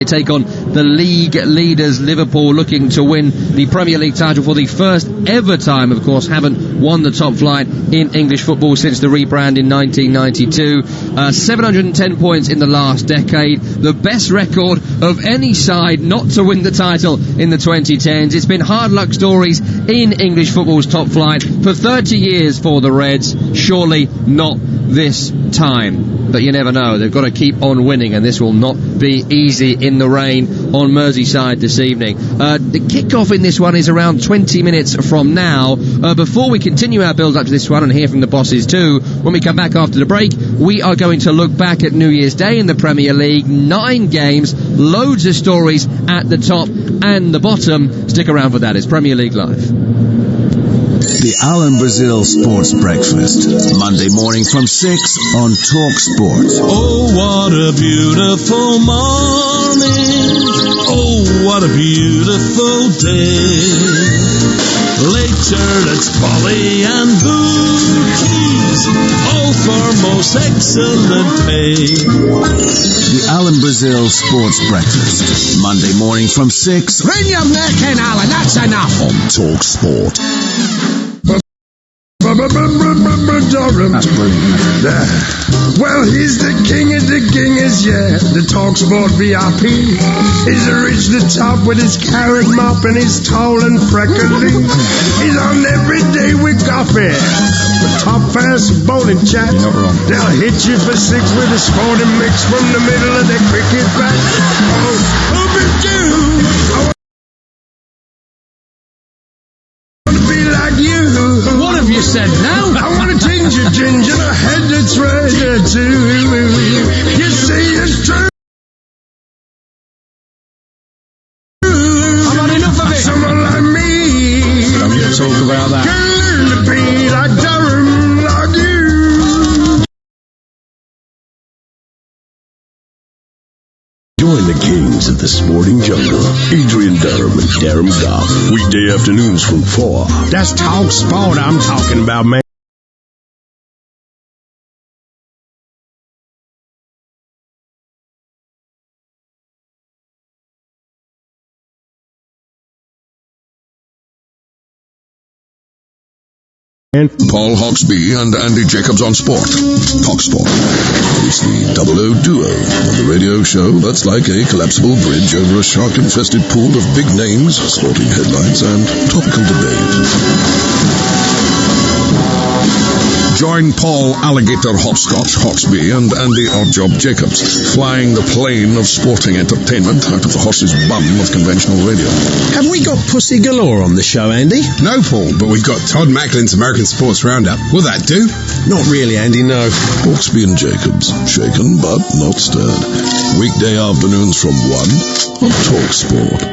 Take on the league leaders Liverpool, looking to win the Premier League title for the first ever time. Of course, haven't won the top flight in English football since the rebrand in 1992. 710 points in the last decade, the best record of any side not to win the title in the 2010s. It's been hard luck stories in English football's top flight for 30 years for the Reds. Surely not this time, but you never know. They've got to keep on winning, and this will not be easy in the rain on Merseyside this evening. The kick-off in this one is around 20 minutes from now. Before we continue our build-up to this one and hear from the bosses too, when we come back after the break, we are going to look back at New Year's Day in the Premier League. 9 games, loads of stories at the top and the bottom. Stick around for that. It's Premier League Live. The Alan Brazil Sports Breakfast, Monday morning from 6 on Talk Sport. Oh, what a beautiful morning. Oh, what a beautiful day. Later it's Polly and Bookies, all for most excellent pay. The Alan Brazil Sports Breakfast, Monday morning from 6. Ring your neck in, Alan, that's enough. On Talk Sport. That's brilliant. Well, he's the king of the gingers, yeah, the TalkSport VIP. He's reached the top with his carrot mop and his tall and freckly. He's on every day with coffee, with top fast bowling chat. You're not wrong. They'll hit you for 6 with a sporting mix from the middle of their cricket bat. Oh, but you, I want to be like you. What have you said now? I want a ginger, a head that's red too. You see, it's true. I've had enough of it. Someone like me. I'm going to talk about that. Can learn to be like Durham, like you. Join the kings of the sporting jungle, Adrian Durham and Darren Goff. Weekday afternoons from 4. That's TalkSport I'm talking about, man. Paul Hawksby and Andy Jacobs on Sport. TalkSport. It's the double-O duo on the radio show that's like a collapsible bridge over a shark-infested pool of big names, sporting headlines, and topical debate. Join Paul Alligator Hopscotch Hawksby and Andy Oddjob Jacobs, flying the plane of sporting entertainment out of the horse's bum of conventional radio. Have we got Pussy Galore on the show, Andy? No, Paul, but we've got Todd Macklin's American Sports Roundup. Will that do? Not really, Andy, no. Hawksby and Jacobs, shaken but not stirred. Weekday afternoons from 1 on TalkSport.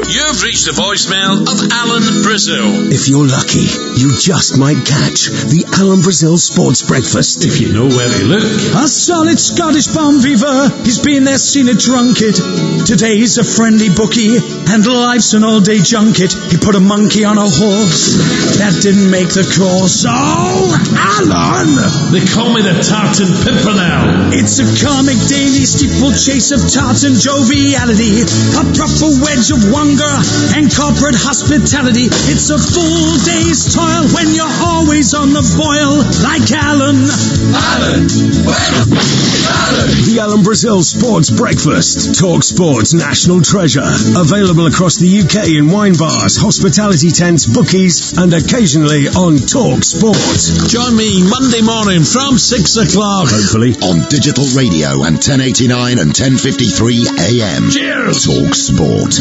You've reached the voicemail of Alan Brazil. If you're lucky, you just might catch the Alan Brazil Sports Breakfast. If you know where they look. A solid Scottish bon vivant, he's been there, seen it, drunk it. Today's a friendly bookie, and life's an all-day junket. He put a monkey on a horse, that didn't make the course. Oh, Alan! They call me the Tartan Pimpernel. It's a comic daily steeplechase of tartan joviality, a proper wedge of wonder and corporate hospitality. It's a full day's toil when you're always on the boil, like Alan. Alan! Where is Alan? The Alan Brazil Sports Breakfast, Talk Sports national treasure. Available across the UK in wine bars, hospitality tents, bookies, and occasionally on Talk Sport. Join me Monday morning from 6 o'clock. Hopefully on digital radio and 1089 and 1053 AM. Cheers! Talk Sport.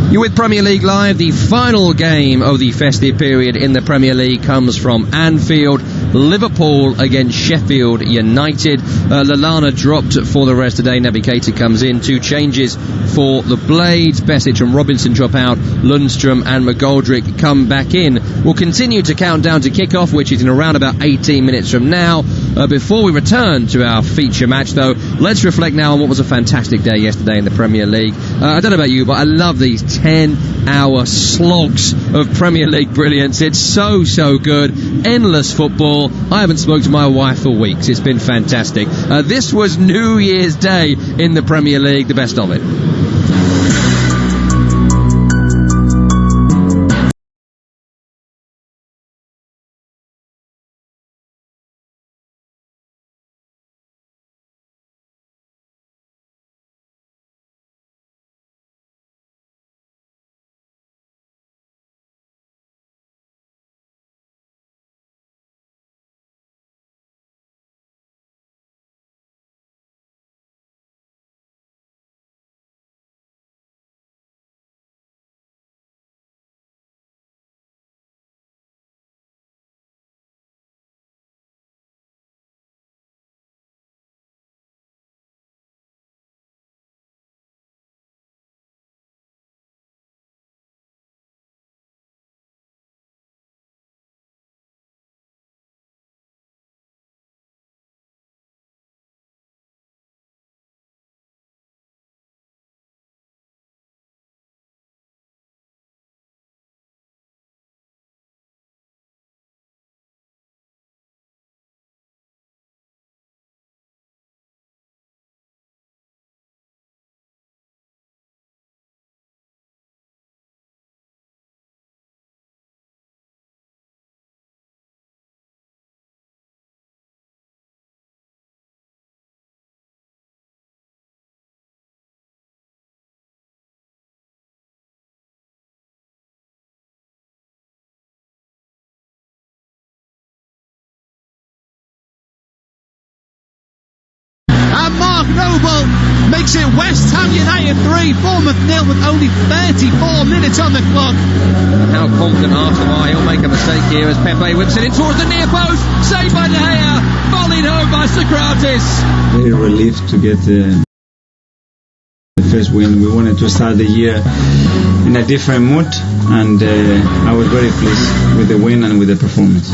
You're with Premier League Live. The final game of the festive period in the Premier League comes from Anfield. Liverpool against Sheffield United. Lallana dropped for the rest today. Naby Keita comes in. 2 changes for the Blades. Besic and Robinson drop out. Lundstrom and McGoldrick come back in. We'll continue to count down to kick-off, which is in around about 18 minutes from now. Before we return to our feature match, though, let's reflect now on what was a fantastic day yesterday in the Premier League. I don't know about you, but I love these 10-hour slogs of Premier League brilliance. It's so good. Endless football. I haven't spoken to my wife for weeks. It's been fantastic. This was New Year's Day in the Premier League, the best of it. Mark Noble makes it West Ham United 3, Bournemouth 0 with only 34 minutes on the clock. How confident Arsenal are. He'll make a mistake here as Pepe whips it in towards the near post. Saved by De Gea. Volleyed home by Socrates. Very relieved to get the first win. We wanted to start the year in a different mood, and I was very pleased with the win and with the performance.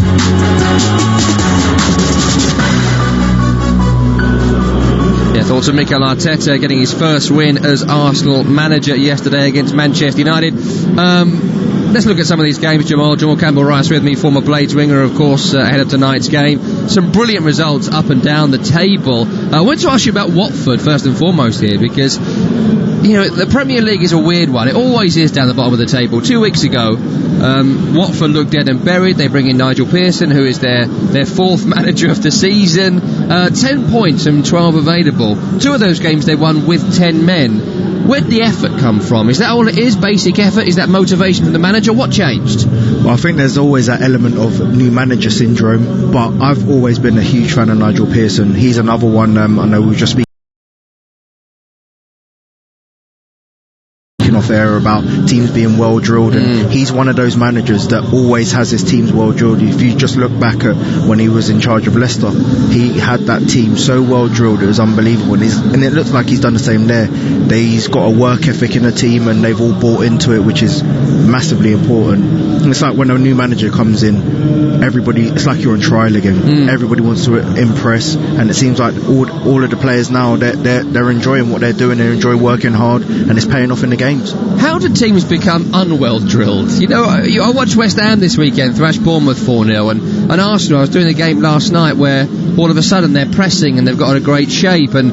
Yeah, thoughts of Mikel Arteta getting his first win as Arsenal manager yesterday against Manchester United. Let's look at some of these games, Jamal. Jamal Campbell-Rice with me, former Blades winger, of course, ahead of tonight's game. Some brilliant results up and down the table. I want to ask you about Watford first and foremost here, because you know, the Premier League is a weird one. It always is down the bottom of the table. 2 weeks ago, Watford looked dead and buried. They bring in Nigel Pearson, who is their fourth manager of the season. 10 points from 12 available. 2 of those games they won with 10 men. Where'd the effort come from? Is that all it is? Basic effort? Is that motivation from the manager? What changed? Well, I think there's always that element of new manager syndrome, but I've always been a huge fan of Nigel Pearson. He's another one. I know we've just been off air about teams being well drilled, and he's one of those managers that always has his teams well drilled. If you just look back at when he was in charge of Leicester, he had that team so well drilled, it was unbelievable, and it looks like he's done the same there. He's got a work ethic in the team, and they've all bought into it, which is massively important. And it's like when a new manager comes in, everybody, it's like you're on trial again. Everybody wants to impress, and it seems like all of the players now, they're enjoying what they're doing. They enjoy working hard, and it's paying off in the games. How do teams become unwell drilled? You know, I watched West Ham this weekend thrash Bournemouth 4-0, and Arsenal, I was doing a game last night where all of a sudden they're pressing and they've got a great shape, and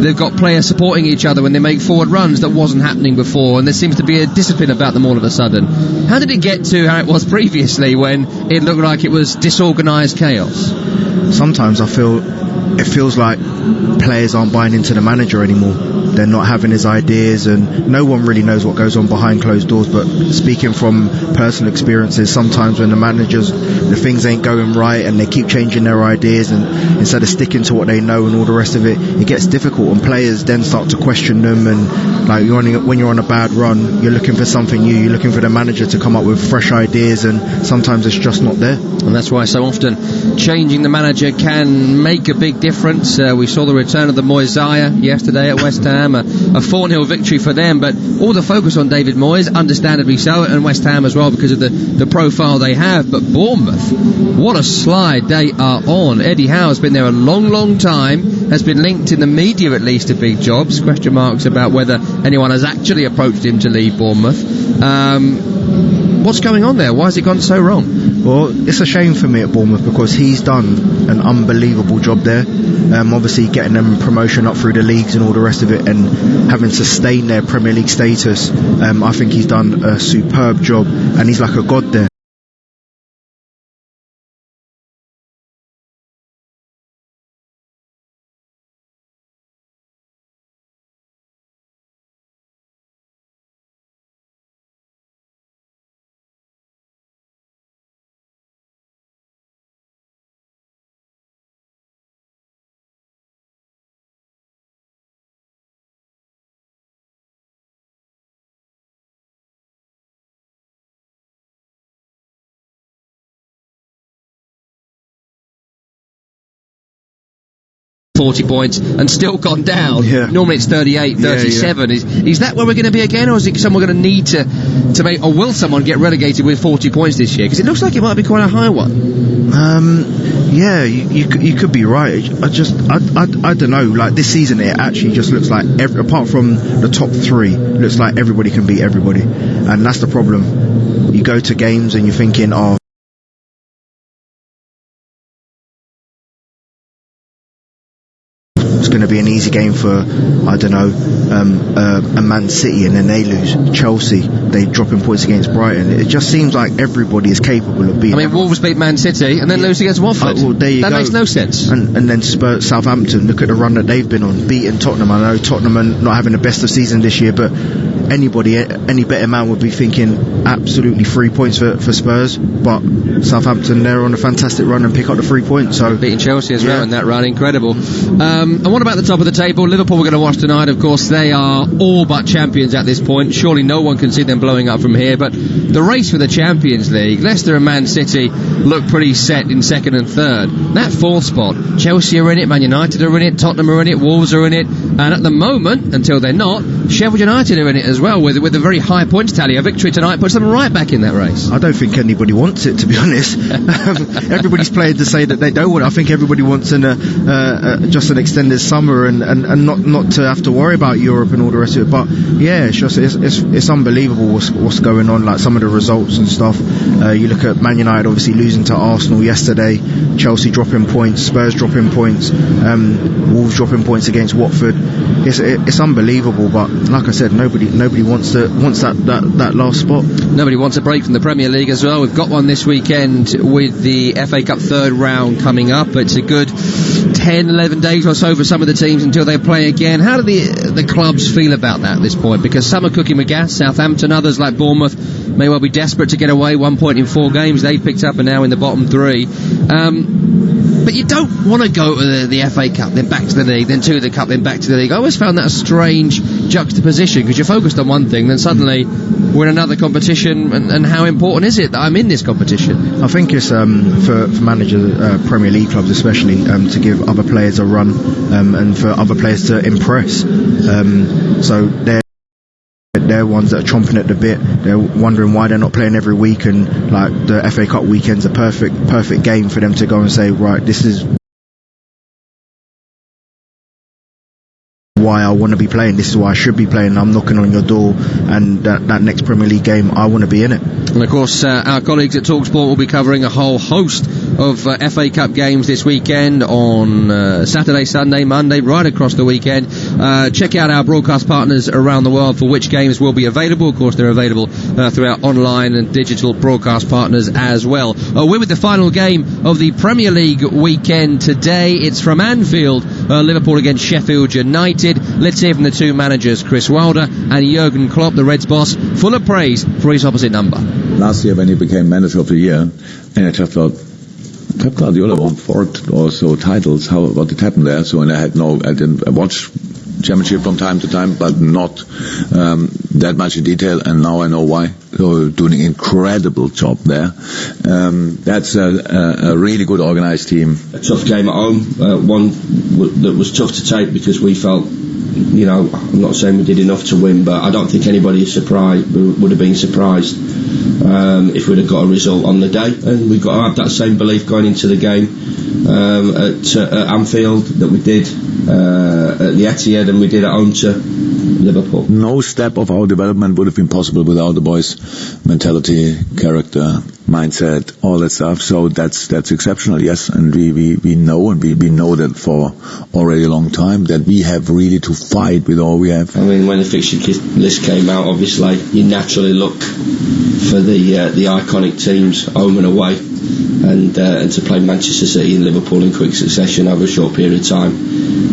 they've got players supporting each other when they make forward runs that wasn't happening before, and there seems to be a discipline about them all of a sudden. How did it get to how it was previously when it looked like it was disorganised chaos? Sometimes I feel it feels like players aren't buying into the manager anymore. They're not having his ideas, and no one really knows what goes on behind closed doors. But speaking from personal experiences, sometimes when the things ain't going right and they keep changing their ideas, and instead of sticking to what they know and all the rest of it, it gets difficult, and players then start to question them. And like when you're on a bad run, you're looking for something new, you're looking for the manager to come up with fresh ideas, and sometimes it's just not there. And that's why so often changing the manager can make a big difference. We saw the return of the Moisaya yesterday at West Ham. Ham, a 4-0 victory for them, but all the focus on David Moyes, understandably so, and West Ham as well because of the profile they have. But Bournemouth, what a slide they are on. Eddie Howe's been there a long time, has been linked in the media at least to big jobs. Question marks about whether anyone has actually approached him to leave Bournemouth. What's going on there? Why has it gone so wrong? Well, it's a shame for me at Bournemouth because he's done an unbelievable job there. Obviously getting them promotion up through the leagues and all the rest of it, and having sustained their Premier League status. I think he's done a superb job, and he's like a god there. ...40 points and still gone down. Normally it's 38, 37. Is that where we're going to be again, or is it someone going to need to make, or will someone get relegated with 40 points this year? Because it looks like it might be quite a high one. Yeah, you could be right. I don't know. Like this season, it actually just looks like apart from the top 3, looks like everybody can beat everybody, and that's the problem. You go to games and you're thinking, oh, it's going to be an easy game for, I don't know, a Man City, and then they lose. Chelsea, they drop in points against Brighton. It just seems like everybody is capable of beating. I mean, Wolves beat Man City and then lose against Watford. Well, there you go. That makes no sense. And then Spurs, Southampton, look at the run that they've been on, beating Tottenham. I know Tottenham are not having the best of season this year, but any better man would be thinking absolutely 3 points for Spurs. But Southampton, they're on a fantastic run and pick up the 3 points. So beating Chelsea as well in that run, incredible. And what about the top of the table? Liverpool we're going to watch tonight, of course. They are all but champions at this point. Surely no one can see them blowing up from here. But the race for the Champions League, Leicester and Man City look pretty set in second and third. That fourth spot, Chelsea are in it, Man United are in it, Tottenham are in it, Wolves are in it, and at the moment, until they're not, Sheffield United are in it as well, with a very high points tally. A victory tonight puts them right back in that race. I don't think anybody wants it, to be honest. Everybody's playing to say that they don't want it. I think everybody wants just an extended summer and not to have to worry about Europe and all the rest of it. But yeah, it's unbelievable what's going on, like some of the results and stuff. You look at Man United obviously losing to Arsenal yesterday, Chelsea dropping points, Spurs dropping points, Wolves dropping points against Watford. It's unbelievable, but like I said, nobody wants that last spot. Nobody wants a break from the Premier League as well. We've got one this weekend with the FA Cup third round coming up. It's a good 10-11 days or so for some of the teams until they play again. How do the clubs feel about that at this point? Because some are cooking with gas. Southampton, others like Bournemouth may well be desperate to get away. 1 point in 4 games they've picked up and now in the bottom 3. But you don't want to go to the FA Cup, then back to the league, then to the Cup, then back to the league. I always found that a strange juxtaposition, because you're focused on one thing, then suddenly we're in another competition, and how important is it that I'm in this competition? I think it's for managers, Premier League clubs especially, to give other players a run, and for other players to impress. So they're ones that are chomping at the bit. They're wondering why they're not playing every week, and like the FA Cup weekend's a perfect game for them to go and say, right, this is why I want to be playing, this is why I should be playing. I'm knocking on your door, and that next Premier League game, I want to be in it. And of course, our colleagues at TalkSport will be covering a whole host of FA Cup games this weekend on Saturday, Sunday, Monday, right across the weekend. Check out our broadcast partners around the world for which games will be available. Of course, they're available through our online and digital broadcast partners as well. We're with the final game of the Premier League weekend today. It's from Anfield, Liverpool against Sheffield United. Let's hear from the two managers, Chris Wilder and Jurgen Klopp, the Reds boss, full of praise for his opposite number. Last year when he became manager of the year, and I just thought, Pep Guardiola won 4 or so titles. What did happen there? So, and I didn't watch Championship from time to time, but not that much in detail, and now I know why. So doing an incredible job there. That's a really good organised team. A tough game at home, one that was tough to take because we felt, I'm not saying we did enough to win, but I don't think anybody would have been surprised if we'd have got a result on the day. And we've got to have that same belief going into the game at Anfield that we did at the Etihad and we did at home to Liverpool. No step of our development would have been possible without the boys' mentality, character, mindset, all that stuff. So that's exceptional, yes. And we know, and we know that for already a long time, that we have really to fight with all we have. I mean, when the fixture list came out, obviously you naturally look for the iconic teams home and away, and to play Manchester City and Liverpool in quick succession over a short period of time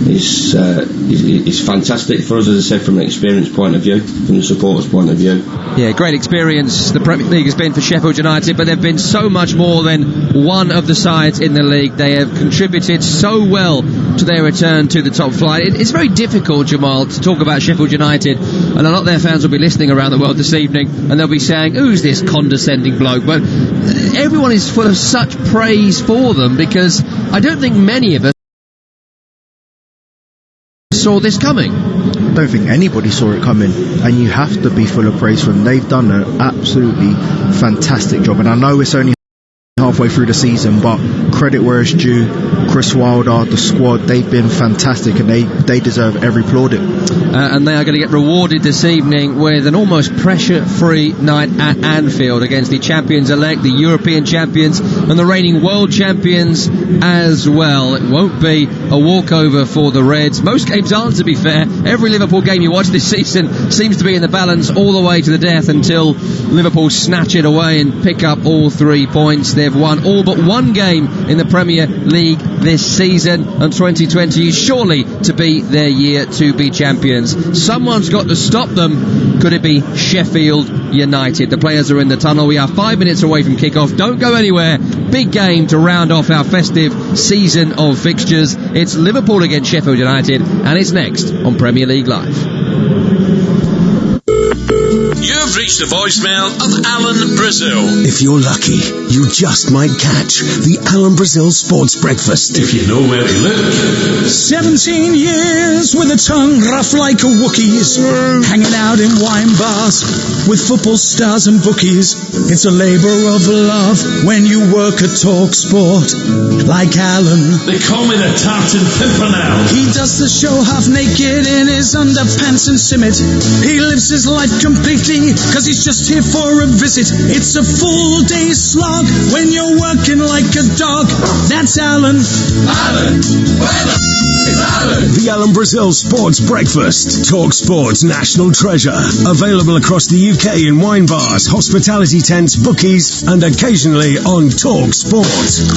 is fantastic for us, as I said, from an experience point of view, from the supporters' point of view. Yeah, great experience the Premier League has been for Sheffield United, but they've been so much more than one of the sides in the league. They have contributed so well to their return to the top flight. It's very difficult, Jamal, to talk about Sheffield United, and a lot of their fans will be listening around the world this evening, and they'll be saying, who's this condescending bloke? But everyone is full of such praise for them, because I don't think many of us saw this coming. I don't think anybody saw it coming, and you have to be full of praise for them. They've done an absolutely fantastic job, and I know it's only halfway through the season, but credit where it's due. Chris Wilder, the squad, they've been fantastic, and they deserve every plaudit. And they are going to get rewarded this evening with an almost pressure-free night at Anfield against the champions-elect, the European champions, and the reigning world champions as well. It won't be a walkover for the Reds. Most games aren't, to be fair. Every Liverpool game you watch this season seems to be in the balance all the way to the death until Liverpool snatch it away and pick up all 3 points. They've won all but one game in the Premier League this season, and 2020 is surely to be their year to be champions. Someone's got to stop them. Could it be Sheffield United? The players are in the tunnel. We are 5 minutes away from kick-off. Don't go anywhere. Big game to round off our festive season of fixtures. It's Liverpool against Sheffield United, and it's next on Premier League Live. You've reached the voicemail of Alan Brazil. If you're lucky, you just might catch the Alan Brazil Sports Breakfast. If you know where he lives. 17 years with a tongue rough like a Wookiee's, hanging out in wine bars with football stars and bookies. It's a labour of love when you work at Talk Sport, like Alan. They call me the Tartan Pimpernel. He does the show half naked in his underpants and simmet. He lives his life completely, cause he's just here for a visit. It's a full day's slog when you're working like a dog. That's Alan. Alan, where the is Alan? The Alan Brazil Sports Breakfast. Talk Sports National Treasure. Available across the UK in wine bars, hospitality tents, bookies, and occasionally on Talk Sport.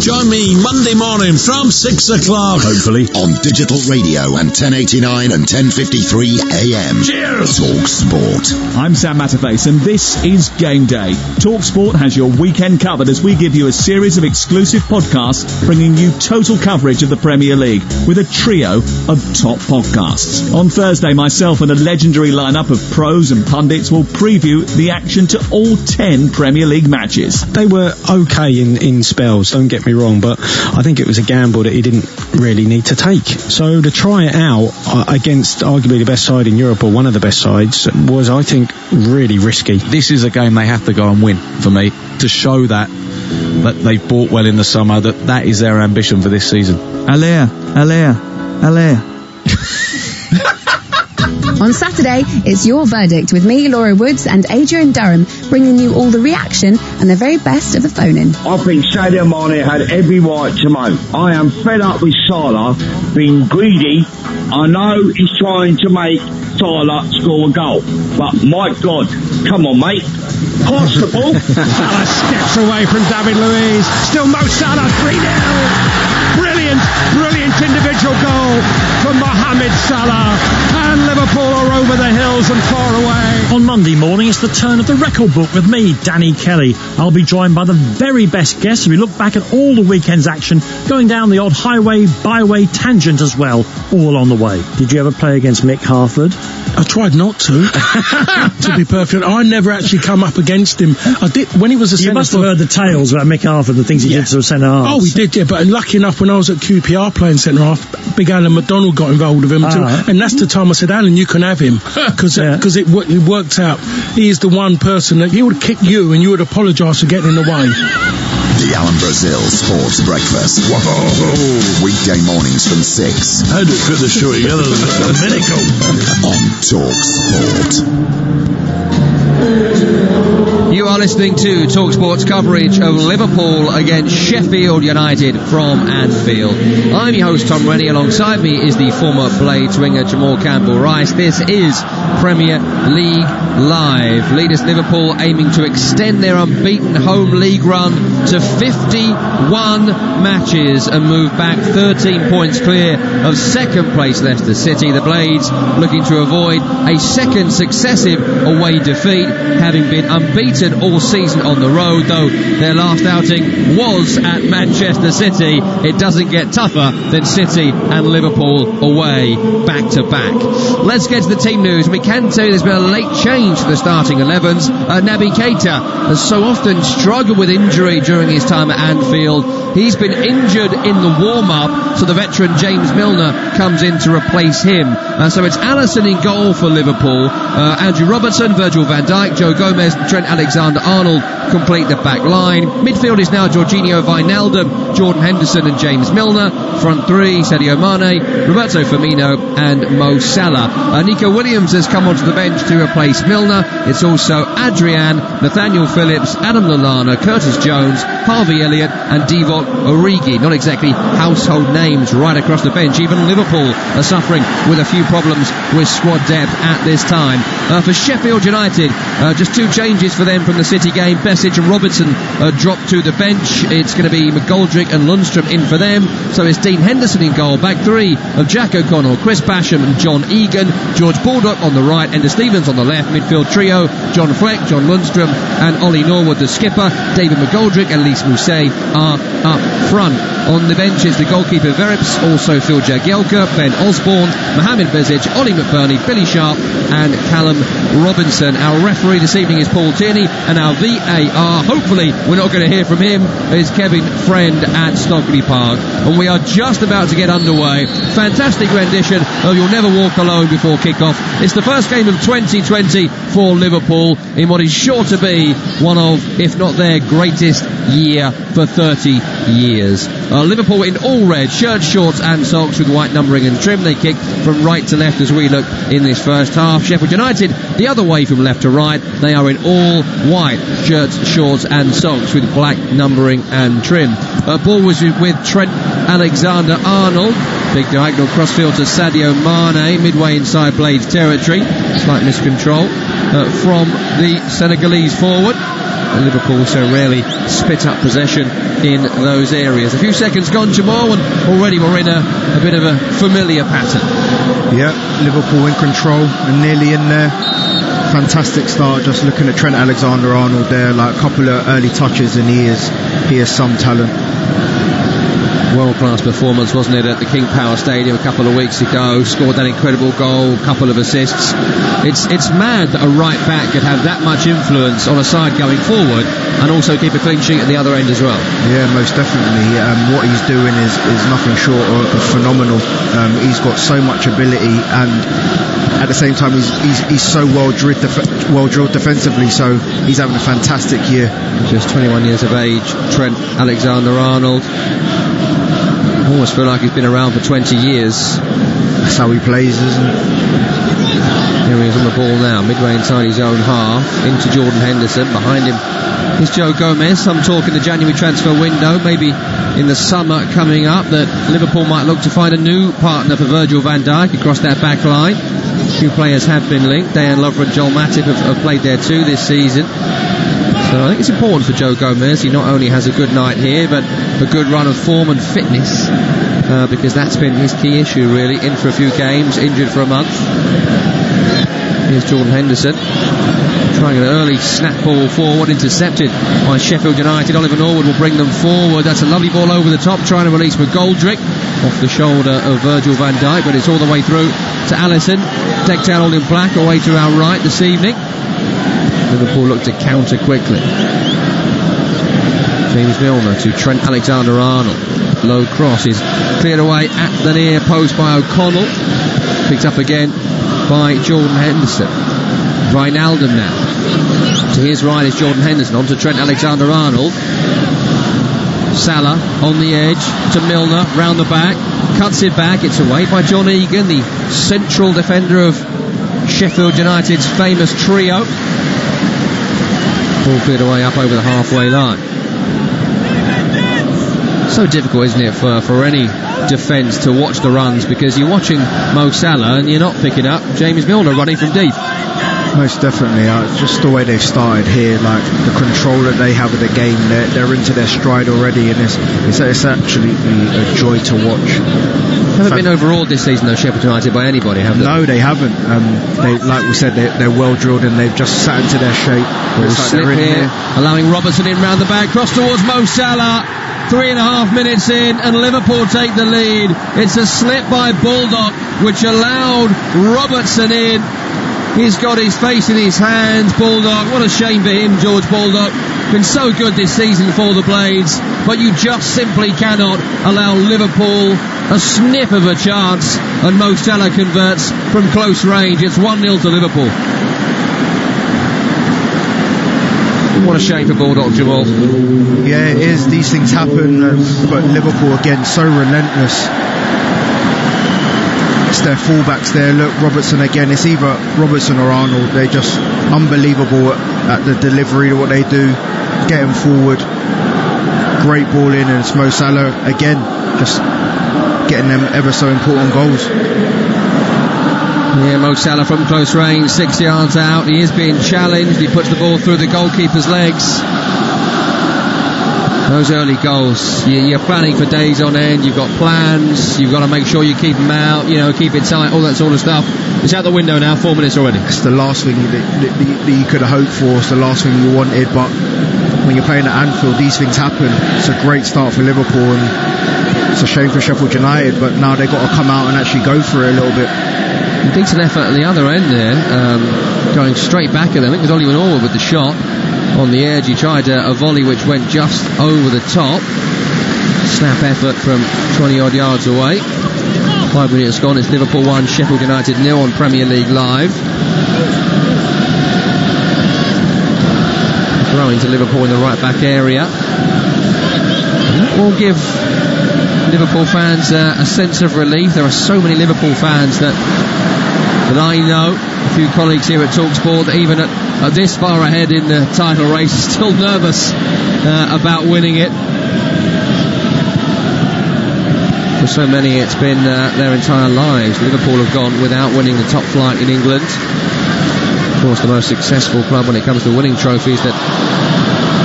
Join me Monday morning from 6 o'clock. Hopefully on digital radio and 1089 and 1053 AM. Cheers! Talk Sport. I'm Sam Matterface, and this is Game Day. TalkSport has your weekend covered as we give you a series of exclusive podcasts bringing you total coverage of the Premier League with a trio of top podcasts. On Thursday, myself and a legendary lineup of pros and pundits will preview the action to all 10 Premier League matches. They were okay in spells, don't get me wrong, but I think it was a gamble that he didn't really need to take. So to try it out against arguably the best side in Europe, or one of the best sides, was, I think, really risky. This is a game they have to go and win for me, to show that they've bought well in the summer, that is their ambition for this season. Allaire. On Saturday, it's your verdict with me, Laura Woods, and Adrian Durham, bringing you all the reaction and the very best of the phone-in. I think Sadio Mane had every right to moan. I am fed up with Salah being greedy. I know he's trying to make Salah score a goal, but my God, come on, mate. Pass the ball. Salah steps away from David Luiz. Still Mo Salah, 3-0. Brilliant individual goal from Mohamed Salah, and Liverpool are over the hills and far away. On Monday morning, it's the turn of the record book with me, Danny Kelly. I'll be joined by the very best guests as we look back at all the weekend's action, going down the odd highway, byway tangent as well, all on the way. Did you ever play against Mick Harford? I tried not to. To be perfect, I never actually come up against him. I did when he was a centre. You must have heard the tales about Mick Arthur, the things he did to a centre half. Oh, we did, yeah. But lucky enough, when I was at QPR playing centre half, Big Alan McDonald got involved with him too, and that's the time I said, Alan, you can have him because it worked out. He is the one person that he would kick you, and you would apologise for getting in the way. The Alan Brazil Sports Breakfast. Whoa. Weekday mornings from 6. How do you put the show together? A minute ago. On Talk Sport. You are listening to TalkSport's coverage of Liverpool against Sheffield United from Anfield. I'm your host Tom Rennie. Alongside me is the former Blades winger Jamal Campbell-Rice. This is Premier League Live. Leaders Liverpool aiming to extend their unbeaten home league run to 51 matches and move back 13 points clear of second place Leicester City. The Blades looking to avoid a second successive away defeat, having been unbeaten all season on the road, though their last outing was at Manchester City. It doesn't get tougher than City and Liverpool away back to back. Let's get to the team news. We can tell you there's been a late change to the starting 11s. Naby Keita has so often struggled with injury during his time at Anfield. He's been injured in the warm-up, so the veteran James Milner comes in to replace him. So it's Alisson in goal for Liverpool. Andrew Robertson, Virgil van Dijk, Joe Gomez, Trent Alexander-Arnold complete the back line. Midfield is now Jorginho Wijnaldum, Jordan Henderson and James Milner. Front three, Sadio Mane, Roberto Firmino and Mo Salah. Nico Williams has come onto the bench to replace Milner. It's also Adrian, Nathaniel Phillips, Adam Lallana, Curtis Jones, Harvey Elliott and Divock Origi. Not exactly household names right across the bench. Even Liverpool are suffering with a few problems with squad depth at this time. For Sheffield United, just two changes for them from the City game. Besic and Robertson dropped to the bench. It's going to be McGoldrick and Lundstram in for them. So it's Dean Henderson in goal. Back three of Jack O'Connell, Chris Basham and John Egan. George Baldock on the right, Ender Stevens on the left. Midfield trio, John Fleck, John Lundstram and Ollie Norwood the skipper. David McGoldrick and Lys Mousset are up front. On the bench is the goalkeeper Verips, also Phil Jagielka, Ben Osborne, Mohamed Bezic, Ollie McBurney, Billy Sharp and Callum Robinson. Our referee this evening is Paul Tierney, and our VAR, hopefully we're not going to hear from him, is Kevin Friend at Stockley Park. And we are just about to get underway. Fantastic rendition of You'll Never Walk Alone before kick-off. It's the first game of 2020 for Liverpool in what is sure to be one of, if not their greatest year for 30 years. Liverpool in all red, shirts, shorts and socks with white numbering and trim. They kick from right to left as we look in this first half. Sheffield United the other way from left to right. They are in all white shirts, shorts and socks with black numbering and trim. Ball was with Trent Alexander-Arnold. Big diagonal crossfield to Sadio Mane, midway inside Blades territory. Slight miscontrol from the Senegalese forward. Liverpool so rarely spit up possession in those areas. A few seconds gone, Jamal, and already we're in a bit of a familiar pattern. Yeah, Liverpool in control and nearly in there. Fantastic start. Just looking at Trent Alexander-Arnold there, like a couple of early touches, and he is some talent. World-class performance, wasn't it, at the King Power Stadium a couple of weeks ago. Scored that incredible goal, couple of assists. It's mad that a right back could have that much influence on a side going forward and also keep a clean sheet at the other end as well. Yeah, most definitely. What he's doing is nothing short of phenomenal. He's got so much ability, and at the same time he's so well drilled defensively, so he's having a fantastic year. Just 21 years of age, Trent Alexander-Arnold. I almost feel like he's been around for 20 years. That's how he plays, isn't it? Here he is on the ball now, midway inside his own half, into Jordan Henderson. Behind him is Joe Gomez. Some talk in the January transfer window, maybe in the summer coming up, that Liverpool might look to find a new partner for Virgil van Dijk across that back line. A few players have been linked. Dejan Lovren and Joel Matip have played there too this season. So I think it's important for Joe Gomez. He not only has a good night here, but a good run of form and fitness, because that's been his key issue really. In for a few games, injured for a month. Here's Jordan Henderson trying an early snap ball forward, intercepted by Sheffield United. Oliver Norwood will bring them forward. That's a lovely ball over the top, trying to release McGoldrick off the shoulder of Virgil van Dijk, but it's all the way through to Allison, decked out all in black, away to our right this evening. Liverpool look to counter quickly. James Milner to Trent Alexander-Arnold. Low cross is cleared away at the near post by O'Connell, picked up again by Jordan Henderson. Wijnaldum now. To his right is Jordan Henderson, on to Trent Alexander-Arnold. Salah on the edge to Milner, round the back, cuts it back, it's away by John Egan, the central defender of Sheffield United's famous trio. Ball cleared away up over the halfway line. So difficult, isn't it, for any defence to watch the runs, because you're watching Mo Salah and you're not picking up James Milner running from deep. Most definitely, just the way they've started here, like the control that they have of the game, they're into their stride already, and it's actually a joy to watch. Haven't been overawed this season though, Sheffield United, by anybody, have they? No, they haven't. They, like we said, they're well drilled and they've just sat into their shape. Slip here, allowing Robertson in round the back, cross towards Mo Salah. 3.5 minutes in and Liverpool take the lead. It's a slip by Baldock which allowed Robertson in. He's got his face in his hands, Baldock. What a shame for him, George Baldock. Been so good this season for the Blades, but you just simply cannot allow Liverpool a sniff of a chance, and Mo Salah converts from close range. It's 1-0 to Liverpool. What a shame for Baldock, Jamal. Yeah, it is. These things happen, but Liverpool again so relentless. It's their fullbacks there. Look, Robertson again. It's either Robertson or Arnold. They're just unbelievable at the delivery of what they do, getting forward. Great ball in, and it's Mo Salah again, just getting them ever so important goals. Yeah, Mo Salah from close range, 6 yards out. He is being challenged. He puts the ball through the goalkeeper's legs. Those early goals, you're planning for days on end. You've got plans. You've got to make sure you keep them out, keep it tight, all that sort of stuff. It's out the window now, 4 minutes already. It's the last thing that you could have hoped for. It's the last thing you wanted, but when you're playing at Anfield, these things happen. It's a great start for Liverpool, and it's a shame for Sheffield United, but now they've got to come out and actually go for it a little bit. Decent effort at the other end there, going straight back at them. I think it was Oliver Norwood with the shot on the edge. He tried a volley which went just over the top. Snap effort from 20 odd yards away. 5 minutes gone. It's Liverpool 1, Sheffield United 0 on Premier League Live. Throwing to Liverpool in the right back area. That will give Liverpool fans a sense of relief. There are so many Liverpool fans that I know, a few colleagues here at TalkSport, that even at this far ahead in the title race are still nervous about winning it. For so many it's been their entire lives. Liverpool have gone without winning the top flight in England. Of course, the most successful club when it comes to winning trophies that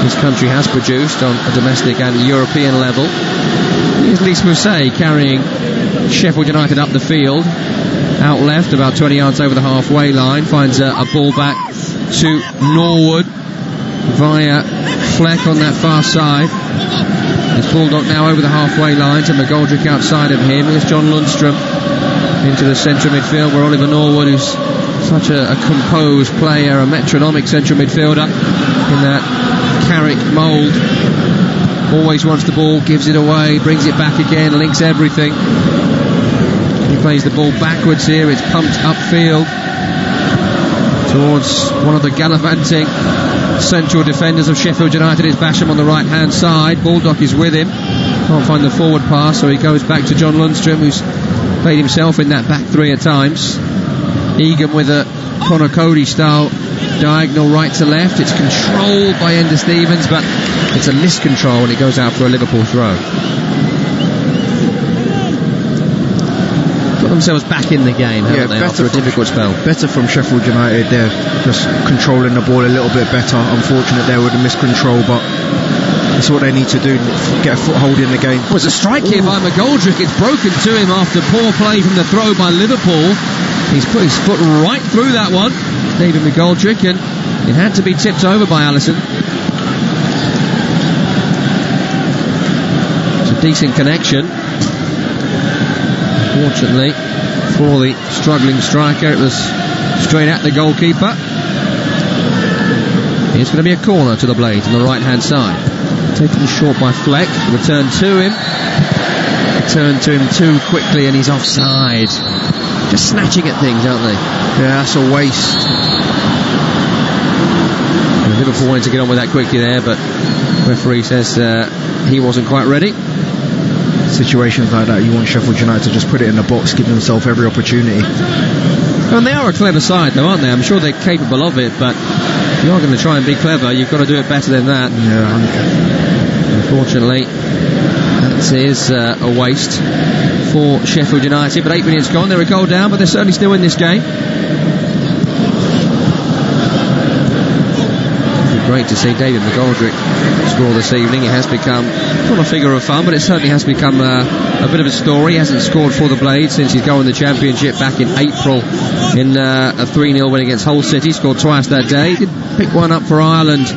this country has produced on a domestic and European level. Here's Lys Mousset carrying Sheffield United up the field. Out left, about 20 yards over the halfway line, finds a ball back to Norwood via Fleck on that far side. It's Baldock now over the halfway line to McGoldrick outside of him. Here's John Lundstrom into the central midfield, where Oliver Norwood, who's such a composed player, a metronomic central midfielder in that Carrick mould, always wants the ball, gives it away, brings it back again, links everything. He plays the ball backwards here. It's pumped upfield towards one of the gallivanting central defenders of Sheffield United. It's Basham on the right hand side. Baldock is with him, can't find the forward pass, so he goes back to John Lundstrom, who's played himself in that back three at times. Egan with a Conor Cody style diagonal right to left. It's controlled by Ender Stevens, but it's a miscontrol when it goes out for a Liverpool throw. Got themselves back in the game, haven't they, after a difficult spell. Better from Sheffield United. They're just controlling the ball a little bit better. Unfortunate there with the miscontrol, but that's what they need to do, get a foothold in the game. Well, it's a strike here by McGoldrick. It's broken to him after poor play from the throw by Liverpool. He's put his foot right through that one, David McGoldrick, and it had to be tipped over by Allison. It's a decent connection. Unfortunately for the struggling striker, it was straight at the goalkeeper. It's going to be a corner to the Blades on the right hand side. Taken short by Fleck, return to him too quickly, and he's offside. Just snatching at things, aren't they? Yeah, that's a waste. And Liverpool wanted to get on with that quickly there, but referee says he wasn't quite ready. Situations like that, you want Sheffield United to just put it in the box, give themselves every opportunity. And they are a clever side though, aren't they? I'm sure they're capable of it, but if you are going to try and be clever, you've got to do it better than that. Yeah. Unfortunately, that is a waste for Sheffield United, but 8 minutes gone, they're a goal down, but they're certainly still in this game. Great to see David McGoldrick score this evening. It has become not a figure of fun, but it certainly has become a bit of a story. He hasn't scored for the Blades since his goal in the Championship back in April in a 3-0 win against Hull City. Scored twice that day. Did pick one up for Ireland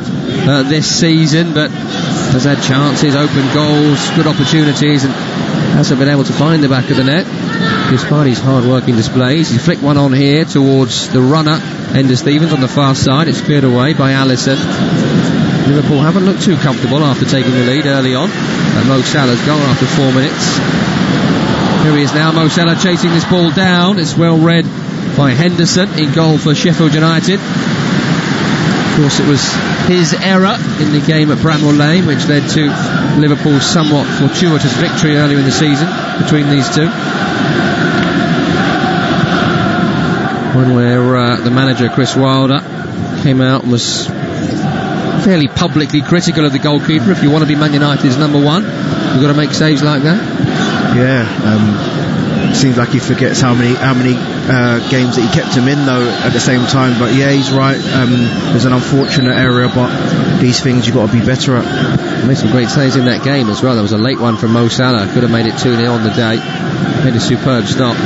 this season, but has had chances, open goals, good opportunities, and hasn't been able to find the back of the net despite his hard-working displays. He flicked one on here towards the runner, Ender Stevens, on the far side. It's cleared away by Allison. Liverpool haven't looked too comfortable after taking the lead early on. And Mo Salah's goal after 4 minutes. Here he is now, Mo Salah chasing this ball down. It's well read by Henderson in goal for Sheffield United. Of course, it was his error in the game at Bramall Lane which led to Liverpool's somewhat fortuitous victory earlier in the season between these two. One where the manager, Chris Wilder, came out and was fairly publicly critical of the goalkeeper. If you want to be Man United's number one, you've got to make saves like that. Yeah, seems like he forgets how many games that he kept him in though at the same time. But yeah, he's right. There's an unfortunate error, but these things you've got to be better at. Made some great saves in that game as well. There was a late one from Mo Salah, could have made it 2-0 on the day. Made a superb stop.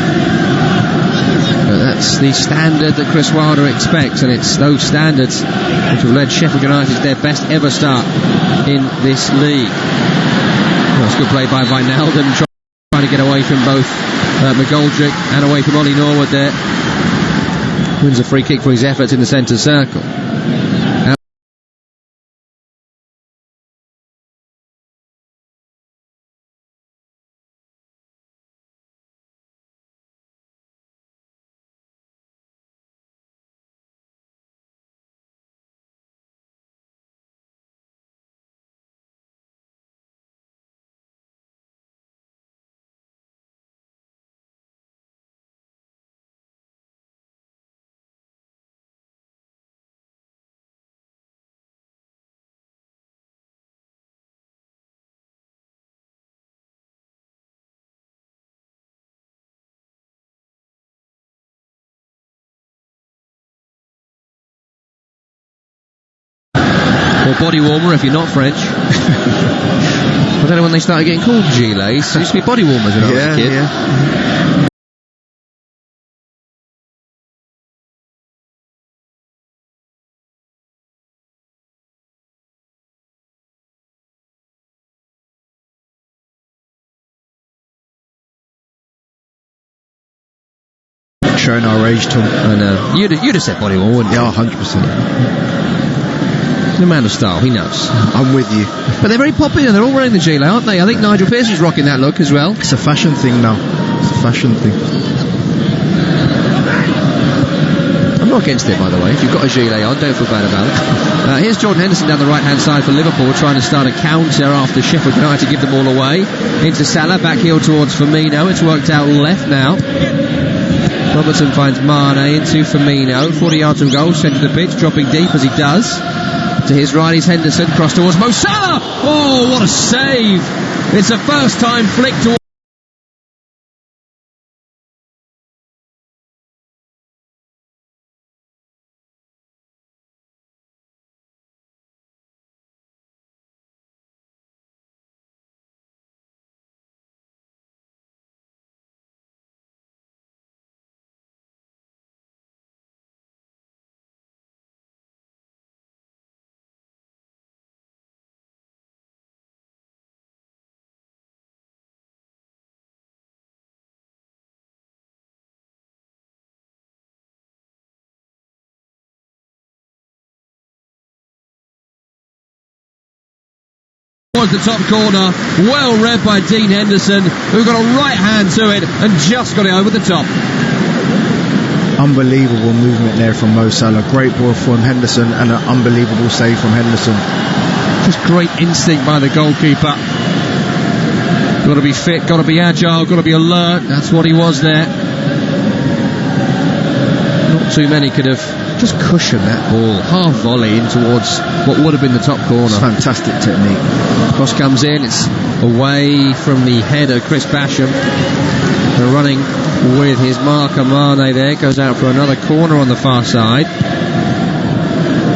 But that's the standard that Chris Wilder expects, and it's those standards which have led Sheffield United to their best ever start in this league. Well, it's good play by Wijnaldum, trying to get away from both McGoldrick and away from Ollie Norwood there. Wins a free kick for his efforts in the centre circle. Or body warmer if you're not French. I don't know when they started getting called gilets. It used to be body warmers when I was a kid. Yeah. Showing our age, Tom. I know. You'd have said body warmer, wouldn't you? Yeah, 100%. The man of style, he knows. I'm with you. But they're very popular, they're all wearing the gilet, aren't they? I think Nigel Pearson's rocking that look as well. It's a fashion thing now. It's a fashion thing. I'm not against it, by the way. If you've got a gilet on, don't feel bad about it. Here's Jordan Henderson down the right-hand side for Liverpool, trying to start a counter after Sheffield United give them all away. Into Salah, back heel towards Firmino. It's worked out left now. Robertson finds Mane into Firmino. 40 yards from goal, centre of the pitch, dropping deep as he does. To his right is Henderson, cross towards Mo Salah. Oh, what a save! It's a first-time flick towards Towards the top corner, well read by Dean Henderson, who got a right hand to it and just got it over the top. Unbelievable movement there from Mo Salah. Great ball from Henderson and an unbelievable save from Henderson. Just great instinct by the goalkeeper. Got to be fit, got to be agile, got to be alert. That's what he was there. Not too many could have just cushioned that ball, half volley in towards what would have been the top corner. It's fantastic technique. Cross comes in, it's away from the header, Chris Basham. They're running with his marker Mane there, goes out for another corner on the far side.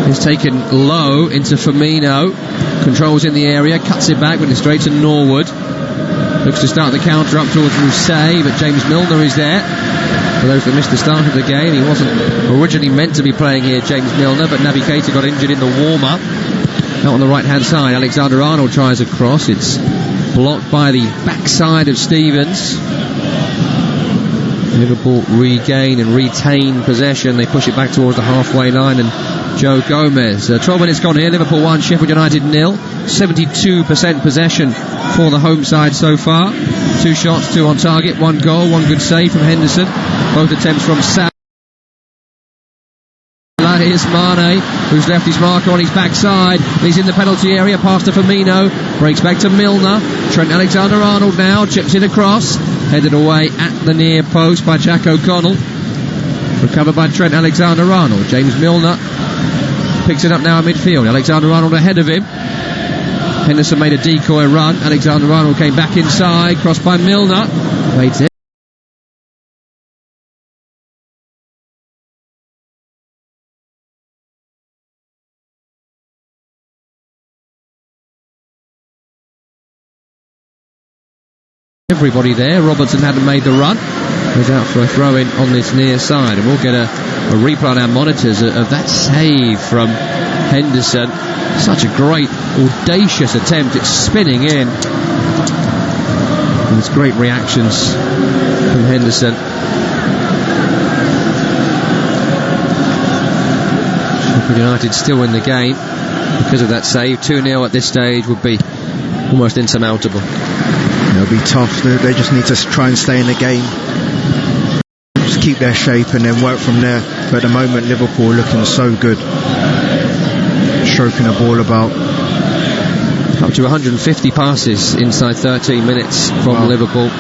He's taken low into Firmino, controls in the area, cuts it back, went straight to Norwood. Looks to start the counter up towards Rousset, but James Milner is there. For those that missed the start of the game, he wasn't originally meant to be playing here, James Milner, but Naby Keita got injured in the warm-up. Out on the right-hand side, Alexander-Arnold tries a cross. It's blocked by the backside of Stevens. Liverpool regain and retain possession. They push it back towards the halfway line, and Joe Gomez. 12 minutes gone here. Liverpool 1, Sheffield United 0. 72% possession for the home side so far. 2 shots, 2 on target, 1 goal, 1 good save from Henderson. Both attempts from Salah. Here's Mane, who's left his marker on his backside. He's in the penalty area, pass to Firmino, breaks back to Milner. Trent Alexander-Arnold now, chips it across, headed away at the near post by Jack O'Connell. Recovered by Trent Alexander-Arnold. James Milner picks it up now in midfield. Alexander-Arnold ahead of him. Henderson made a decoy run. Alexander-Arnold came back inside, crossed by Milner. Waits it. Everybody there. Robertson hadn't made the run. Goes out for a throw-in on this near side, and we'll get a replay on our monitors of that save from Henderson. Such a great, audacious attempt. It's spinning in. And it's great reactions from Henderson. Sheffield United still in the game because of that save. 2-0 at this stage would be almost insurmountable. It'll be tough. They just need to try and stay in the game. Just keep their shape and then work from there. But at the moment, Liverpool looking so good. Stroking the ball about. Up to 150 passes inside 13 minutes from Liverpool.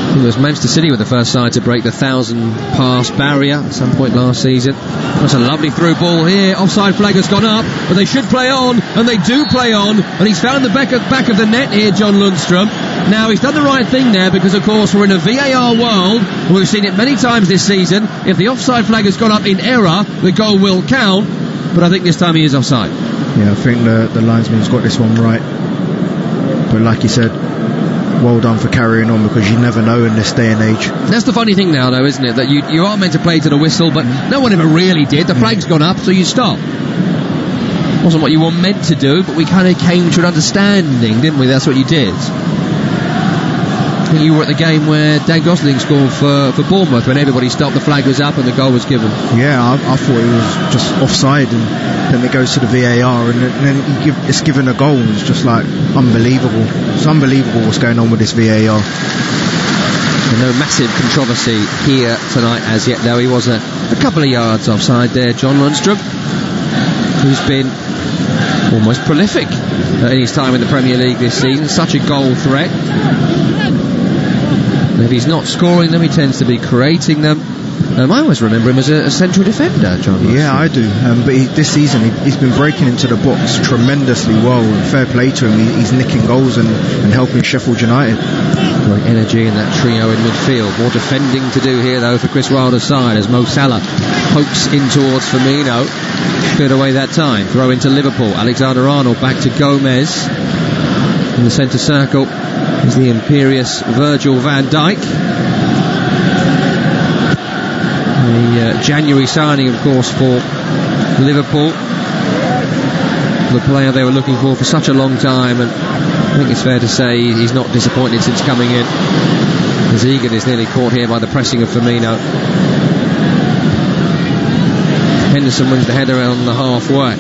It was Manchester City were the first side to break the 1,000 pass barrier at some point last season. That's a lovely through ball here. Offside flag has gone up, but they should play on, and they do play on. And he's found the back of the net here, John Lundstrom. Now he's done the right thing there because, of course, we're in a VAR world. We've seen it many times this season. If the offside flag has gone up in error, the goal will count. But I think this time he is offside. Yeah, I think the linesman's got this one right. But like you said, well done for carrying on, because you never know in this day and age. That's the funny thing now, though, isn't it? That you are meant to play to the whistle, but no one ever really did. The flag's gone up, so you stop. Wasn't what you were meant to do, but we kind of came to an understanding, didn't we? That's what you did. I think you were at the game where Dan Gosling scored for Bournemouth when everybody stopped, the flag was up and the goal was given. Yeah, I thought it was just offside, and then it goes to the VAR, and then it's given a goal. It's just like unbelievable. It's unbelievable what's going on with this VAR. And no massive controversy here tonight as yet, though. He was a couple of yards offside there, John Lundstrom, who's been almost prolific in his time in the Premier League this season. Such a goal threat. And if he's not scoring them, he tends to be creating them. I always remember him as a central defender, John. Yeah, I do. But this season, he's been breaking into the box tremendously well. And fair play to him. He's nicking goals and helping Sheffield United. Great energy in that trio in midfield. More defending to do here, though, for Chris Wilder's side, as Mo Salah pokes in towards Firmino. Cleared away that time. Throw into Liverpool. Alexander-Arnold back to Gomez. In the centre circle is the imperious Virgil van Dijk. The January signing, of course, for Liverpool. The player they were looking for such a long time, and I think it's fair to say he's not disappointed since coming in. His eagerness nearly caught here by the pressing of Firmino. Henderson wins the header on the halfway.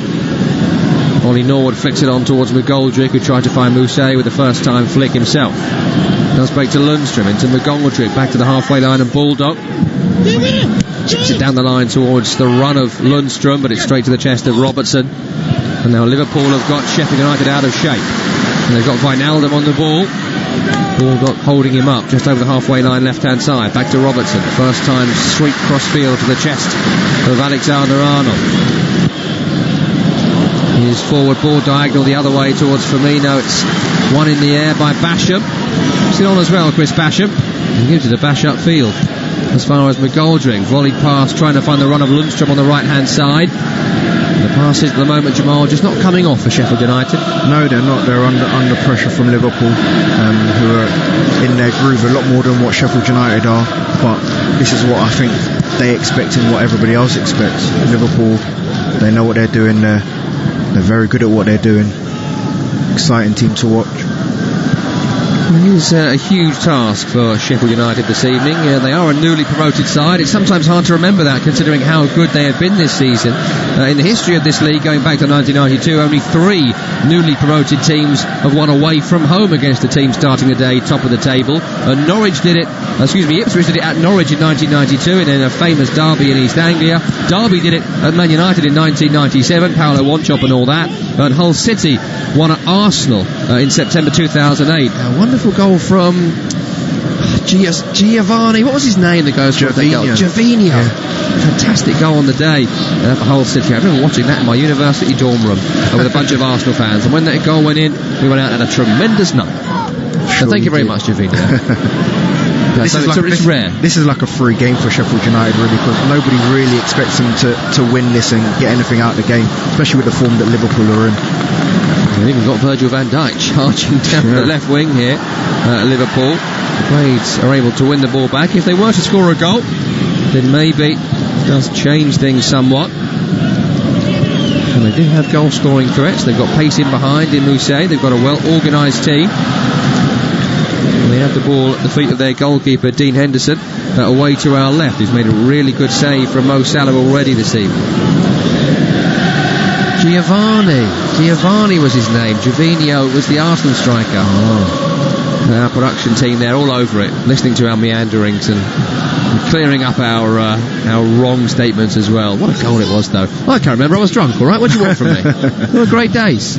Ollie Norwood flicks it on towards McGoldrick, who tried to find Mousset with the first time flick himself. Does break to Lundstrom, into McGoldrick, back to the halfway line and Bulldog. Chips it down the line towards the run of Lundstrom, but it's straight to the chest of Robertson. And now Liverpool have got Sheffield United out of shape. And they've got Wijnaldum on the ball. Bulldog holding him up just over the halfway line, left-hand side. Back to Robertson. First time sweep cross-field to the chest of Alexander-Arnold. His forward ball diagonal the other way towards Firmino. It's one in the air by Basham. Puts it on as well, Chris Basham. He gives it a bash upfield. As far as McGoldrick, volleyed pass, trying to find the run of Lundstrom on the right-hand side. The passes at the moment, Jamal, just not coming off for Sheffield United. No, they're not. They're under pressure from Liverpool, who are in their groove a lot more than what Sheffield United are. But this is what I think they expect and what everybody else expects. Liverpool, they know what they're doing. They're very good at what they're doing. Exciting team to watch. It is a huge task for Sheffield United this evening. They are a newly promoted side. It's sometimes hard to remember that, considering how good they have been this season. In the history of this league, going back to 1992, only 3 newly promoted teams have won away from home against the team starting the day top of the table. Ipswich did it at Norwich in 1992 in a famous derby in East Anglia. Derby did it at Man United in 1997, Paolo Wanchop and all that. And Hull City won at Arsenal in September 2008. A wonderful goal from Giovanni. What was his name that goes for that goal? Gervinho. Yeah. Fantastic goal on the day for Hull City. I remember watching that in my university dorm room with a bunch of Arsenal fans. And when that goal went in, we went out at a tremendous night. So thank you very much, Gervinho. It's rare. This is like a free game for Sheffield United, really, because nobody really expects them to win this and get anything out of the game, especially with the form that Liverpool are in. We've even got Virgil van Dijk charging down the left wing here at Liverpool. The Blades are able to win the ball back. If they were to score a goal, then maybe it does change things somewhat. And they do have goal scoring threats. They've got pace in behind in Mousset. They've got a well organised team. And they have the ball at the feet of their goalkeeper Dean Henderson, away to our left. He's made a really good save from Mo Salah already this evening. Giovanni was his name. Gervinho was the Arsenal striker. Our production team there all over it, listening to our meanderings and clearing up our wrong statements as well. What a goal it was, though. I can't remember. I was drunk, all right? What do you want from me? They were great days.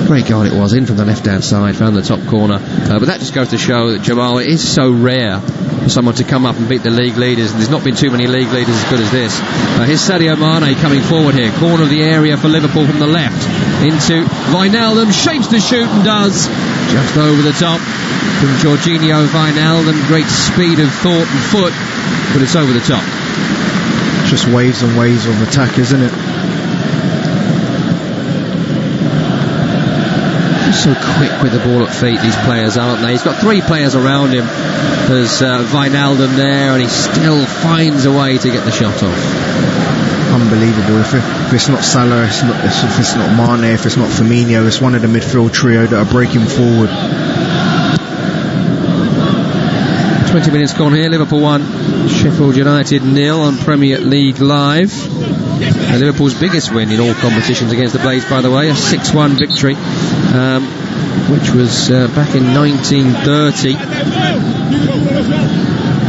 Great goal it was, in from the left-hand side, found the top corner. But that just goes to show that, Jamal, it is so rare for someone to come up and beat the league leaders. There's not been too many league leaders as good as this. Here's Sadio Mane coming forward here. Corner of the area for Liverpool from the left. Into Wijnaldum, shapes to shoot and does. Just over the top from Jorginho Wijnaldum. Great speed of thought and foot, but it's over the top. Just waves and waves of attack, isn't it? So quick with the ball at feet, these players, aren't they? He's got 3 players around him. There's Wijnaldum there, and he still finds a way to get the shot off. Unbelievable. If it's not Salah, if it's not Mane, if it's not Firmino, it's one of the midfield trio that are breaking forward. 20 minutes gone here. Liverpool 1, Sheffield United 0 on Premier League Live. And Liverpool's biggest win in all competitions against the Blades, by the way, a 6-1 victory, which was back in 1930.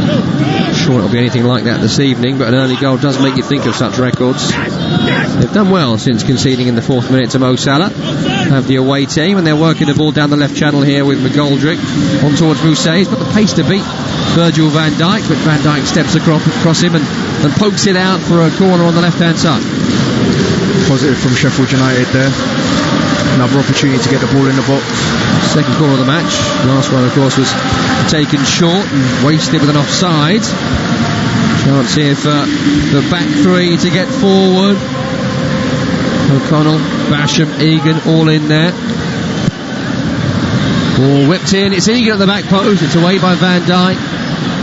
Not sure it'll be anything like that this evening, but an early goal does make you think of such records. They've done well since conceding in the 4th minute to Mo Salah. Have the away team, and they're working the ball down the left channel here with McGoldrick on towards Mousset. He's got the pace to beat Virgil van Dijk, but Van Dijk steps across him and pokes it out for a corner on the left-hand side. Positive from Sheffield United there. Another opportunity to get the ball in the box. Second corner of the match. Last one, of course, was taken short and wasted with an offside. Chance here for the back 3 to get forward. O'Connell, Basham, Egan, all in there. Ball whipped in. It's Egan at the back post. It's away by Van Dijk.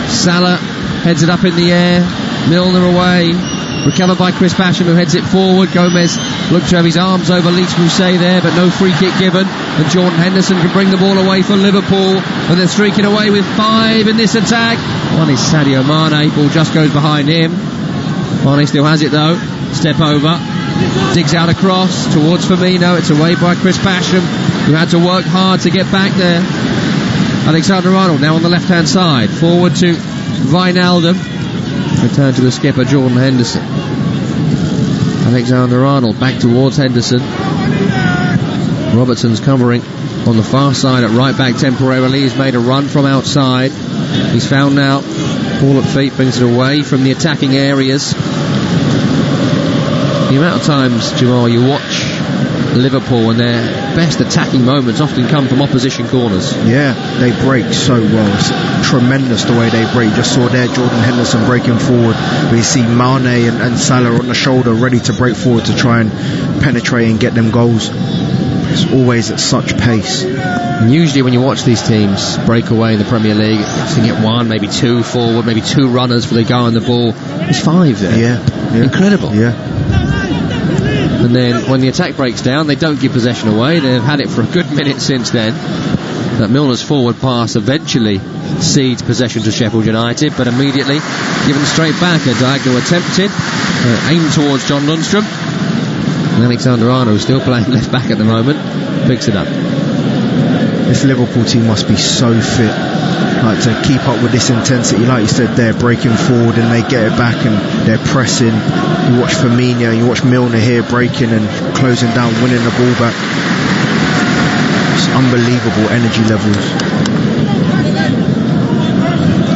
Salah heads it up in the air. Milner away. Recovered by Chris Basham, who heads it forward. Gomez looks to have his arms over Leach Mousset there, but no free kick given. And Jordan Henderson can bring the ball away for Liverpool. And they're streaking away with 5 in this attack. One is Sadio Mane. Ball just goes behind him. Mane still has it though. Step over. Digs out across towards Firmino. It's away by Chris Basham, who had to work hard to get back there. Alexander-Arnold now on the left-hand side. Forward to Wijnaldum. Return to the skipper, Jordan Henderson. Alexander-Arnold back towards Henderson. Robertson's covering on the far side at right back temporarily. He's made a run from outside. He's found now. Ball at feet brings it away from the attacking areas. The amount of times, Jamal, you watch Liverpool and their best attacking moments often come from opposition corners. Yeah, they break so well. It's tremendous the way they break. Just saw there Jordan Henderson breaking forward. We see Mane and Salah on the shoulder ready to break forward to try and penetrate and get them goals. It's always at such pace. And usually when you watch these teams break away in the Premier League, you get one, maybe two forward, maybe two runners for the guy on the ball. There's five there. Yeah. Incredible. Yeah. And then when the attack breaks down, they don't give possession away. They've had it for a good minute since then. That Milner's forward pass eventually cedes possession to Sheffield United, but immediately given straight back. A diagonal attempted, aimed towards John Lundstrom. And Alexander-Arnold, who's still playing left back at the moment, picks it up. This Liverpool team must be so fit, like to keep up with this intensity. Like you said, they're breaking forward and they get it back and they're pressing. You watch Firmino, you watch Milner here breaking and closing down, winning the ball back. It's unbelievable energy levels.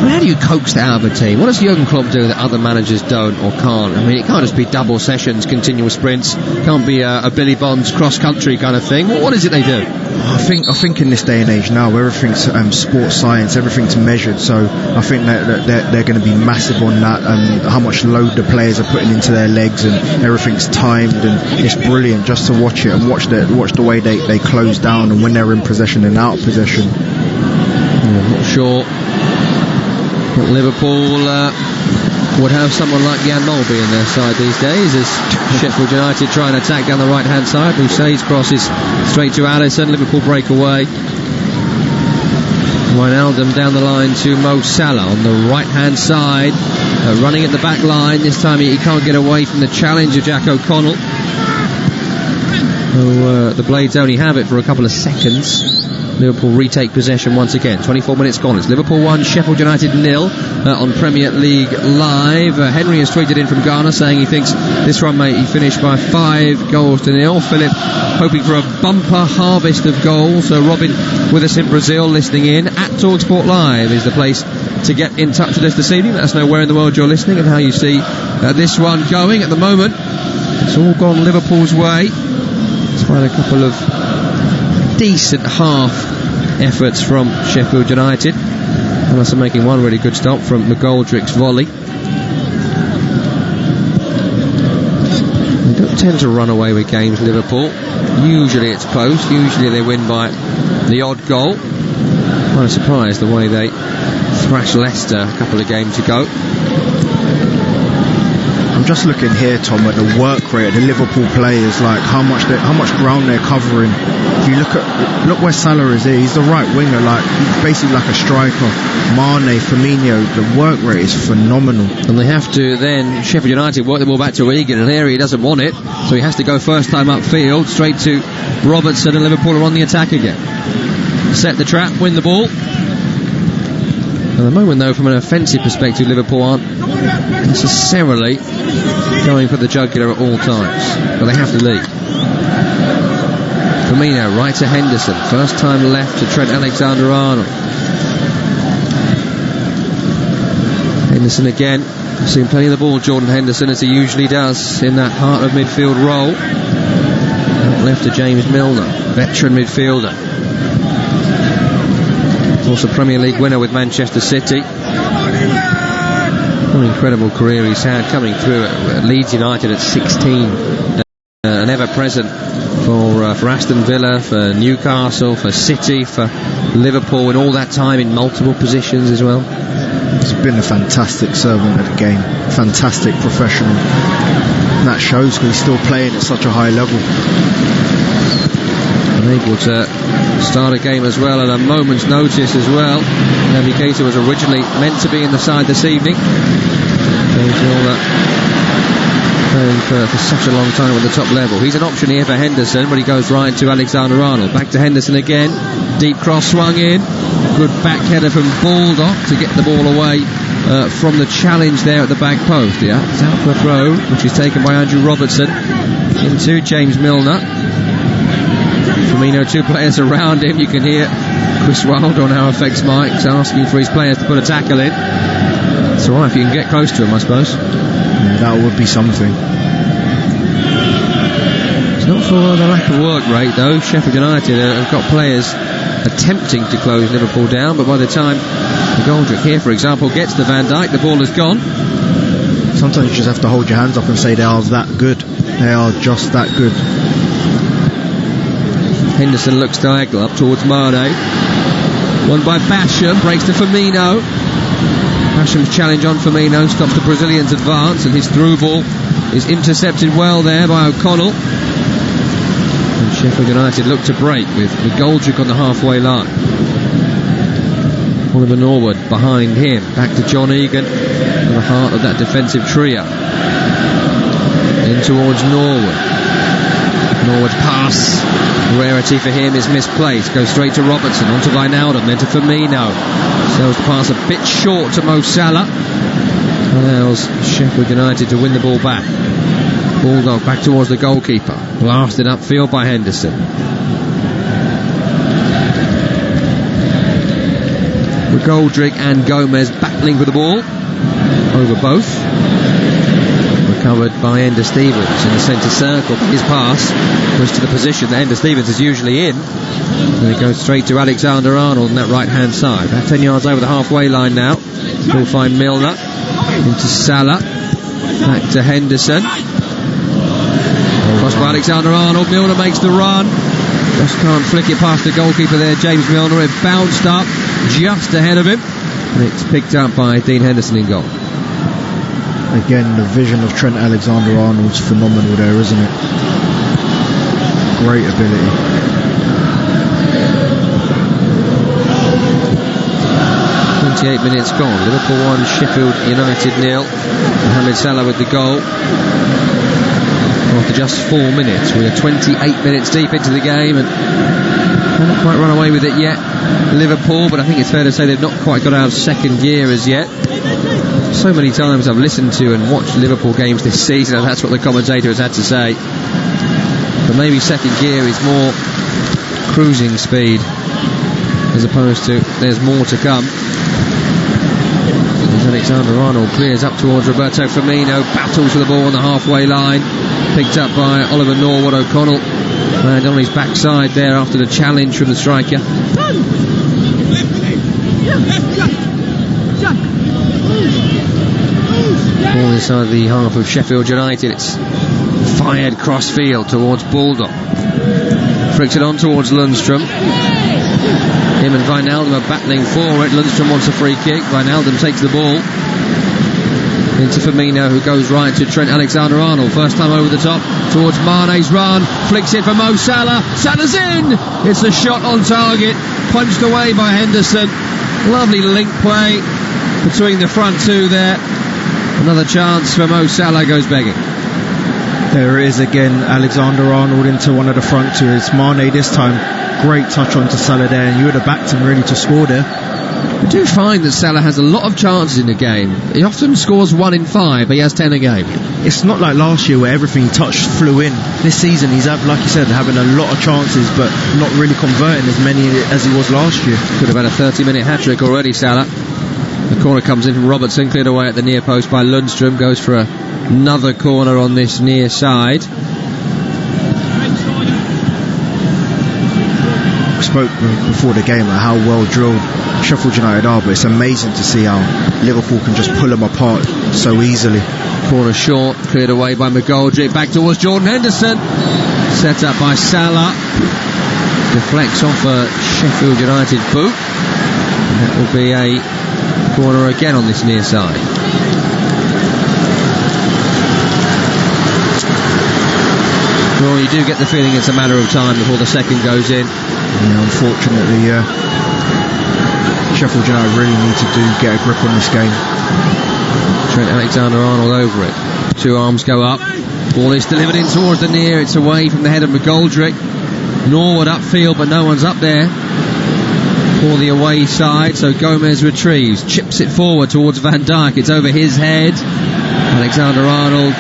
How do you coax that out of a team? What does Jurgen Klopp do that other managers don't or can't? I mean, it can't just be double sessions, continual sprints. Can't be a Billy Bonds cross-country kind of thing. What is it they do? I think in this day and age now, everything's sports science, everything's measured. So I think that they're going to be massive on that, and how much load the players are putting into their legs, and everything's timed, and it's brilliant just to watch it and watch the way they close down and when they're in possession and out of possession. I'm not sure Liverpool would have someone like Jan Molby in their side these days, as Sheffield United try and attack down the right hand side. Boussaïd's crosses straight to Alisson. Liverpool break away. Wijnaldum down the line to Mo Salah on the right hand side, running at the back line. This time he can't get away from the challenge of Jack O'Connell. The Blades only have it for a couple of seconds. Liverpool retake possession once again. 24 minutes gone. It's Liverpool 1, Sheffield United 0 on Premier League Live. Henry has tweeted in from Ghana saying he thinks this run may finish by 5-0. Philip hoping for a bumper harvest of goals. So Robin with us in Brazil listening in. At TalkSport Live is the place to get in touch with us this evening. Let us know where in the world you're listening and how you see this one going. At the moment, it's all gone Liverpool's way. Despite a couple of decent half efforts from Sheffield United. Unless they're making one really good stop from McGoldrick's volley. They don't tend to run away with games, Liverpool. Usually it's close. Usually they win by the odd goal. Quite surprised the way they thrashed Leicester a couple of games ago. I'm just looking here, Tom, at the work rate of the Liverpool players, like how much ground they're covering. If you look where Salah is here, he's the right winger, like he's basically like a striker. Mane, Firmino, the work rate is phenomenal. And they have to then, Sheffield United work the ball back to Egan, and here he doesn't want it, so he has to go first time upfield, straight to Robertson, and Liverpool are on the attack again. Set the trap, win the ball. At the moment, though, from an offensive perspective, Liverpool aren't necessarily going for the jugular at all times, but they have to lead. Firmino right to Henderson, first time left to Trent Alexander-Arnold. Henderson again, seen plenty of the ball, Jordan Henderson, as he usually does in that heart of midfield role. Out left to James Milner, veteran midfielder. Also Premier League winner with Manchester City. What an incredible career he's had, coming through at Leeds United at 16. And ever present for Aston Villa, for Newcastle, for City, for Liverpool, in all that time in multiple positions as well. He's been a fantastic servant of the game, fantastic professional. And that shows because he's still playing at such a high level. Able to start a game as well at a moment's notice as well. Naby Keita was originally meant to be in the side this evening. Very playing for such a long time at the top level. He's an option here for Henderson, but he goes right to Alexander-Arnold. Back to Henderson again. Deep cross swung in. Good back header from Baldock to get the ball away from the challenge there at the back post. Yeah, it's out for a throw, which is taken by Andrew Robertson into James Milner. Firmino, two players around him. You can hear Chris Wilde on How Affects Mike's asking for his players to put a tackle in. It's alright if you can get close to him, I suppose. Yeah, that would be something. It's not for the lack of work rate, though. Sheffield United have got players attempting to close Liverpool down, but by the time McGoldrick here, for example, gets to Van Dijk, the ball is gone. Sometimes you just have to hold your hands up and say they are that good. They are just that good. Henderson looks diagonal up towards Mane. Won by Basham, breaks to Firmino. Basham's challenge on Firmino stops the Brazilian's advance, and his through ball is intercepted well there by O'Connell. And Sheffield United look to break with McGoldrick on the halfway line. Oliver Norwood behind him. Back to John Egan in the heart of that defensive trio. In towards Norwood. Norwood's pass, rarity for him, is misplaced. Goes straight to Robertson, onto Wijnaldum, then to Firmino. Sells the pass a bit short to Mo Salah. Allows Sheffield United to win the ball back. Bulldog back towards the goalkeeper. Blasted upfield by Henderson. McGoldrick and Gomez battling for the ball over both. Recovered by Ender Stevens in the centre circle. His pass was to the position that Ender Stevens is usually in, and it goes straight to Alexander-Arnold on that right hand side. About 10 yards over the halfway line now. We'll find Milner into Salah, back to Henderson. Crossed by Alexander-Arnold. Milner makes the run, just can't flick it past the goalkeeper there, James Milner. It bounced up just ahead of him, and it's picked up by Dean Henderson in goal. Again, the vision of Trent Alexander-Arnold's phenomenal there, isn't it? Great ability. Minutes gone. Liverpool 1, Sheffield United 0. Mohamed Salah with the goal after just 4 minutes. We are 28 minutes deep into the game and haven't quite run away with it yet, Liverpool, but I think it's fair to say they've not quite got out of second gear as yet. So many times I've listened to and watched Liverpool games this season, and that's what the commentator has had to say. But maybe second gear is more cruising speed as opposed to there's more to come. As Alexander-Arnold clears up towards Roberto Firmino, battles for the ball on the halfway line, picked up by Oliver Norwood. O'Connell and on his backside there after the challenge from the striker. Ball inside the half of Sheffield United. It's fired cross field towards Baldock. Fricks it on towards Lundstrom. Him and Wijnaldum are battling for it. Lundstrom wants a free kick. Wijnaldum takes the ball into Firmino, who goes right to Trent Alexander-Arnold. First time over the top towards Mane's run. Flicks it for Mo Salah. Salah's in! It's a shot on target. Punched away by Henderson. Lovely link play between the front two there. Another chance for Mo Salah goes begging. There it is again. Alexander-Arnold into one of the front two. It's Mane this time. Great touch onto Salah there, and you would have backed him really to score there. I do find that Salah has a lot of chances in the game. He often scores 1 in 5, but he has 10 a game. It's not like last year where everything touched flew in. This season he's, like you said, having a lot of chances, but not really converting as many as he was last year. Could have had a 30-minute hat-trick already, Salah. The corner comes in from Robertson, cleared away at the near post by Lundstrom. Goes for another corner on this near side. Spoke before the game about how well drilled Sheffield United are, but it's amazing to see how Liverpool can just pull them apart so easily. Corner short, cleared away by McGoldrick, back towards Jordan Henderson, set up by Salah, deflects off a Sheffield United boot, and that will be a corner again on this near side. Well, you do get the feeling it's a matter of time before the second goes in. Yeah, unfortunately, Sheffield United really need to get a grip on this game. Trent Alexander-Arnold over it. Two arms go up. Ball is delivered in towards the near. It's away from the head of McGoldrick. Norwood upfield, but no one's up there for the away side. So Gomez retrieves, chips it forward towards Van Dijk. It's over his head. Alexander-Arnold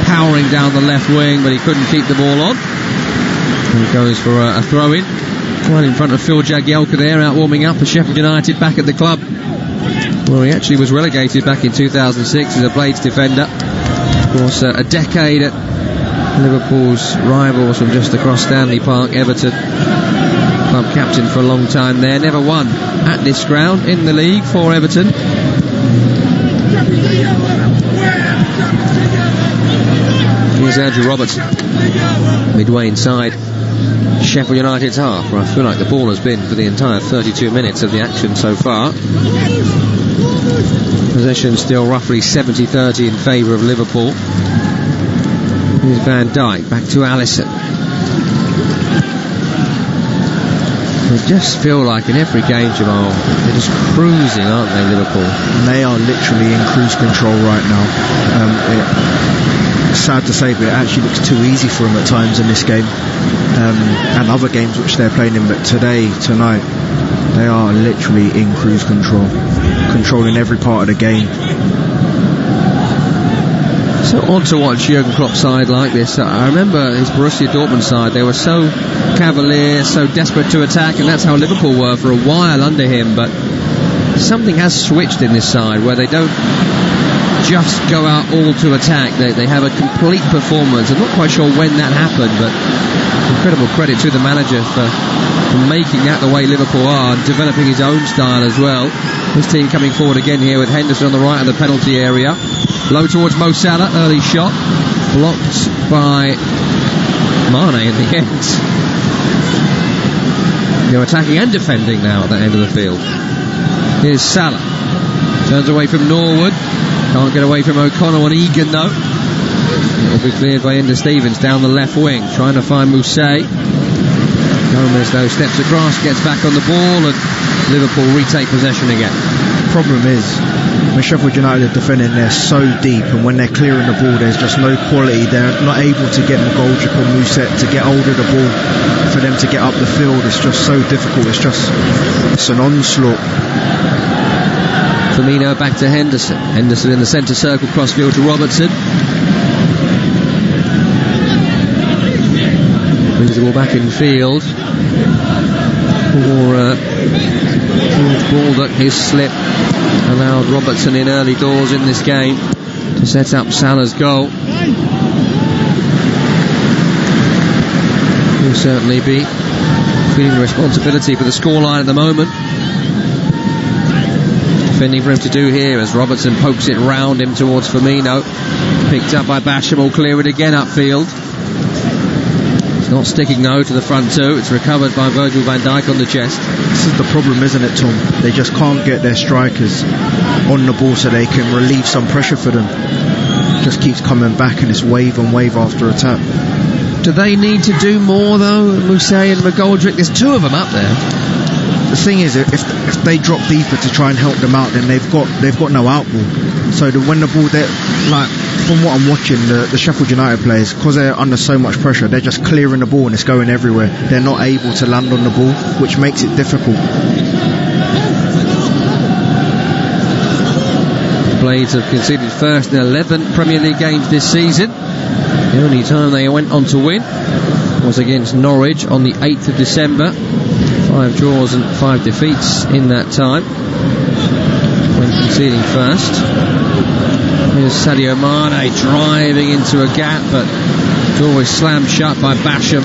powering down the left wing, but he couldn't keep the ball on. He goes for a throw-in. Right in front of Phil Jagielka there, out warming up for Sheffield United back at the club. Well, he actually was relegated back in 2006 as a Blades defender. Of course, a decade at Liverpool's rivals from just across Stanley Park, Everton. Club captain for a long time there. Never won at this ground in the league for Everton. Here's Andrew Robertson. Midway inside Sheffield United's half, where I feel like the ball has been for the entire 32 minutes of the action so far. Possession still roughly 70-30 in favour of Liverpool. Here's Van Dijk, back to Alisson. They just feel like in every game, Jamal, they're just cruising, aren't they, Liverpool? They are literally in cruise control right now. It's sad to say, but it actually looks too easy for them at times in this game, and other games which they're playing in. But tonight, they are literally in cruise control, controlling every part of the game. So odd to watch Jurgen Klopp's side like this. I remember his Borussia Dortmund side, they were so cavalier, so desperate to attack, and that's how Liverpool were for a while under him. But something has switched in this side where they don't just go out all to attack. They have a complete performance. I'm not quite sure when that happened, but incredible credit to the manager for making that the way Liverpool are, developing his own style as well. His team coming forward again here with Henderson on the right of the penalty area. Low towards Mo Salah, early shot, blocked by Mane in the end. They're attacking and defending now at that end of the field. Here's Salah, turns away from Norwood, can't get away from O'Connell and Egan though. It'll be cleared by Enda Stevens down the left wing, trying to find Mousset. Gomez though steps across, gets back on the ball, and Liverpool retake possession again. The problem is, when Sheffield United are defending, they're so deep, and when they're clearing the ball, there's just no quality. They're not able to get McGoldrick or Mousset to get hold of the ball. For them to get up the field, it's just so difficult. It's an onslaught. Firmino back to Henderson. Henderson in the centre circle, crossfield to Robertson. Brings the ball back in field for George Baldock. His slip allowed Robertson in early doors in this game to set up Salah's goal. He'll certainly be feeling the responsibility for the scoreline at the moment. Defending for him to do here as Robertson pokes it round him towards Firmino. Picked up by Basham, will clear it again upfield. It's not sticking though to the front two. It's recovered by Virgil van Dijk on the chest. This is the problem, isn't it, Tom? They just can't get their strikers on the ball so they can relieve some pressure for them. It just keeps coming back, and it's wave and wave after attack. Do they need to do more though, Mousset and McGoldrick? There's two of them up there. The thing is, if they drop deeper to try and help them out, then they've got no out ball. So when the ball, like from what I'm watching, the Sheffield United players, because they're under so much pressure, they're just clearing the ball and it's going everywhere. They're not able to land on the ball, which makes it difficult. Blades have conceded first in 11 Premier League games this season. The only time they went on to win was against Norwich on the 8th of December. 5 draws and 5 defeats in that time when conceding first. Here's Sadio Mane driving into a gap, but it's always slammed shut by Basham.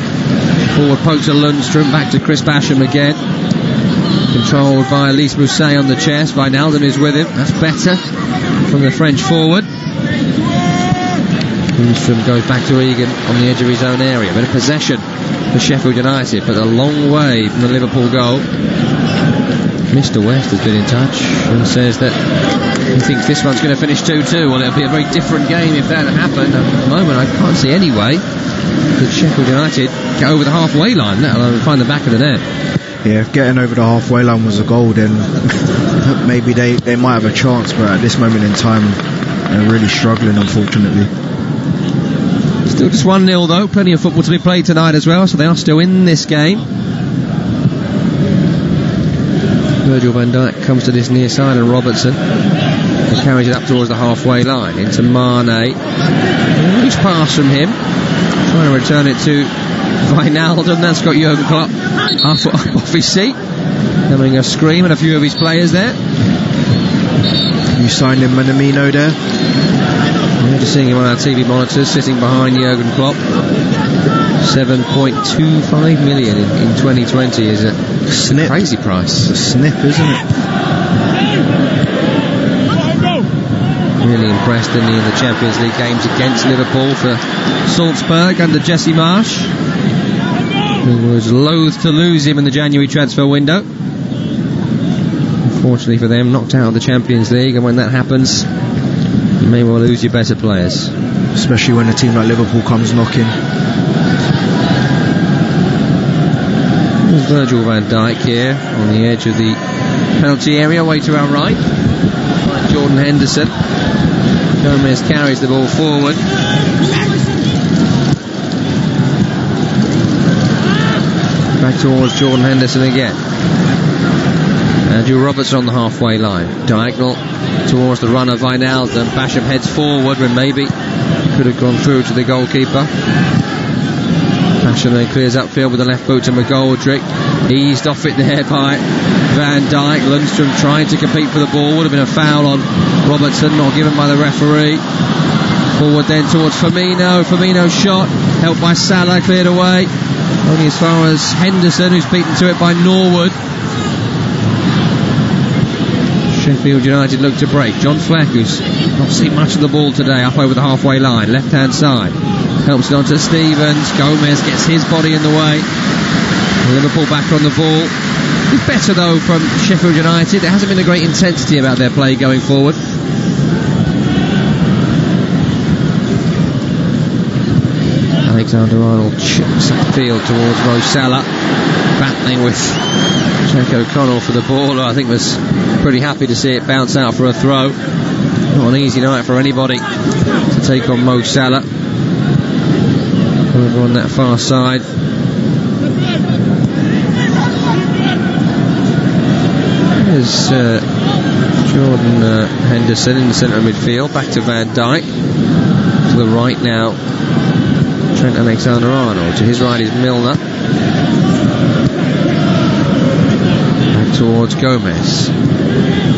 Forward poke to Lundstrom, back to Chris Basham again. Controlled by Elise Mousset on the chest. Wijnaldum is with him. That's better from the French forward. Lundstrom goes back to Egan on the edge of his own area. Bit of possession for Sheffield United, but a long way from the Liverpool goal. Mr. West has been in touch and says that he thinks this one's going to finish 2-2. Well, it'll be a very different game if that happened. At the moment, I can't see any way that Sheffield United get over the halfway line, let alone find the back of the net. Yeah, if getting over the halfway line was a goal, then maybe they might have a chance, but at this moment in time, they're really struggling, unfortunately. Still just 1-0 though, plenty of football to be played tonight as well, so they are still in this game. Virgil van Dijk comes to this near side, and Robertson carries it up towards the halfway line into Mane. Loose pass from him, trying to return it to Wijnaldum. That's got Jurgen Klopp half off his seat, having a scream at a few of his players there. You signed him Minamino there. We're just seeing him on our TV monitors, sitting behind Jurgen Klopp. 7.25 million in 2020 is a snip. Crazy price. It's a snip, isn't it? Really impressed in the Champions League games against Liverpool for Salzburg under Jesse Marsch, who was loath to lose him in the January transfer window. Unfortunately for them, knocked out of the Champions League, and when that happens, you may well lose your better players. Especially when a team like Liverpool comes knocking. There's Virgil van Dijk here on the edge of the penalty area, way to our right. Jordan Henderson. Gomez carries the ball forward. Back towards Jordan Henderson again. Andrew Robertson on the halfway line. Diagonal towards the runner Wijnaldum. Basham heads forward when maybe could have gone through to the goalkeeper. Basham then clears upfield with the left boot to McGoldrick. Eased off it there by Van Dijk. Lundstrom trying to compete for the ball. Would have been a foul on Robertson, not given by the referee. Forward then towards Firmino. Firmino's shot, helped by Salah, cleared away. Only as far as Henderson, who's beaten to it by Norwood. Sheffield United look to break. John Fleck, who's not seen much of the ball today, up over the halfway line, left hand side. Helps it on to Stevens. Gomez gets his body in the way. Liverpool back on the ball. It's better though from Sheffield United. There hasn't been a great intensity about their play going forward. Alexander-Arnold chips upfield towards Mo Salah, battling with Jack O'Connell for the ball. I think was pretty happy to see it bounce out for a throw. Not an easy night for anybody to take on Mo Salah. Over on that far side. There's Jordan Henderson in the centre of midfield. Back to Van Dijk. To the right now, Trent Alexander-Arnold. To his right is Milner. Back towards Gomez.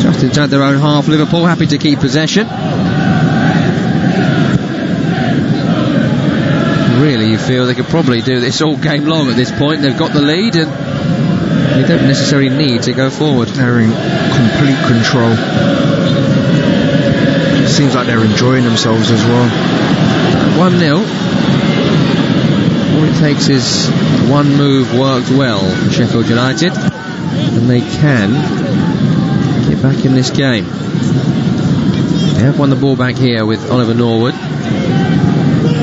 Just inside their own half, Liverpool happy to keep possession. Really, you feel they could probably do this all game long at this point. They've got the lead and they don't necessarily need to go forward. They're in complete control. Seems like they're enjoying themselves as well. 1-0. All it takes is one move worked well for Sheffield United, and they can get back in this game. They have won the ball back here with Oliver Norwood.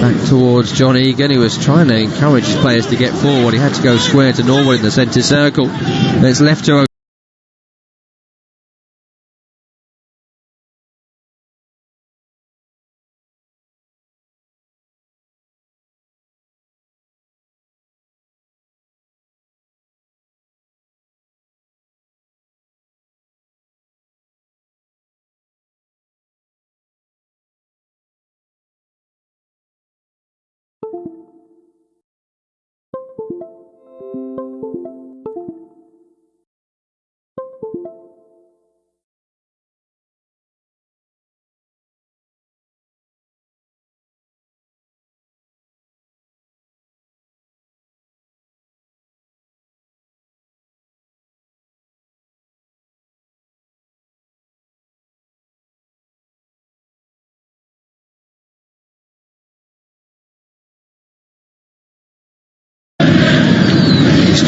Back towards John Egan, who was trying to encourage his players to get forward. He had to go square to Norwood in the centre circle. And it's left to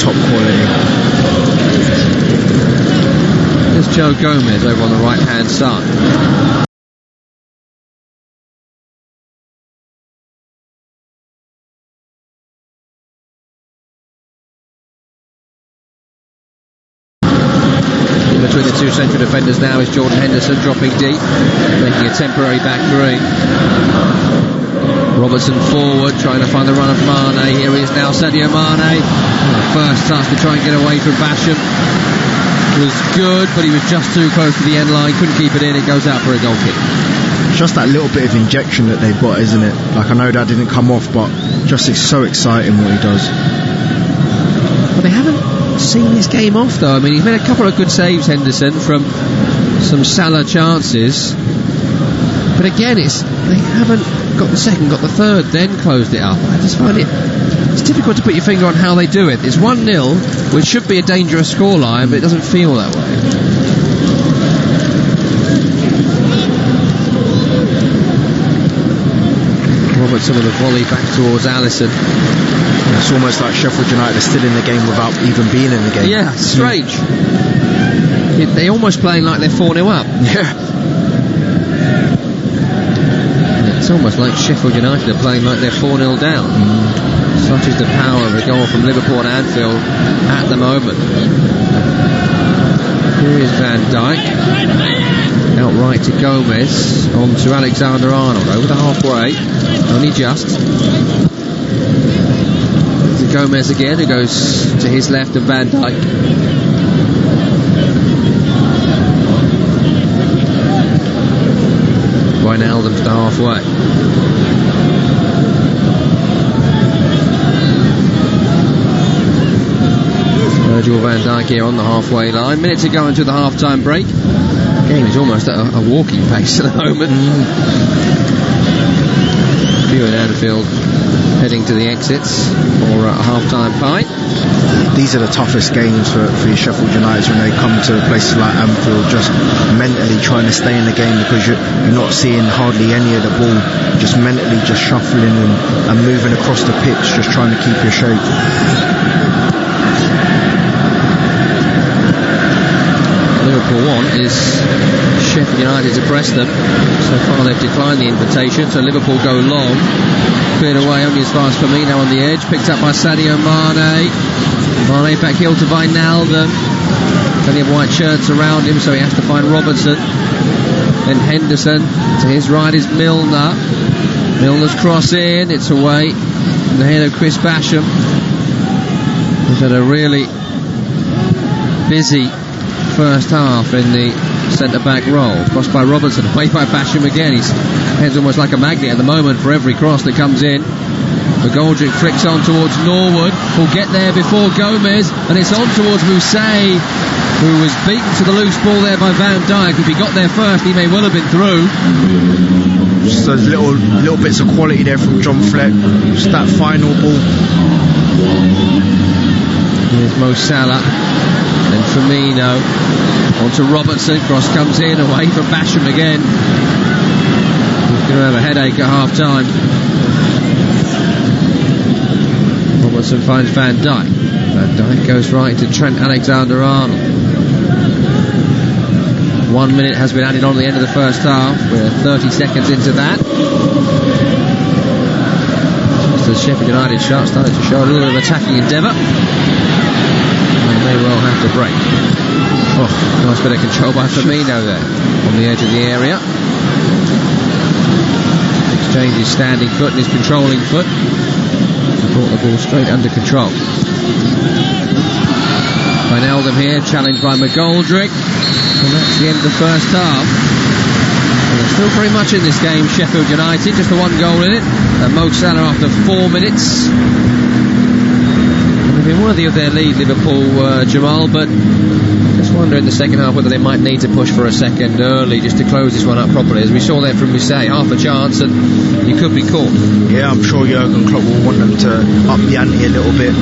top quality. There's Joe Gomez over on the right hand side. Between the two central defenders now is Jordan Henderson dropping deep, making a temporary back three. Robertson forward, trying to find the run of Mane. Here he is now, Sadio Mane. First touch to try and get away from Basham. Was good, but he was just too close to the end line, couldn't keep it in. It goes out for a goal kick. Just that little bit of injection that they've got, isn't it? Like, I know that didn't come off, but just it's so exciting what he does. Well, they haven't seen this game off, though. I mean, he's made a couple of good saves, Henderson, from some Salah chances. But again, they haven't got the second, got the third, then closed it up. I just find it's difficult to put your finger on how they do it. It's 1-0, which should be a dangerous scoreline, but it doesn't feel that way. Robertson with a volley back towards Alisson. It's almost like Sheffield United are still in the game without even being in the game. Yeah, it's strange. They're almost playing like they're 4-0 up. Yeah. It's almost like Sheffield United are playing like they're 4-0 down. Such is the power of a goal from Liverpool and Anfield at the moment. Here is Van Dijk. Outright to Gomez. On to Alexander-Arnold. Over the halfway. Only just. To Gomez again, who goes to his left of Van Dijk. Wijnaldum to the halfway. Virgil van Dijk here on the halfway line. Minute to go into the half-time break. The game is almost at a walking pace at the moment. Few in Anfield heading to the exits for a half-time pint. These are the toughest games for your Sheffield United when they come to places like Anfield, just mentally trying to stay in the game, because you're not seeing hardly any of the ball, just mentally just shuffling and moving across the pitch, just trying to keep your shape. Liverpool want is Sheffield United to press them. So far they've declined the invitation, so Liverpool go long. Cleared away only as far as Firmino on the edge, picked up by Sadio Mane. Mane back heel to Wijnaldum. Plenty of white shirts around him, so he has to find Robertson. Then Henderson. To his right is Milner. Milner's cross in, it's away. In the head of Chris Basham. He's had a really busy first half in the centre-back role. Crossed by Robertson, away by Basham again. His head's almost like a magnet at the moment for every cross that comes in. McGoldrick flicks on towards Norwood, who'll get there before Gomez, and it's on towards Mousset, who was beaten to the loose ball there by Van Dijk. If he got there first, he may well have been through. Just those little bits of quality there from John Fleck. Just that final ball. Here's Mo Salah, then Firmino, on to Robertson, cross comes in, away from Basham again. He's going to have a headache at half-time. Robertson finds Van Dijk. Van Dijk goes right to Trent Alexander-Arnold. 1 minute has been added on at the end of the first half. We're 30 seconds into that. Just as Sheffield United started to show a little bit of attacking endeavour. They may well have to break. Oh, nice bit of control by Firmino there on the edge of the area. Exchanges standing foot and his controlling foot. Brought the ball straight under control. Wijnaldum here, challenged by McGoldrick. And that's the end of the first half. And they're still very much in this game, Sheffield United. Just the one goal in it. Mo Salah after 4 minutes. And they've been worthy of their lead, Liverpool, Jamal, but just wonder in the second half whether they might need to push for a second early just to close this one up properly. As we saw there from Mousset, half a chance and you could be caught. Yeah, I'm sure Jurgen Klopp will want them to up the ante a little bit.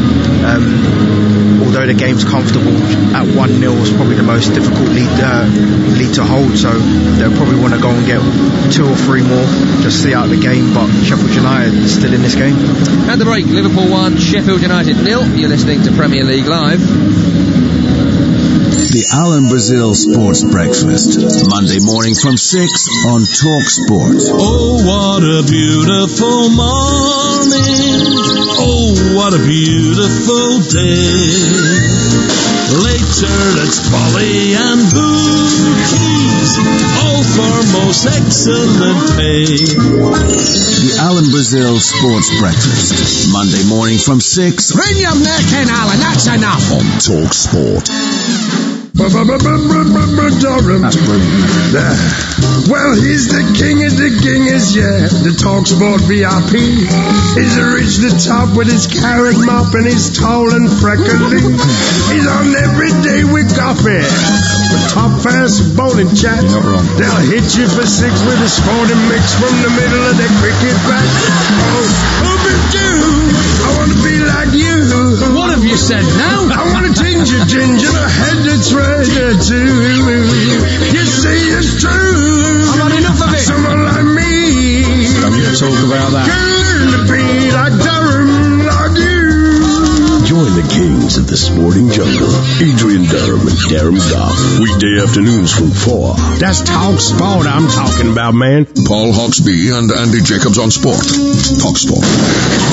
Although the game's comfortable, at 1-0 is probably the most difficult lead to hold, so they'll probably want to go and get 2 or 3 more, just see out the game, but Sheffield United is still in this game. At the break, Liverpool 1, Sheffield United 0. You're listening to Premier League Live. The Alan Brazil Sports Breakfast, Monday morning from 6 on Talk Sport. Oh, what a beautiful morning. Oh, what a beautiful day. Later, it's Polly and Bookies all for most excellent pay. The Alan Brazil Sports Breakfast. Monday morning from 6. Bring your neck in, Alan. That's enough. On Talk Sport. That's brilliant. Well, he's the king of the gingers, yeah. The TalkSport VIP. He's a rich the top with his carrot mop and his tall and freckly. He's on every day with coffee. The top fast bowling chat. You're not wrong. They'll hit you for 6 with a sporting mix from the middle of their cricket bat. Oh, I want to be like you. What have you said now? I want a ginger, a head that's red too. You see it's true. I've had enough of it. Someone like me. Don't talk about that. Can learn to be like Durham, like you. Join the kings of the sporting jungle, Adrian Durham and Darren Goff. Weekday afternoons from 4. That's TalkSport I'm talking about, man. Paul Hawksbee and Andy Jacobs on sport. Talk Sport.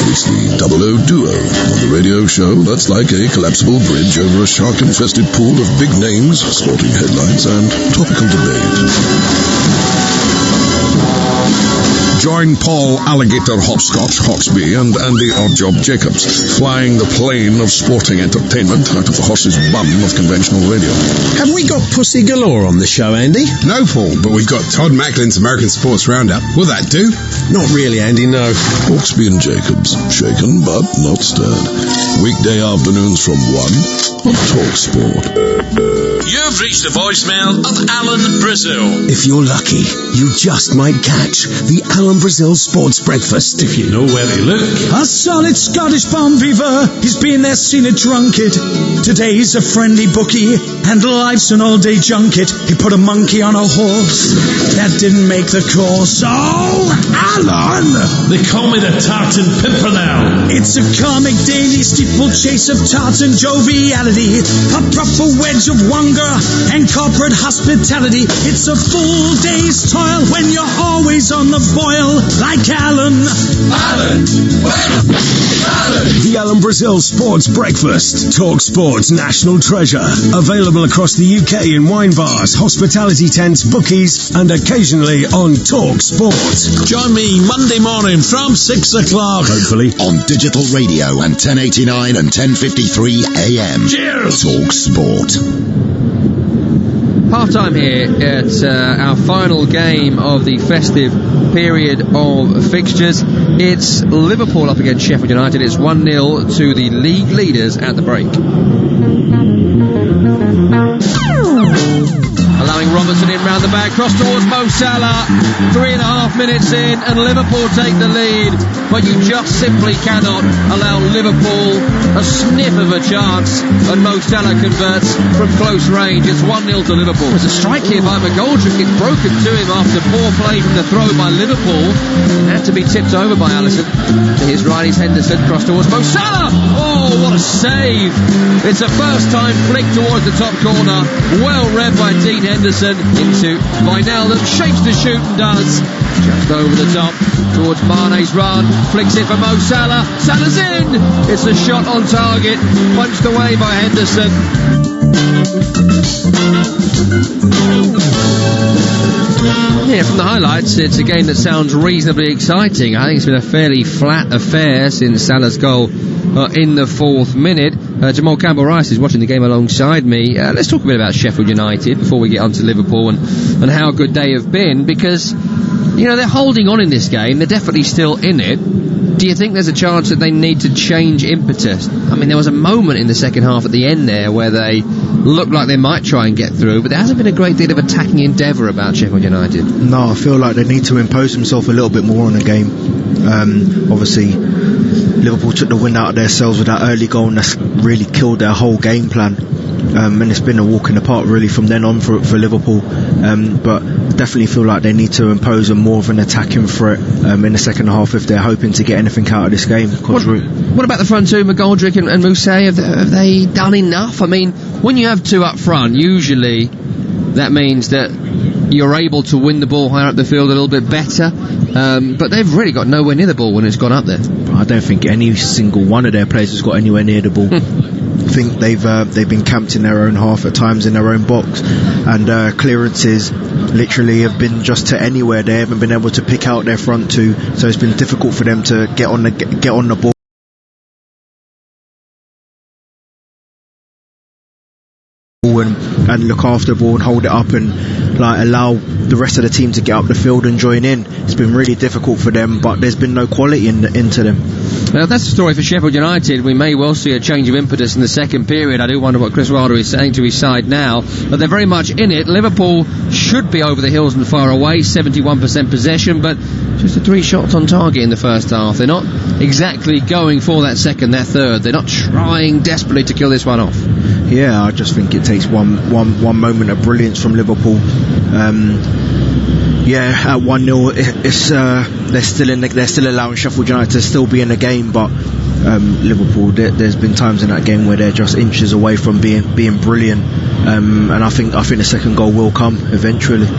It's the double O duo on the radio show that's like a collapsible bridge over a shark-infested pool of big names, sporting headlines, and topical debate. Join Paul Alligator Hopscotch Hawksbee and Andy Oddjob Jacobs, flying the plane of sporting entertainment out of the horse's bum of conventional radio. Have we got Pussy Galore on the show, Andy? No, Paul, but we've got Todd Macklin's American Sports Roundup. Will that do? Not really, Andy, no. Hawksbee and Jacobs, shaken but not stirred. Weekday afternoons from 1 on Talk Sport. You've reached the voicemail of Alan Brazil. If you're lucky, you just might catch the Alan Brazil Sports Breakfast. If you know where they look. A solid Scottish bon vivant. He's been there, seen it, drunk it. Today he's a friendly bookie, and life's an all-day junket. He put a monkey on a horse. That didn't make the course. Oh, Alan! They call me the Tartan Pimpernel. It's a comic daily steeplechase of tartan joviality. A proper wedge of wonder and corporate hospitality. It's a full day's toil when you're always on the boil, like Alan. Alan! The Alan Brazil Sports Breakfast. Talk Sports National Treasure. Available across the UK in wine bars, hospitality tents, bookies, and occasionally on Talk Sport. Join me Monday morning from 6 o'clock. Hopefully. On digital radio and 1089 and 1053 AM. Cheers! Talk Sport. Half-time here at our final game of the festive period of fixtures. It's Liverpool up against Sheffield United. It's 1-0 to the league leaders at the break. Allowing Robertson in round the back, cross towards Mo Salah. 3.5 minutes in and Liverpool take the lead, but you just simply cannot allow Liverpool a sniff of a chance, and Mo Salah converts from close range. It's 1-0 to Liverpool. There's a strike here by McGoldrick. It's broken to him after poor play from the throw by Liverpool. It had to be tipped over by Alisson. To his right is Henderson, cross towards Mo Salah. Oh, what a save! It's a first time flick towards the top corner, well read by Dean Henderson into Wijnaldum, shapes to shoot and does. Just over the top towards Mane's run, flicks it for Mo Salah. Salah's in! It's a shot on target, punched away by Henderson. Yeah, from the highlights, it's a game that sounds reasonably exciting. I think it's been a fairly flat affair since Salah's goal in the 4th minute. Jamal Campbell-Rice is watching the game alongside me. Let's talk a bit about Sheffield United before we get on to Liverpool and how good they have been, because, you know, they're holding on in this game. They're definitely still in it. Do you think there's a chance that they need to change impetus? I mean, there was a moment in the second half at the end there where they looked like they might try and get through, but there hasn't been a great deal of attacking endeavour about Sheffield United. No, I feel like they need to impose themselves a little bit more on the game. Obviously, Liverpool took the wind out of themselves with that early goal, and that's really killed their whole game plan. And it's been a walk in the park really from then on for Liverpool. But definitely feel like they need to impose a more of an attacking threat in the second half if they're hoping to get anything out of this game. What about the front two, McGoldrick and Mousset? Have they done enough? I mean, when you have two up front, usually that means that you're able to win the ball higher up the field a little bit better. But they've really got nowhere near the ball when it's gone up there. I don't think any single one of their players has got anywhere near the ball. think they've been camped in their own half at times, in their own box, and clearances literally have been just to anywhere. They haven't been able to pick out their front two, so it's been difficult for them to get on the ball and look after the ball and hold it up and allow the rest of the team to get up the field and join in. It's been really difficult for them, but there's been no quality into them. Well, that's the story for Sheffield United. We may well see a change of impetus in the second period. I do wonder what Chris Wilder is saying to his side now, but they're very much in it. Liverpool should be over the hills and far away, 71% possession, but just 3 shots on target in the first half. They're not exactly going for that second, that third. They're not trying desperately to kill this one off. Yeah, I just think it takes one moment of brilliance from Liverpool. At 1-0, they're still allowing Sheffield United to still be in the game, but Liverpool, there's been times in that game where they're just inches away from being brilliant, and I think the second goal will come eventually.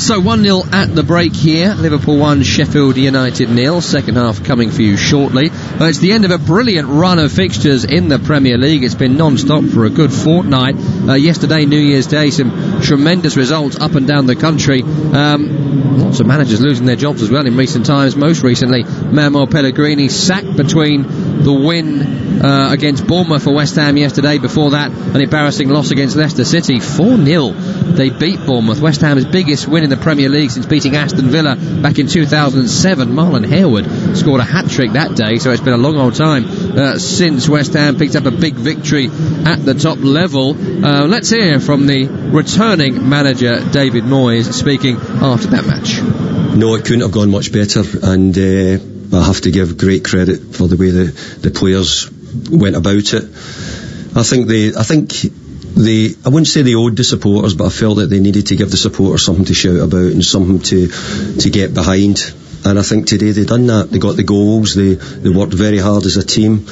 So 1-0 at the break here. Liverpool 1, Sheffield United 0. Second half coming for you shortly. It's the end of a brilliant run of fixtures in the Premier League. It's been non-stop for a good fortnight. Yesterday, New Year's Day, some tremendous results up and down the country. Lots of managers losing their jobs as well in recent times. Most recently, Manuel Pellegrini sacked between the win against Bournemouth for West Ham yesterday. Before that, an embarrassing loss against Leicester City, 4-0. They beat Bournemouth, West Ham's biggest win in the Premier League since beating Aston Villa back in 2007. Marlon Harewood scored a hat-trick that day, so it's been a long old time since West Ham picked up a big victory at the top level. Let's hear from the returning manager, David Moyes, speaking after that match. No, it couldn't have gone much better, and I have to give great credit for the way the players went about it. I wouldn't say they owed the supporters, but I felt that they needed to give the supporters something to shout about and something to get behind. And I think today they done that. They got the goals. They worked very hard as a team.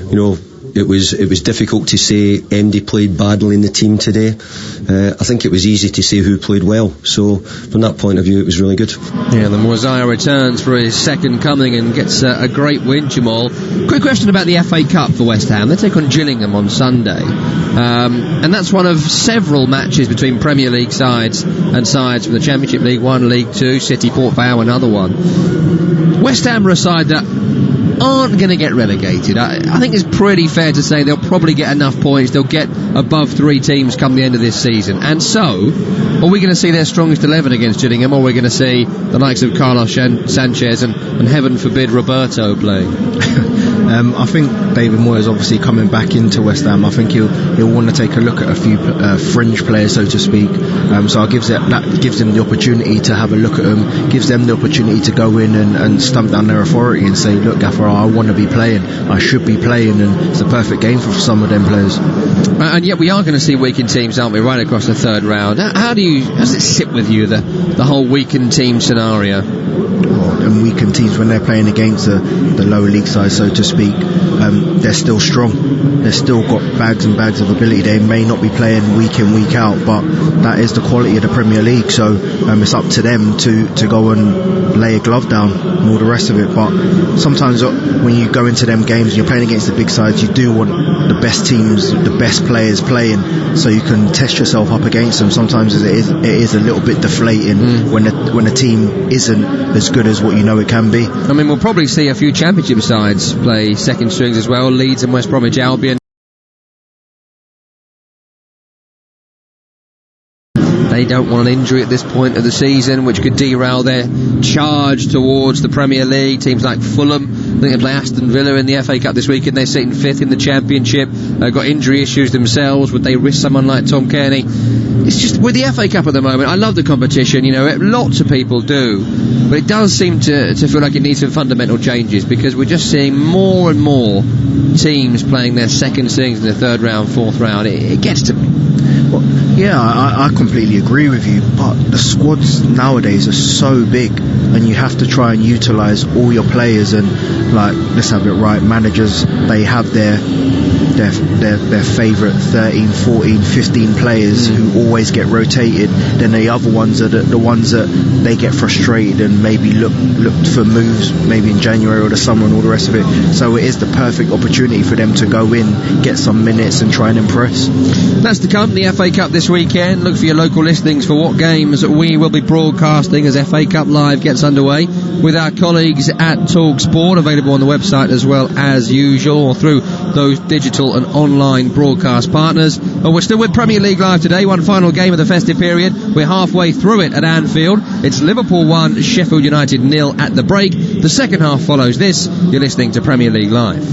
You know, it was difficult to say MD played badly in the team today. I think it was easy to say who played well. So from that point of view, it was really good. Yeah, the Mosiah returns for his second coming and gets a great win, Jamal. Quick question about the FA Cup for West Ham. They take on Gillingham on Sunday. And that's one of several matches between Premier League sides and sides from the Championship League 1, League 2, City, Port Vale, another one. West Ham are a side that aren't going to get relegated. I think it's pretty fair to say they'll probably get enough points. They'll get above 3 teams come the end of this season. And so, are we going to see their strongest 11 against Gillingham, or are we going to see the likes of Carlos Sanchez and heaven forbid Roberto playing? I think David Moyes obviously coming back into West Ham. I think he'll want to take a look at a few fringe players, so to speak. So that gives them the opportunity to have a look at them, gives them the opportunity to go in and stamp down their authority and say, look, Gaffer, I want to be playing, I should be playing, and it's a perfect game for some of them players. And yet we are going to see weakened teams, aren't we, right across the third round. How does it sit with you, the whole weakened team scenario? And weakened teams, when they're playing against the lower league side, so to speak, they're still strong. They've still got bags and bags of ability. They may not be playing week in, week out, but that is the quality of the Premier League. So it's up to them to go and lay a glove down and all the rest of it. But sometimes when you go into them games and you're playing against the big sides, you do want the best teams, the best players playing, so you can test yourself up against them. Sometimes it is a little bit deflating when the team isn't as good as what you know it can be. I mean, we'll probably see a few Championship sides play second strings as well. Leeds and West Bromwich Albion. They don't want an injury at this point of the season, which could derail their charge towards the Premier League. Teams like Fulham, I think they play Aston Villa in the FA Cup this weekend. They're sitting 5th in the Championship. Got injury issues themselves. Would they risk someone like Tom Kearney? It's just with the FA Cup at the moment. I love the competition. You know, lots of people do, but it does seem to feel like it needs some fundamental changes, because we're just seeing more and more teams playing their second strings in the third round, fourth round. It gets to me. Well, yeah, I completely agree with you, but the squads nowadays are so big, and you have to try and utilise all your players, and let's have it right, managers, they have their their favourite 13, 14, 15 players who always get rotated. Then the other ones are the ones that they get frustrated and maybe looked for moves maybe in January or the summer and all the rest of it. So it is the perfect opportunity for them to go in, get some minutes and try and impress. That's to come, the FA Cup this weekend. Look for your local listings for what games we will be broadcasting as FA Cup Live gets underway with our colleagues at TalkSport, available on the website as well as usual, or through those digital and online broadcast partners. But we're still with Premier League Live today, one final game of the festive period. We're halfway through it at Anfield. It's Liverpool 1, Sheffield United 0 at the break. The second half follows this. You're listening to Premier League Live.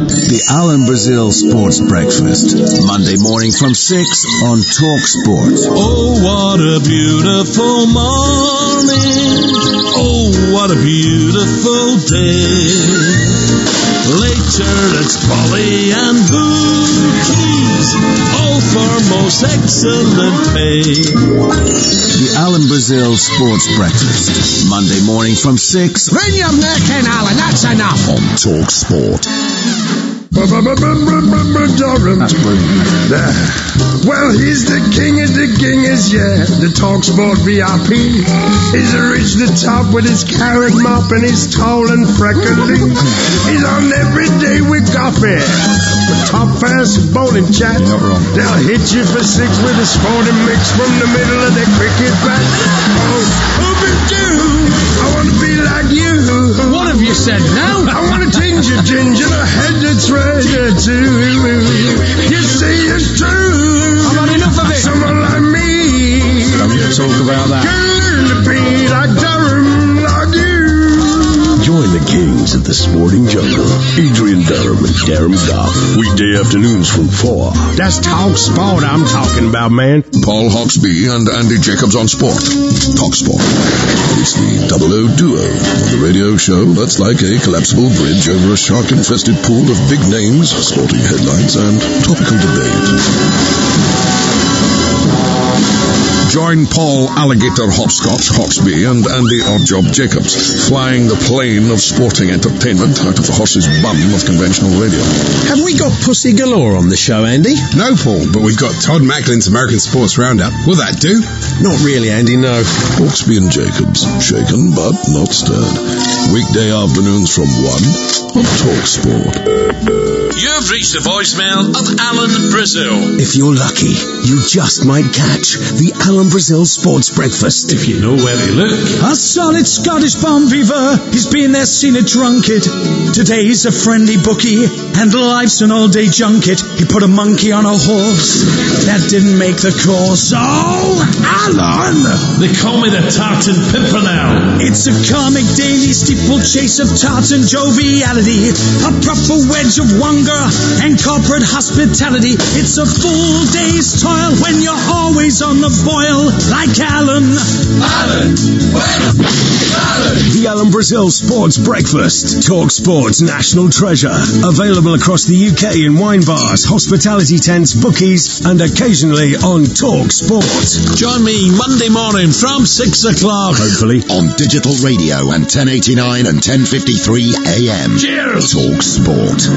The Alan Brazil Sports Breakfast, Monday morning from 6 on TalkSport. Oh, what a beautiful morning. Oh, what a beautiful day. Later it's Polly and Bookies, all for most excellent pay. The Alan Brazil Sports Breakfast, Monday morning from 6. Ring your neck in, Alan, that's enough. On TalkSport. Well, he's the king of the gingers, yeah, the TalkSport VIP. He's reached the top with his carrot mop and his tall and freckly. He's on every day with coffee, with top fast bowling chat. They'll hit you for 6 with a sporting mix from the middle of their cricket bat. Oh, I want to be like you. What have you said now? I want a ginger, a head that's red too. You see it's true. I've had enough of it. Someone like me. Don't talk about that. Can learn to be like Durham, like you. Join the kings of the sporting jungle, Adrian Durham and Darren Goff. Weekday afternoons from 4. That's TalkSport I'm talking about, man. Paul Hawksbee and Andy Jacobs on sport. TalkSport. It's the double O duo on the radio show that's like a collapsible bridge over a shark-infested pool of big names, sporting headlines, and topical debate. Join Paul Alligator Hopscotch Hawksbee and Andy Oddjob Jacobs, flying the plane of sporting entertainment out of the horse's bum of conventional radio. Have we got pussy galore on the show, Andy? No, Paul, but we've got Todd Macklin's American Sports Roundup. Will that do? Not really, Andy, no. Hawksbee and Jacobs, shaken but not stirred. Weekday afternoons from 1 on TalkSport. You've reached the voicemail of Alan Brazil. If you're lucky, you just might catch the Alan Brazil Sports Breakfast. If you know where they look. A solid Scottish bon vivant, he's been there, seen it, drunk it. Today's a friendly bookie, and life's an all-day junket. He put a monkey on a horse, that didn't make the course. Oh, Alan! They call me the Tartan Pimpernel. It's a comic daily steeplechase of tartan joviality, a proper wedge of wonder and corporate hospitality. It's a full day's toil when you're always on the boil, like Alan. The Alan Brazil Sports Breakfast, TalkSport's national treasure. Available across the UK in wine bars, hospitality tents, bookies, and occasionally on TalkSport. Join me Monday morning from 6 o'clock. Hopefully on digital radio and 1089 and 1053 AM. Cheers! TalkSport.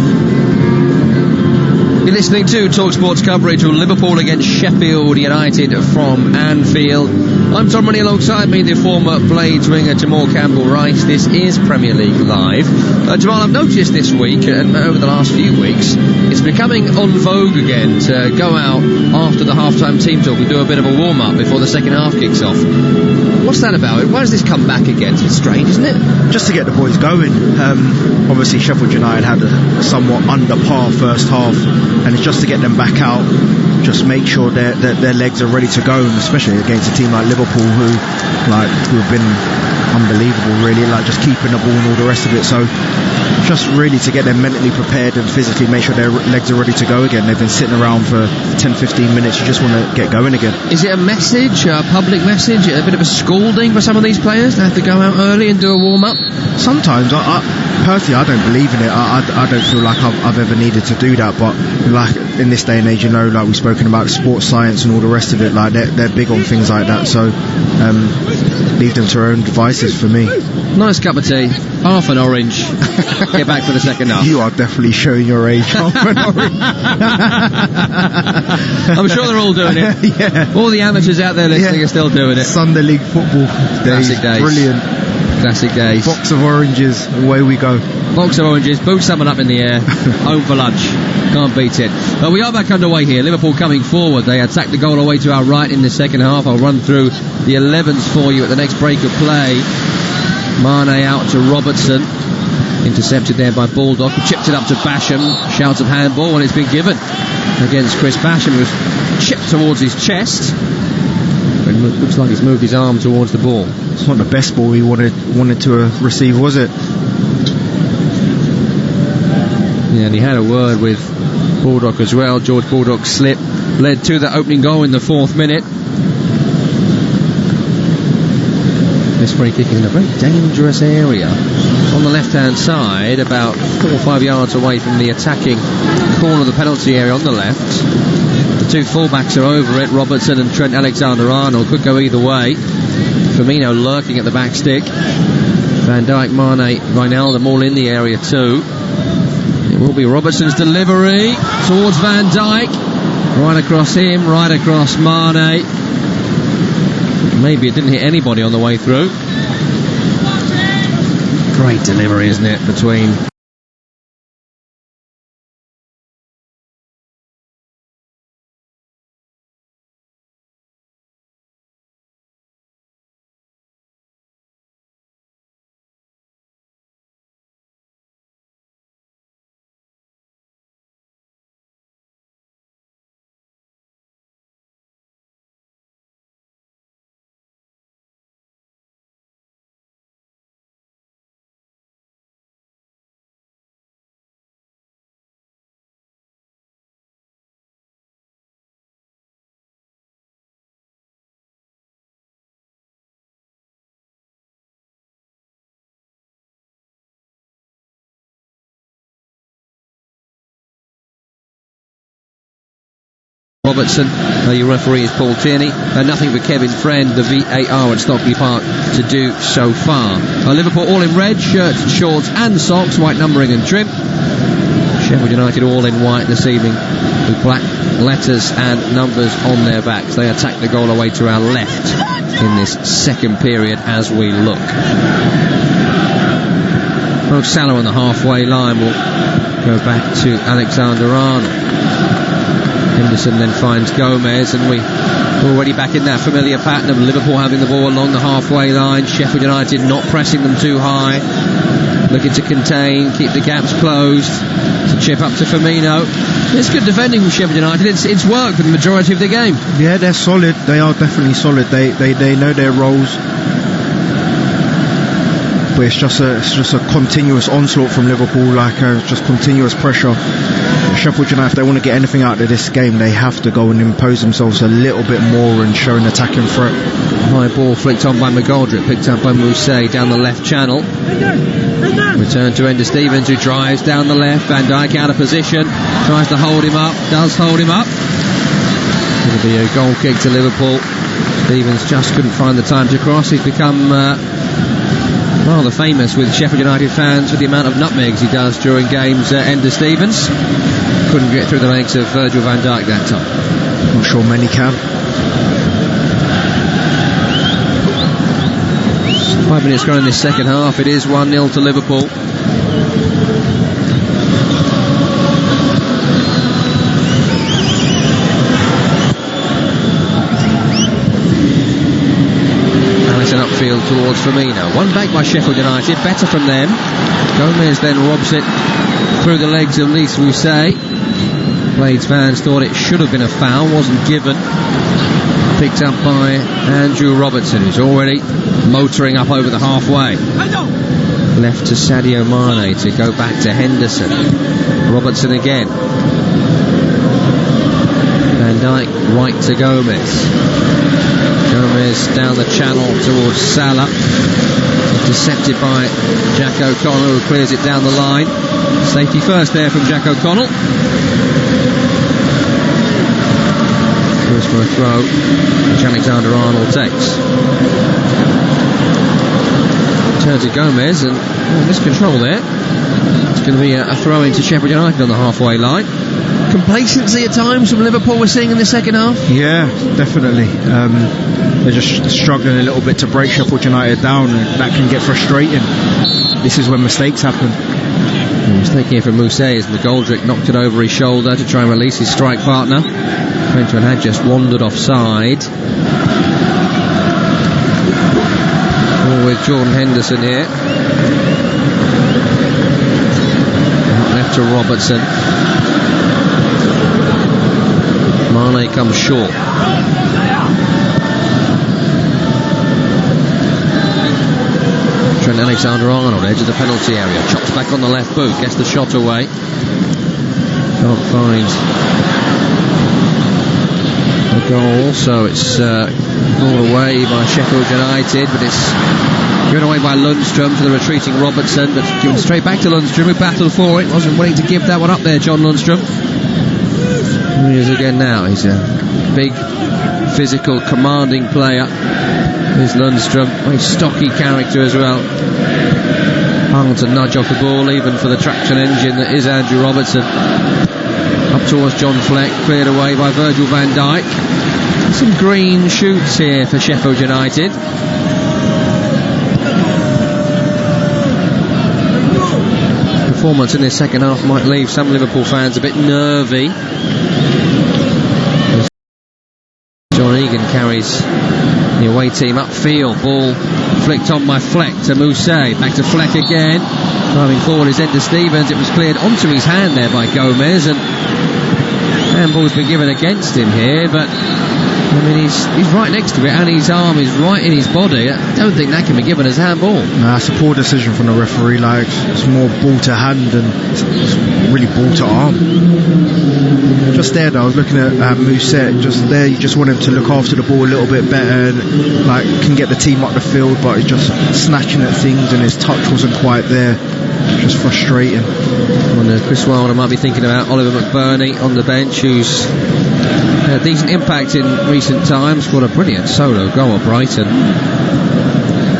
You're listening to TalkSport's coverage of Liverpool against Sheffield United from Anfield. I'm Tom Money, alongside me, the former Blades winger Jamal Campbell-Rice. This is Premier League Live. Jamal, I've noticed this week and over the last few weeks, it's becoming en vogue again to go out after the half-time team talk and do a bit of a warm-up before the second half kicks off. What's that about? Why does this come back again? It's strange, isn't it? Just to get the boys going. Obviously, Sheffield United had a somewhat under par first half, and it's just to get them back out, just make sure their legs are ready to go, and especially against a team like Liverpool who've been unbelievable, really, just keeping the ball and all the rest of it. So just really to get them mentally prepared and physically make sure their legs are ready to go again. They've been sitting around for 10-15 minutes. You just want to get going again. Is it a message, a public message, a bit of a scolding for some of these players to have to go out early and do a warm-up? Sometimes, personally, I don't believe in it. I don't feel like I've ever needed to do that, but in this day and age, we've spoken about sports science and all the rest of it, they're big on things like that, so leave them to their own devices for me. Nice cup of tea, half an orange. Get back for the second half. You are definitely showing your age. Half an orange. I'm sure they're all doing it. Yeah. All the amateurs out there listening are still doing it. Sunday League football days. Classic days. Brilliant. Classic days. Box of oranges, away we go. Box of oranges, boot someone up in the air, home for lunch. Can't beat it. But we are back underway here. Liverpool coming forward. They attacked the goal away to our right in the second half. I'll run through the 11s for you at the next break of play. Mane out to Robertson. Intercepted there by Baldock, who chipped it up to Basham. Shouts of handball when it's been given against Chris Basham, who was chipped towards his chest. It looks like he's moved his arm towards the ball. It's not the best ball he wanted to receive, was it? Yeah, and he had a word with Baldock as well. George Baldock's slip led to the opening goal in the 4th minute. This free kick is in a very dangerous area on the left-hand side, about 4 or 5 yards away from the attacking corner of the penalty area on the left. The two fullbacks are over it. Robertson and Trent Alexander-Arnold could go either way. Firmino lurking at the back stick. Van Dijk, Mane, Wijnaldum all in the area too. It will be Robertson's delivery towards Van Dijk. Right across him, right across Mane. Maybe it didn't hit anybody on the way through. Great delivery, isn't it, between Robertson. Your referee is Paul Tierney. Nothing for Kevin Friend, the VAR at Stockley Park, to do so far. Liverpool all in red, shirts, shorts and socks, white numbering and trim. Sheffield United all in white this evening with black letters and numbers on their backs. They attack the goal away to our left in this second period as we look. Mo Salah on the halfway line will go back to Alexander-Arnold. Henderson then finds Gomez, and we're already back in that familiar pattern of Liverpool having the ball along the halfway line. Sheffield United not pressing them too high, looking to contain, keep the gaps closed. It's a chip up to Firmino. It's good defending from Sheffield United. It's worked for the majority of the game. Yeah, they're solid. They are definitely solid. They know their roles. But it's just a continuous onslaught from Liverpool, just continuous pressure. Sheffield United, if they want to get anything out of this game, they have to go and impose themselves a little bit more and show an attacking threat. High ball flicked on by McGoldrick, picked up by Mousset down the left channel. Return to Ender Stevens, who drives down the left. Van Dijk out of position, tries to hold him up, does hold him up. It'll be a goal kick to Liverpool. Stevens just couldn't find the time to cross. He's become rather famous with Sheffield United fans for the amount of nutmegs he does during games. Ender Stevens couldn't get through the legs of Virgil van Dijk that time. Not sure many can. 5 minutes gone in this second half. It is 1-0 to Liverpool. Upfield towards Firmino. One back by Sheffield United, better from them. Gomez then robs it through the legs of Lys Mousset. Blades fans thought it should have been a foul, wasn't given. Picked up by Andrew Robertson, who's already motoring up over the halfway. Left to Sadio Mane to go back to Henderson. Robertson again. Van Dijk right to Gomez. Gomez down the channel towards Salah. Intercepted by Jack O'Connell, who clears it down the line. Safety first there from Jack O'Connell. Goes for a throw, which Alexander-Arnold takes. Turn to Gomez and miscontrol there. It's going to be a throw into Sheffield United on the halfway line. Complacency at times from Liverpool we're seeing in the second half. Yeah, definitely. They're just struggling a little bit to break Sheffield United down, and that can get frustrating. This is when mistakes happen. Mistake here from Mousset as McGoldrick knocked it over his shoulder to try and release his strike partner. Frenchman had just wandered offside. Ball with Jordan Henderson here. Left to Robertson. Mane comes short. Trent Alexander-Arnold, edge of the penalty area, chops back on the left boot, gets the shot away. Can't find the goal, so it's ball away by Sheffield United, but it's given away by Lundstrom to the retreating Robertson, but given straight back to Lundstrom, who battled for it, wasn't willing to give that one up there, John Lundstrom. Here he is again now. He's a big, physical, commanding player. Here's Lundstrom, very stocky character as well. Hard to nudge off the ball, even for the traction engine that is Andrew Robertson. Up towards John Fleck, cleared away by Virgil van Dijk. Some green shoots here for Sheffield United. Performance in this second half might leave some Liverpool fans a bit nervy. John Egan carries the away team upfield. Ball flicked on by Fleck to Mousset. Back to Fleck again. Driving forward is Ender Stevens. It was cleared onto his hand there by Gomez, and handball's been given against him here, but I mean he's right next to it and his arm is right in his body. I don't think that can be given as handball. Nah, it's a poor decision from the referee. Like, it's more ball to hand and it's really ball to arm. Just there though, I was looking at Mousset, just there you just want him to look after the ball a little bit better and like can get the team up the field, but he's just snatching at things and his touch wasn't quite there. Just frustrating. I wonder if Chris Wilder might be thinking about Oliver McBurney on the bench, who's had a decent impact in recent times. Scored a brilliant solo goal at Brighton.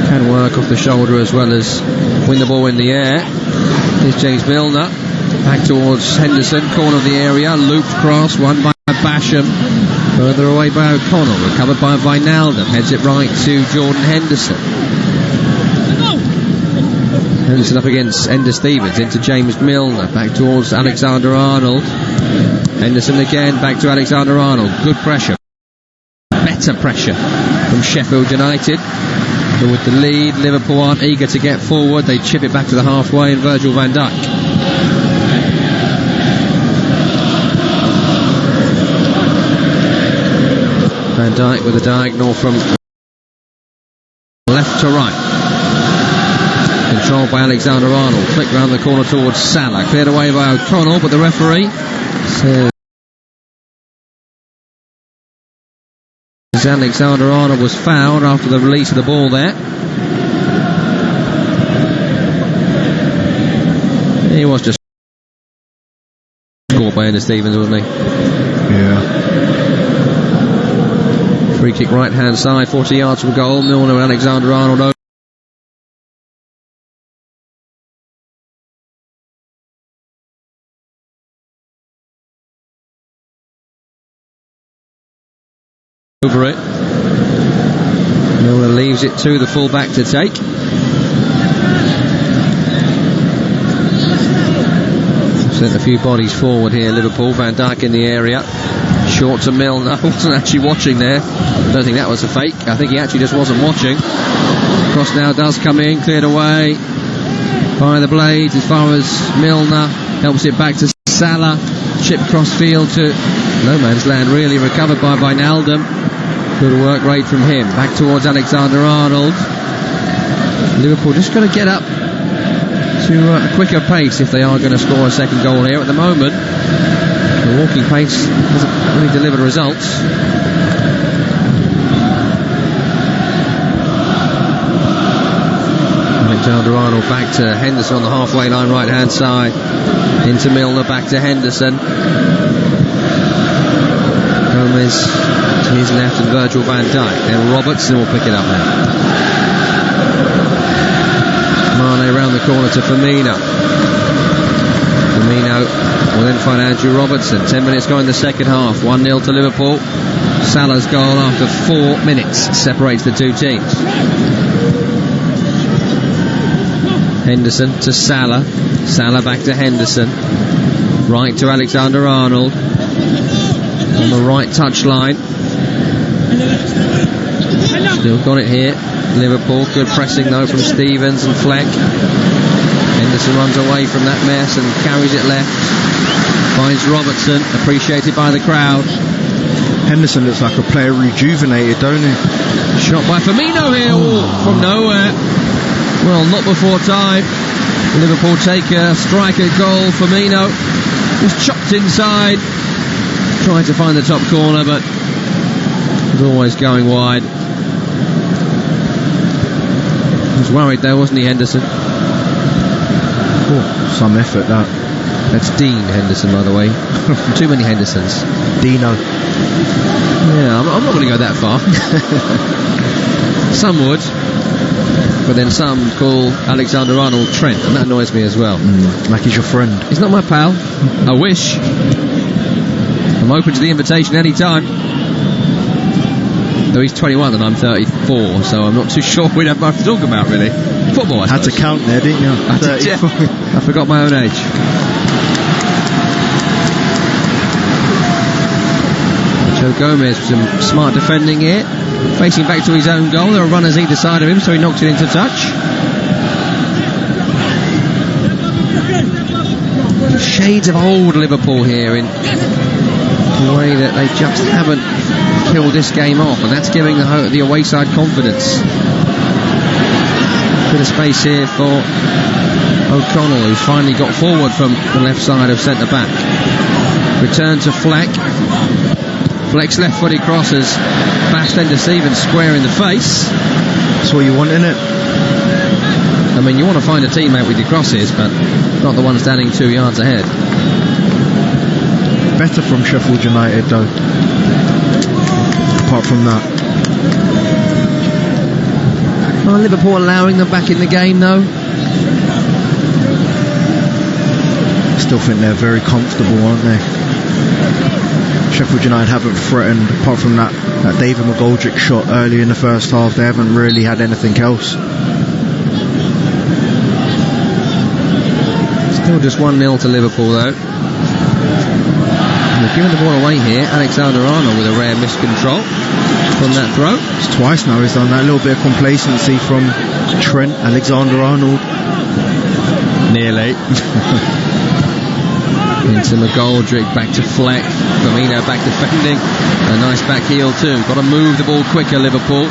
Can work off the shoulder as well as win the ball in the air. Here's James Milner. Back towards Henderson, corner of the area, looped cross, won by Basham. Further away by O'Connell, recovered by Wijnaldum. Heads it right to Jordan Henderson. Henderson up against Ender Stevens, into James Milner, back towards Alexander-Arnold. Henderson again, back to Alexander-Arnold. Good pressure. Better pressure from Sheffield United. But with the lead, Liverpool aren't eager to get forward. They chip it back to the halfway, and Virgil van Dijk. Van Dijk with a diagonal from left to right. Controlled by Alexander-Arnold. Flick round the corner towards Salah. Cleared away by O'Connell, but the referee says Alexander-Arnold was fouled after the release of the ball there. He was just scored by Ender Stevens, wasn't he? Yeah. Free kick right hand side, 40 yards from goal. Milner and Alexander-Arnold over it. Milner leaves it to the full-back to take. Sent a few bodies forward here, Liverpool. Van Dijk in the area. Short to Milner. Wasn't actually watching there. Don't think that was a fake. I think he actually just wasn't watching. Cross now does come in. Cleared away by the Blades as far as Milner. Helps it back to Salah. Chip cross field to no man's land, really. Recovered by Wijnaldum. Good work rate from him. Back towards Alexander-Arnold. Liverpool just got to get up to a quicker pace if they are going to score a second goal here. At the moment, the walking pace doesn't really deliver results. Alexander-Arnold back to Henderson on the halfway line, right hand side. Into Milner, back to Henderson. Gomez to his left and Virgil van Dijk. Then Robertson will pick it up now. Mane round the corner to Firmino. Firmino will then find Andrew Robertson. 10 minutes gone in the second half. 1-0 to Liverpool. Salah's goal after 4 minutes separates the two teams. Henderson to Salah. Salah back to Henderson. Right to Alexander-Arnold. On the right touchline. Still got it here. Liverpool, good pressing though from Stevens and Fleck. Henderson runs away from that mess and carries it left. Finds Robertson, appreciated by the crowd. Henderson looks like a player rejuvenated, don't he? Shot by Firmino here, from nowhere. Well, not before time. Liverpool take a striker goal. Firmino was chopped inside. Tried to find the top corner, but was always going wide. He was worried there, wasn't he, Henderson? Oh, some effort, that. That's Dean Henderson, by the way. Too many Hendersons. Dino. Yeah, I'm not going to go that far. Some would, but then some call Alexander-Arnold Trent, and that annoys me as well. Like he's your friend. He's not my pal. I wish. I'm open to the invitation any time. Though he's 21 and I'm 34, so I'm not too sure we'd have much to talk about, really. Football, I had to count there, didn't you? I did, yeah. I forgot my own age. Joe Gomez with some smart defending here. Facing back to his own goal. There are runners either side of him, so he knocks it into touch. Shades of old Liverpool here in the way that they just haven't killed this game off, and that's giving the away side confidence. Bit of space here for O'Connell, who's finally got forward from the left side of centre back. Return to Fleck. Fleck's left footed crosses bashed into Stevens square in the face. That's what you want, innit? I mean, you want to find a teammate with your crosses, but not the one standing 2 yards ahead. Better from Sheffield United, though. Apart from that. Are Liverpool allowing them back in the game, though? Still think they're very comfortable, aren't they? Sheffield United haven't threatened, apart from that David McGoldrick shot early in the first half. They haven't really had anything else. Still just 1-0 to Liverpool, though. And they've given the ball away here. Alexander-Arnold with a rare miscontrol from that throw. It's twice now he's done that. A little bit of complacency from Trent Alexander-Arnold. Nearly. Into McGoldrick, back to Fleck. Firmino back defending. A nice back heel too. Got to move the ball quicker, Liverpool.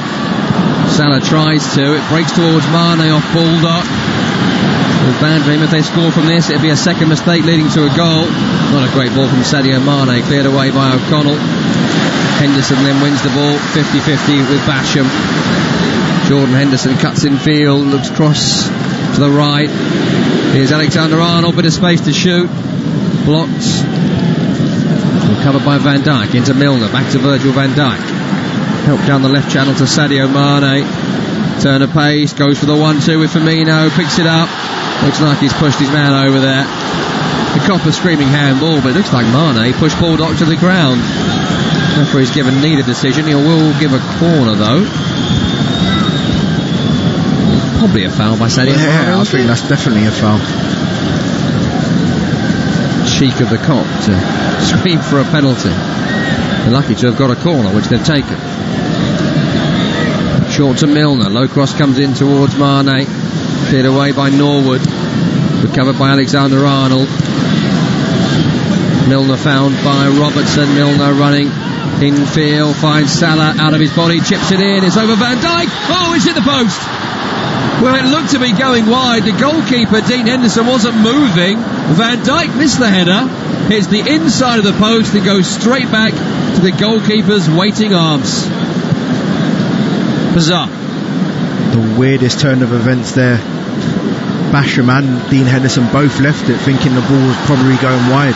Salah tries to. It breaks towards Mane off Baldock. It's bad for him if they score from this. It'd be a second mistake leading to a goal. Not a great ball from Sadio Mane. Cleared away by O'Connell. Henderson then wins the ball 50-50 with Basham. Jordan Henderson cuts in field, looks cross to the right. Here's Alexander-Arnold, bit of space to shoot. Blocked. Covered by Van Dijk. Into Milner. Back to Virgil van Dijk. Help down the left channel to Sadio Mane. Turn of pace. Goes for the 1-2 with Firmino. Picks it up. Looks like he's pushed his man over there. The copper screaming handball, but it looks like Mane pushed Baldock to the ground. Referee's given neither decision. He will give a corner though. Probably a foul by Sadio Mane. Yeah, I think that's definitely a foul. Cheek of the cop to scream for a penalty. They're lucky to have got a corner, which they've taken. Short to Milner. Low cross comes in towards Mane. Cleared away by Norwood. Recovered by Alexander-Arnold. Milner found by Robertson. Milner running infield. Finds Salah out of his body. Chips it in. It's over Van Dijk. Oh, it's hit the post. Well, it looked to be going wide. The goalkeeper, Dean Henderson, wasn't moving. Van Dijk missed the header. Hits the inside of the post and goes straight back to the goalkeeper's waiting arms. Bizarre. The weirdest turn of events there. Basham and Dean Henderson both left it thinking the ball was probably going wide.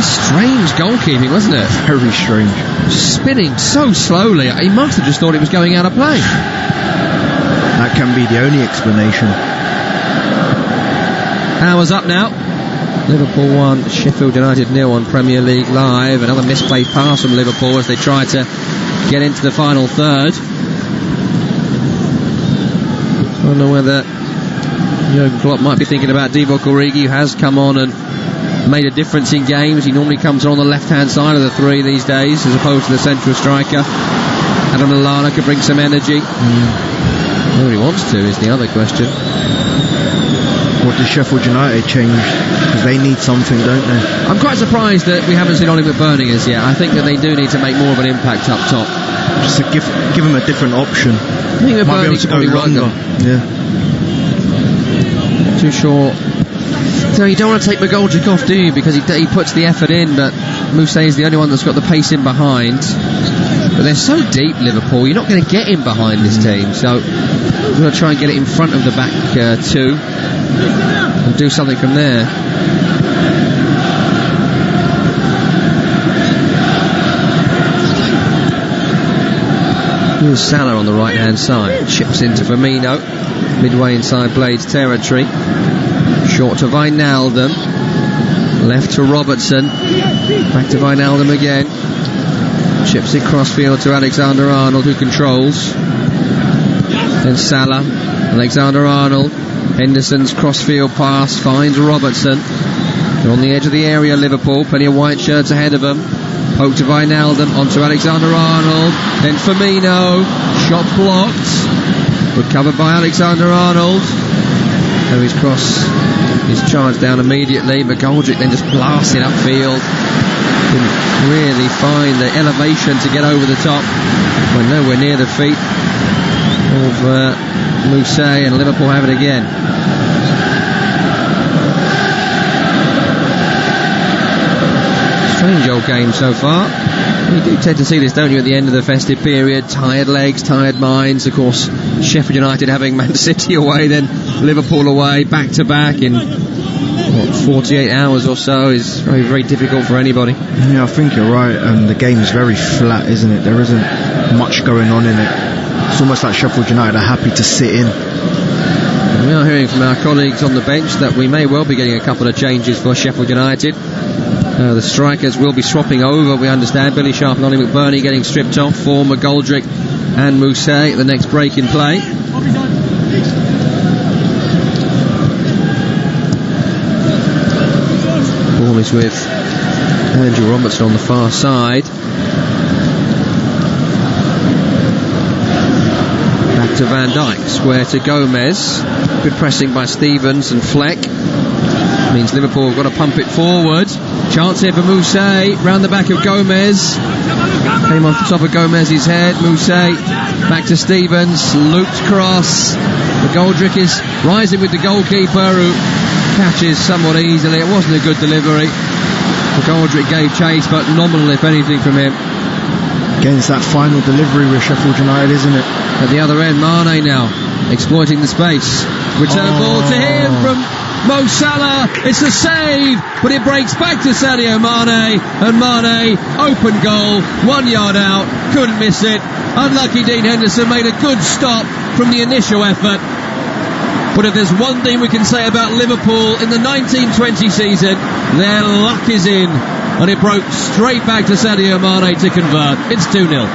Strange goalkeeping, wasn't it? Very strange. Spinning so slowly. He must have just thought it was going out of play. That can be the only explanation. Hours up now. Liverpool 1, Sheffield United 0 on Premier League Live. Another misplayed pass from Liverpool as they try to get into the final third. I don't know whether Jurgen Klopp might be thinking about Divock Origi, who has come on and made a difference in games. He normally comes on the left-hand side of the three these days, as opposed to the central striker. Adam Lallana could bring some energy. Whether he wants to is the other question. What does Sheffield United change? Because they need something, don't they? I'm quite surprised that we haven't seen Ollie McBurney as yet. I think that they do need to make more of an impact up top. Just to give him a different option. I think McBurney could probably longer. Yeah. Not too sure. So you don't want to take McGoldrick off, do you? Because he puts the effort in, but Moussa is the only one that's got the pace in behind. But they're so deep, Liverpool. You're not going to get in behind this team. So we're going to try and get it in front of the back two and do something from there. Here's Salah on the right hand side, chips into Firmino, midway inside Blades territory, short to Wijnaldum, left to Robertson, back to Wijnaldum again, chips it crossfield to Alexander-Arnold, who controls, then Salah, Alexander-Arnold, Henderson's crossfield pass finds Robertson. They're on the edge of the area, Liverpool, plenty of white shirts ahead of them. Poke to Wijnaldum, onto Alexander-Arnold, then Firmino, shot blocked, recovered by Alexander-Arnold. So his cross is charged down immediately. McGoldrick then just blasted upfield. Didn't really find the elevation to get over the top. Well, nowhere near the feet of Moussa, and Liverpool have it again. Strange old game so far. You do tend to see this, don't you, at the end of the festive period? Tired legs, tired minds. Of course, Sheffield United having Man City away, then Liverpool away, back to back in 48 hours or so is very, very difficult for anybody. Yeah, I think you're right. The game's very flat, isn't it? There isn't much going on in it. It's almost like Sheffield United are happy to sit in. We are hearing from our colleagues on the bench that we may well be getting a couple of changes for Sheffield United. The strikers will be swapping over, we understand. Billy Sharp and Ollie McBurney getting stripped off for McGoldrick and Moussa at the next break in play. Ball is with Andrew Robertson on the far side. Back to Van Dijk, square to Gomez. Good pressing by Stevens and Fleck. Means Liverpool have got to pump it forward. Chance here for Moussa, round the back of Gomez. Came off the top of Gomez's head. Moussa back to Stevens, looped cross. McGoldrick is rising with the goalkeeper, who catches somewhat easily. It wasn't a good delivery. McGoldrick gave chase, but nominal if anything from him. Again, it's that final delivery with Sheffield United, isn't it? At the other end, Mane now exploiting the space. Return ball to him from Mo Salah. It's a save, but it breaks back to Sadio Mane, and Mane, open goal, 1 yard out, couldn't miss it. Unlucky Dean Henderson made a good stop from the initial effort. But if there's one thing we can say about Liverpool in the 1920 season, their luck is in, and it broke straight back to Sadio Mane to convert. It's 2-0.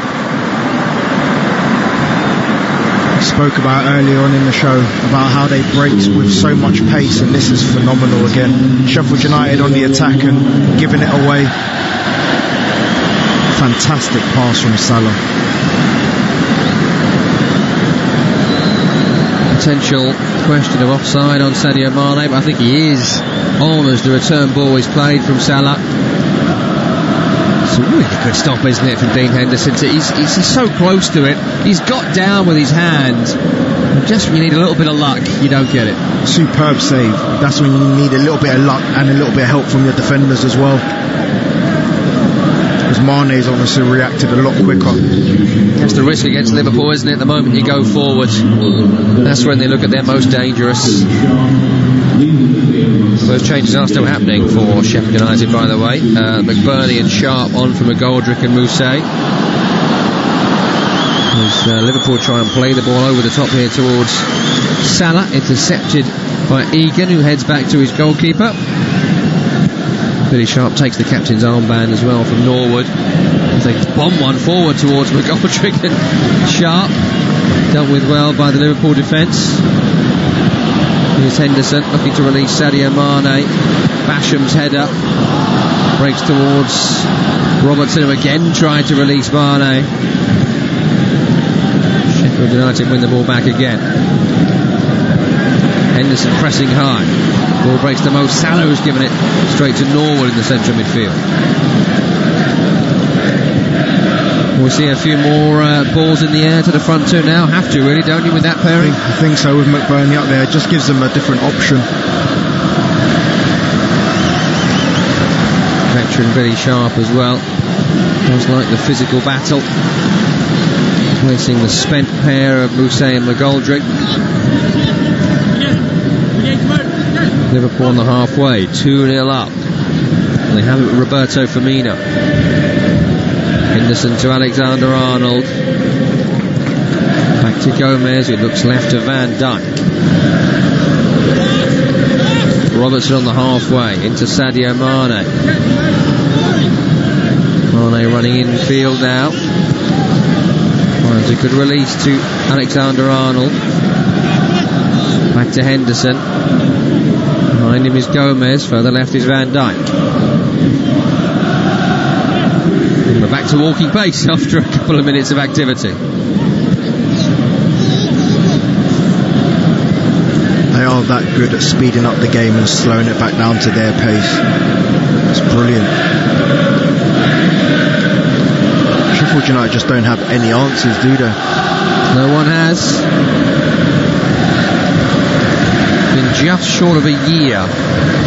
Spoke about earlier on in the show about how they break with so much pace, and this is phenomenal again. Sheffield United on the attack and giving it away. Fantastic pass from Salah. Potential question of offside on Sadio Mane, but I think he is on as the return ball is played from Salah. It's a really good stop, isn't it, from Dean Henderson? He's so close to it. He's got down with his hand. Just when you need a little bit of luck, you don't get it. Superb save. That's when you need a little bit of luck and a little bit of help from your defenders as well. Because Mane's obviously reacted a lot quicker. That's the risk against Liverpool, isn't it? The moment you go forward, that's when they look at their most dangerous. Those changes are still happening for Sheffield United, by the way. McBurney and Sharp on for McGoldrick and Moussa. There's Liverpool try and play the ball over the top here towards Salah, intercepted by Egan, who heads back to his goalkeeper. Billy Sharp takes the captain's armband as well from Norwood. They bomb one forward towards McGoldrick, and Sharp dealt with well by the Liverpool defence. Here's Henderson looking to release Sadio Mane. Basham's header breaks towards Robertson, who again tried to release Mane. Sheffield United win the ball back again. Henderson pressing high. Ball breaks to Mo Salah, who's given it straight to Norwood in the central midfield. We'll see a few more balls in the air to the front two now. Have to, really, don't you, with that pairing? I think so, with McBurney up there. It just gives them a different option. Veteran Billy Sharp as well. Feels like the physical battle. Placing the spent pair of Mousset and McGoldrick. Liverpool on the halfway, 2-0 up. They have it with Roberto Firmino. Henderson to Alexander-Arnold. Back to Gomez, who looks left to Van Dijk. Robertson on the halfway, into Sadio Mane. Mane running infield now. Finds a good release to Alexander-Arnold. Back to Henderson. Behind him is Gomez, further left is Van Dijk. And we're back to walking pace after a couple of minutes of activity. They are that good at speeding up the game and slowing it back down to their pace. It's brilliant. Sheffield United just don't have any answers, do they? No one has. Been just short of a year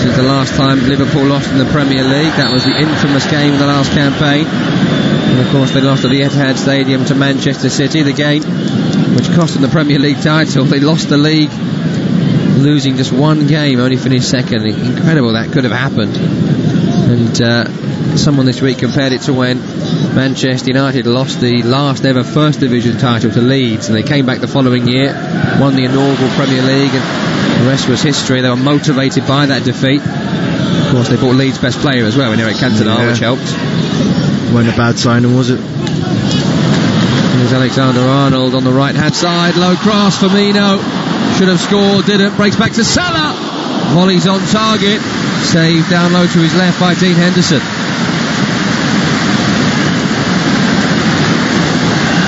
since the last time Liverpool lost in the Premier League. That was the infamous game of the last campaign, and of course they lost at the Etihad Stadium to Manchester City, the game which cost them the Premier League title. They lost the league, losing just one game, only finished second. Incredible that could have happened. And someone this week compared it to when Manchester United lost the last ever First Division title to Leeds, and they came back the following year, won the inaugural Premier League, and the rest was history. They were motivated by that defeat. Of course, they bought Leeds' best player as well in Eric Cantona, which helped. Wasn't a bad signing, was it? Here's Alexander-Arnold on the right-hand side. Low cross, Firmino. Should have scored, didn't. Breaks back to Salah. Volley's on target. Saved down low to his left by Dean Henderson.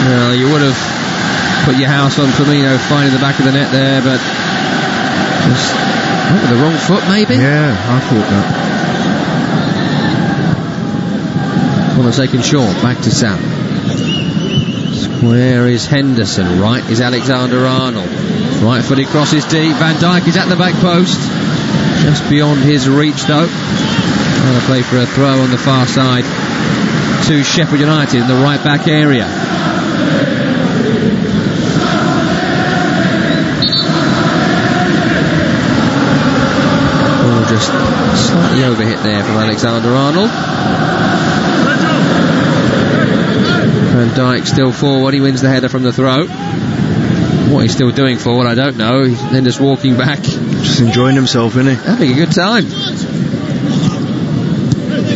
Well, you would have put your house on Firmino finding the back of the net there, but just with the wrong foot, maybe? Yeah, I thought that. Corner taken short, back to Salah. Square is Henderson, right is Alexander-Arnold. Right footed crosses deep, Van Dijk is at the back post. Just beyond his reach though. Trying to play for a throw on the far side to Sheffield United in the right back area. Just slightly overhit there from Alexander-Arnold. Van Dijk still forward, he wins the header from the throw. What he's still doing forward, I don't know. He's then just walking back. Just enjoying himself, isn't he? Having a good time.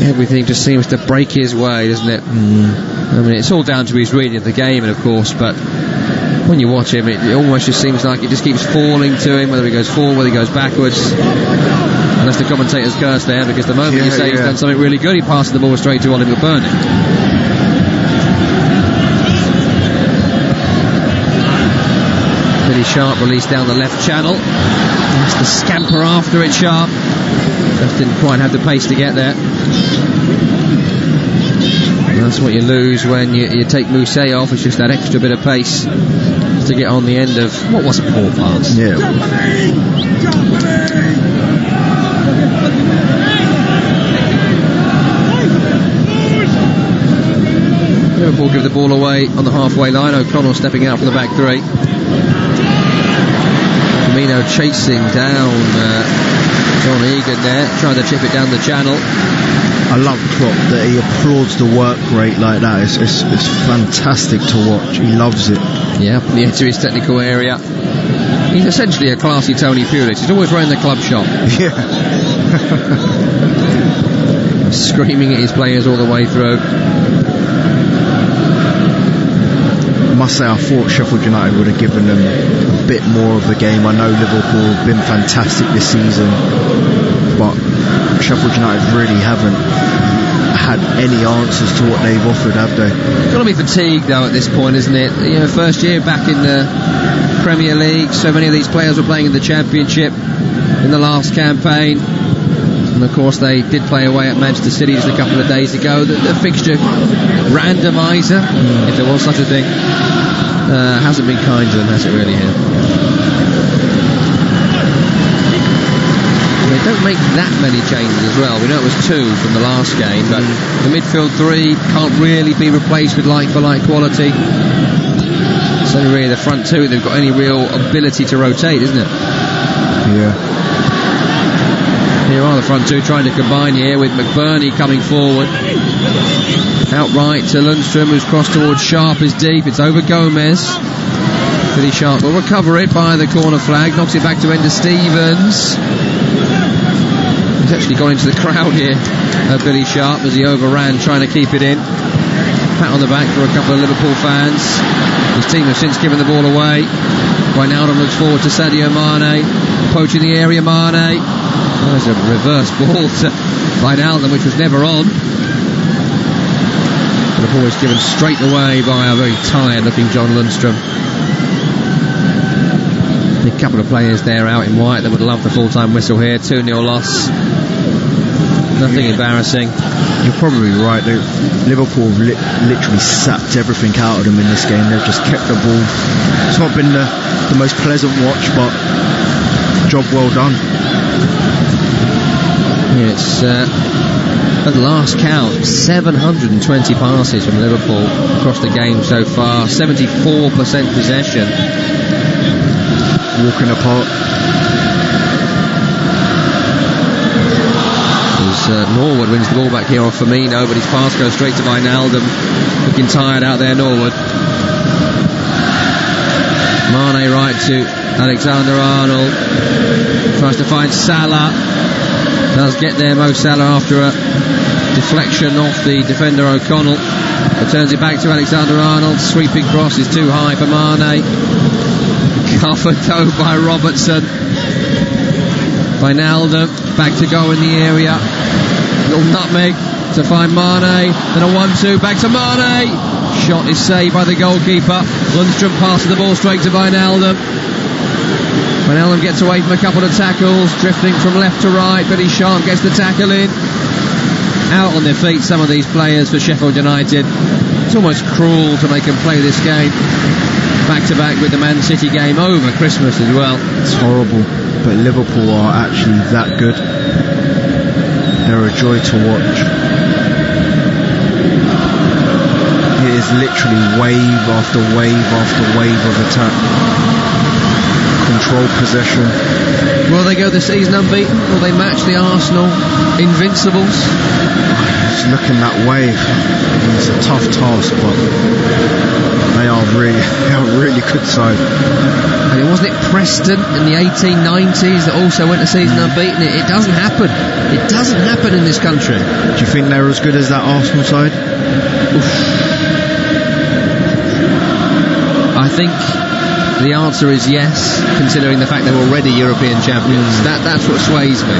Everything just seems to break his way, doesn't it? I mean, it's all down to his reading of the game, and of course, but when you watch him, it almost just seems like it just keeps falling to him, whether he goes forward, whether he goes backwards. Unless the commentators curse there, because the moment you say he's done something really good, he passes the ball straight to Ollie McBurney. Billy Sharp released down the left channel. Has to scamper after it, Sharp. Just didn't quite have the pace to get there. And that's what you lose when you take Mousset off. It's just that extra bit of pace to get on the end of what was a poor pass. Yeah. Liverpool give the ball away on the halfway line. O'Connell stepping out from the back three. Firmino chasing down John Egan there, trying to chip it down the channel. I love Klopp that he applauds the work rate like that. It's fantastic to watch. He loves it. Yeah, into his technical area. He's essentially a classy Tony Pulis. He's always wearing the club shop. Yeah. Screaming at his players all the way through. I must say, I thought Sheffield United would have given them a bit more of the game. I know Liverpool have been fantastic this season, but Sheffield United really haven't had any answers to what they've offered, have they? Got to be fatigued though at this point, isn't it? You know, first year back in the Premier League, so many of these players were playing in the Championship in the last campaign, and of course they did play away at Manchester City just a couple of days ago. The fixture randomiser, if there was such a thing, hasn't been kind to them, has it really, here? They don't make that many changes as well. We know it was 2 from the last game, but the midfield 3 can't really be replaced with like-for-like quality. It's only really the front 2 they've got any real ability to rotate, isn't it? Yeah. Here are the front 2 trying to combine here with McBurney coming forward. Outright to Lundstrom, who's crossed towards Sharp, is deep. It's over Gomez. Billy Sharp will recover it by the corner flag, knocks it back to Ender Stevens. He's actually gone into the crowd here, Billy Sharp, as he overran trying to keep it in. Pat on the back for a couple of Liverpool fans. His team have since given the ball away. Wijnaldum looks forward to Sadio Mane, poaching the area. Mane. Oh, there's a reverse ball to Wijnaldum, which was never on. But the ball is given straight away by a very tired-looking John Lundstrom. A couple of players there out in white that would love the full-time whistle here. 2-0 loss. Nothing embarrassing. You're probably right. Liverpool literally sapped everything out of them in this game. They've just kept the ball. It's not been the most pleasant watch, but job well done. Yeah, it's at last count 720 passes from Liverpool across the game so far. 74% possession. Walking apart. Norwood wins the ball back here off Firmino, but his pass goes straight to Wijnaldum. Looking tired out there, Norwood. Mane right to Alexander-Arnold. Tries to find Salah. Does get there, Mo Salah, after a deflection off the defender O'Connell. Returns it back to Alexander-Arnold. Sweeping cross is too high for Mane. Covered though by Robertson. Wijnaldum back to go in the area. Little nutmeg to find Mane. Then a 1-2 back to Mane. Shot is saved by the goalkeeper. Lundstrom passes the ball straight to Wijnaldum. Wijnaldum gets away from a couple of tackles, drifting from left to right. Billy Sharp gets the tackle in. Out on their feet, some of these players for Sheffield United. It's almost cruel to make them play this game back to back with the Man City game over Christmas as well. It's horrible, but Liverpool are actually that good. They're a joy to watch. It is literally wave after wave after wave of attack. Control possession. Will they go the season unbeaten? Will they match the Arsenal Invincibles? It's looking that way. It's a tough task, but they are really good side. I mean, wasn't it Preston in the 1890s that also went to season unbeaten? It doesn't happen. It doesn't happen in this country. Do you think they're as good as that Arsenal side? I think the answer is yes, considering the fact they're already European champions. That's what sways me.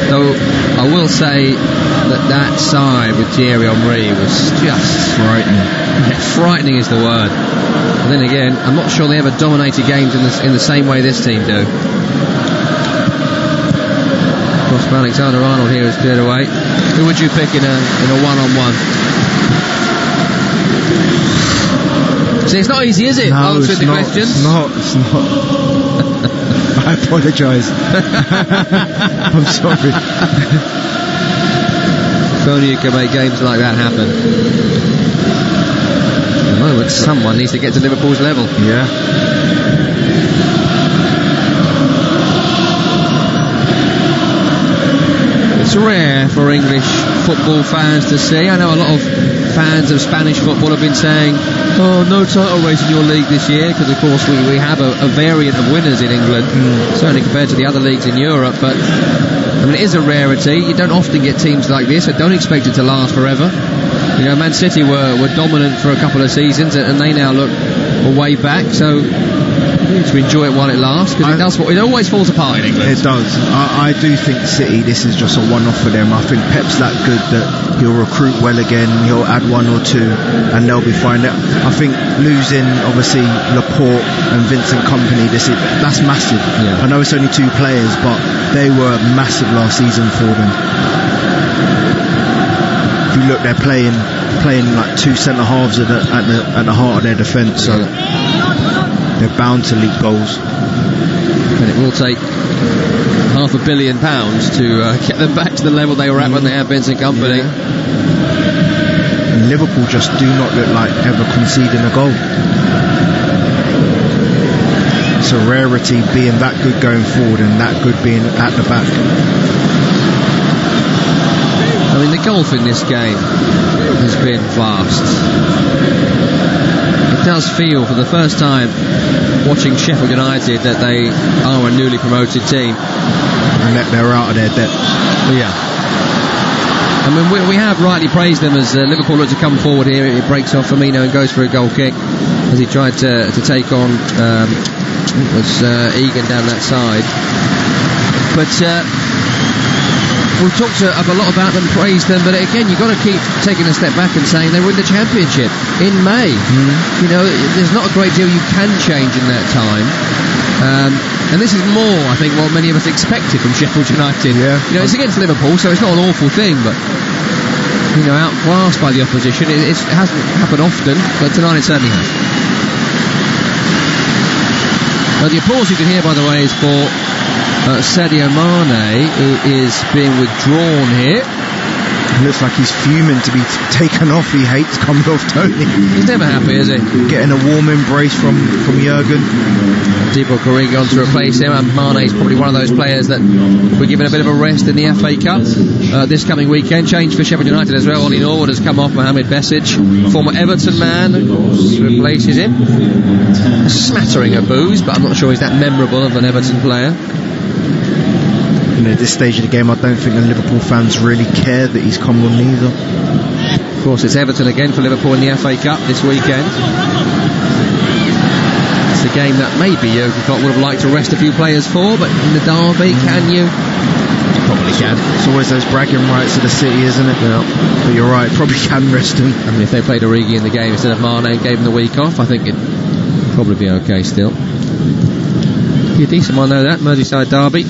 Though I will say that side with Thierry Henry was just frightening. Yeah, frightening is the word. And then again, I'm not sure they ever dominated games in the same way this team do. Cross by Alexander-Arnold here is cleared away. Who would you pick in a one-on-one? See, it's not easy, is it? No, answering the questions. It's not. I apologise. I'm sorry. If only you can make games like that happen. At the moment, someone needs to get to Liverpool's level. Yeah. It's rare for English football fans to see. I know a lot of fans of Spanish football have been saying, oh, no title race in your league this year, because of course we have a variant of winners in England, certainly compared to the other leagues in Europe, but I mean, it is a rarity. You don't often get teams like this, so don't expect it to last forever. You know, Man City were dominant for a couple of seasons, and they now look way back, so you need to enjoy it while it lasts, because it always falls apart in England. It does. I do think City, this is just a one-off for them. I think Pep's that good that he'll recruit well again, he'll add one or two, and they'll be fine. I think losing, obviously, Laporte and Vincent Kompany, that's massive. I know it's only 2 players, but they were massive last season for them. If you look, they're playing like 2 centre-halves at the heart of their defence, so they're bound to leak goals. And it will take £500 million to get them back to the level they were at when they had Vincent Kompany. And Liverpool just do not look like ever conceding a goal. It's a rarity being that good going forward and that good being at the back. I mean, the gulf in this game has been vast. It does feel, for the first time watching Sheffield United, that they are a newly promoted team. And that they're out of their depth. Yeah. I mean, we have rightly praised them as Liverpool look to come forward here. It breaks off Firmino and goes for a goal kick as he tried to take on Egan down that side. But we've talked a lot about them, praised them, but again, you've got to keep taking a step back and saying they were in the Championship in May. You know, there's not a great deal you can change in that time. And this is more, I think, what many of us expected from Sheffield United. You know, it's against Liverpool, so it's not an awful thing, but, you know, outclassed by the opposition. It hasn't happened often, but tonight it certainly has. Now, the applause you can hear, by the way, is for Sadio Mane, who is being withdrawn here. It looks like he's fuming to be taken off. He hates coming off, Tony. He's never happy, is he? Getting a warm embrace from Jurgen. Divock Origi on to replace him, and Mane is probably one of those players that we're given a bit of a rest in the FA Cup this coming weekend. Change for Sheffield United as well. Ollie Norwood has come off. Mohamed Besic, former Everton man, of course, replaces him. A smattering of boos, but I'm not sure he's that memorable of an Everton player. At this stage of the game, I don't think the Liverpool fans really care that he's come on either. Of course, it's Everton again for Liverpool in the FA Cup this weekend. It's a game that maybe Jurgen Klopp would have liked to rest a few players for, but in the derby, can you? You probably can. It's always those bragging rights of the city, isn't it? Yeah. But you're right, probably can rest them. I mean, if they played Origi in the game instead of Mane and gave him the week off, I think it'd probably be okay still. Be a decent one though, that Merseyside derby.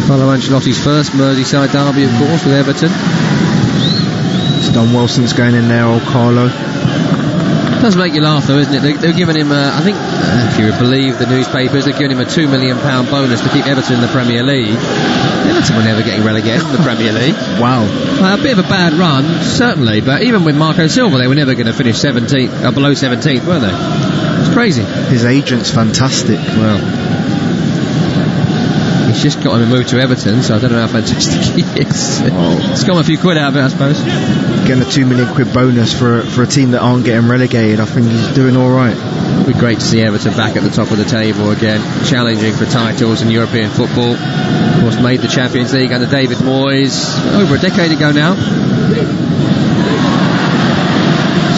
Carlo Ancelotti's first Merseyside derby, of course, with Everton. He's done well since going in there, old Carlo. It does make you laugh though, isn't it? They're giving him, I think, if you believe the newspapers, they're giving him a £2 million bonus to keep Everton in the Premier League. Everton were never getting relegated in the Premier League. Wow. A bit of a bad run, certainly, but even with Marco Silva, they were never going to finish 17th, below 17th, were they? It's crazy. His agent's fantastic. Well, he's just got him moved to Everton, so I don't know how fantastic he is. It's got him a few quid out of it, I suppose. Getting a £2 million bonus for a team that aren't getting relegated, I think he's doing alright. It'd be great to see Everton back at the top of the table again, challenging for titles in European football. Of course, made the Champions League under David Moyes over a decade ago now.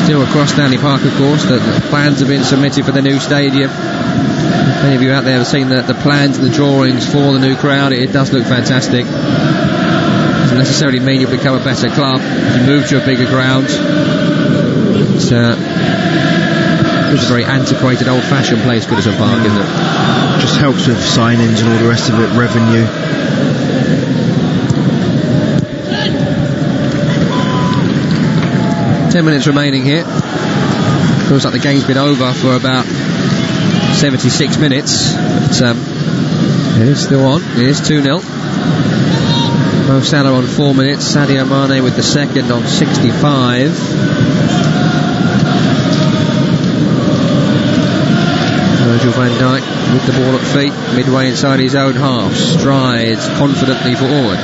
Still across Stanley Park, of course. The plans have been submitted for the new stadium. If any of you out there have seen the plans and the drawings for the new crowd, it does look fantastic. Doesn't necessarily mean you'll become a better club if you move to a bigger ground. It's a very antiquated, old-fashioned place, Goodison Park, isn't it? Just helps with signings and all the rest of it, revenue. Ten minutes remaining here. Feels like the game's been over for about 76 minutes, but it is still on. It is 2-0. Mo Salah on 4 minutes, Sadio Mane with the second on 65. Virgil van Dijk with the ball at feet, midway inside his own half, strides confidently forward.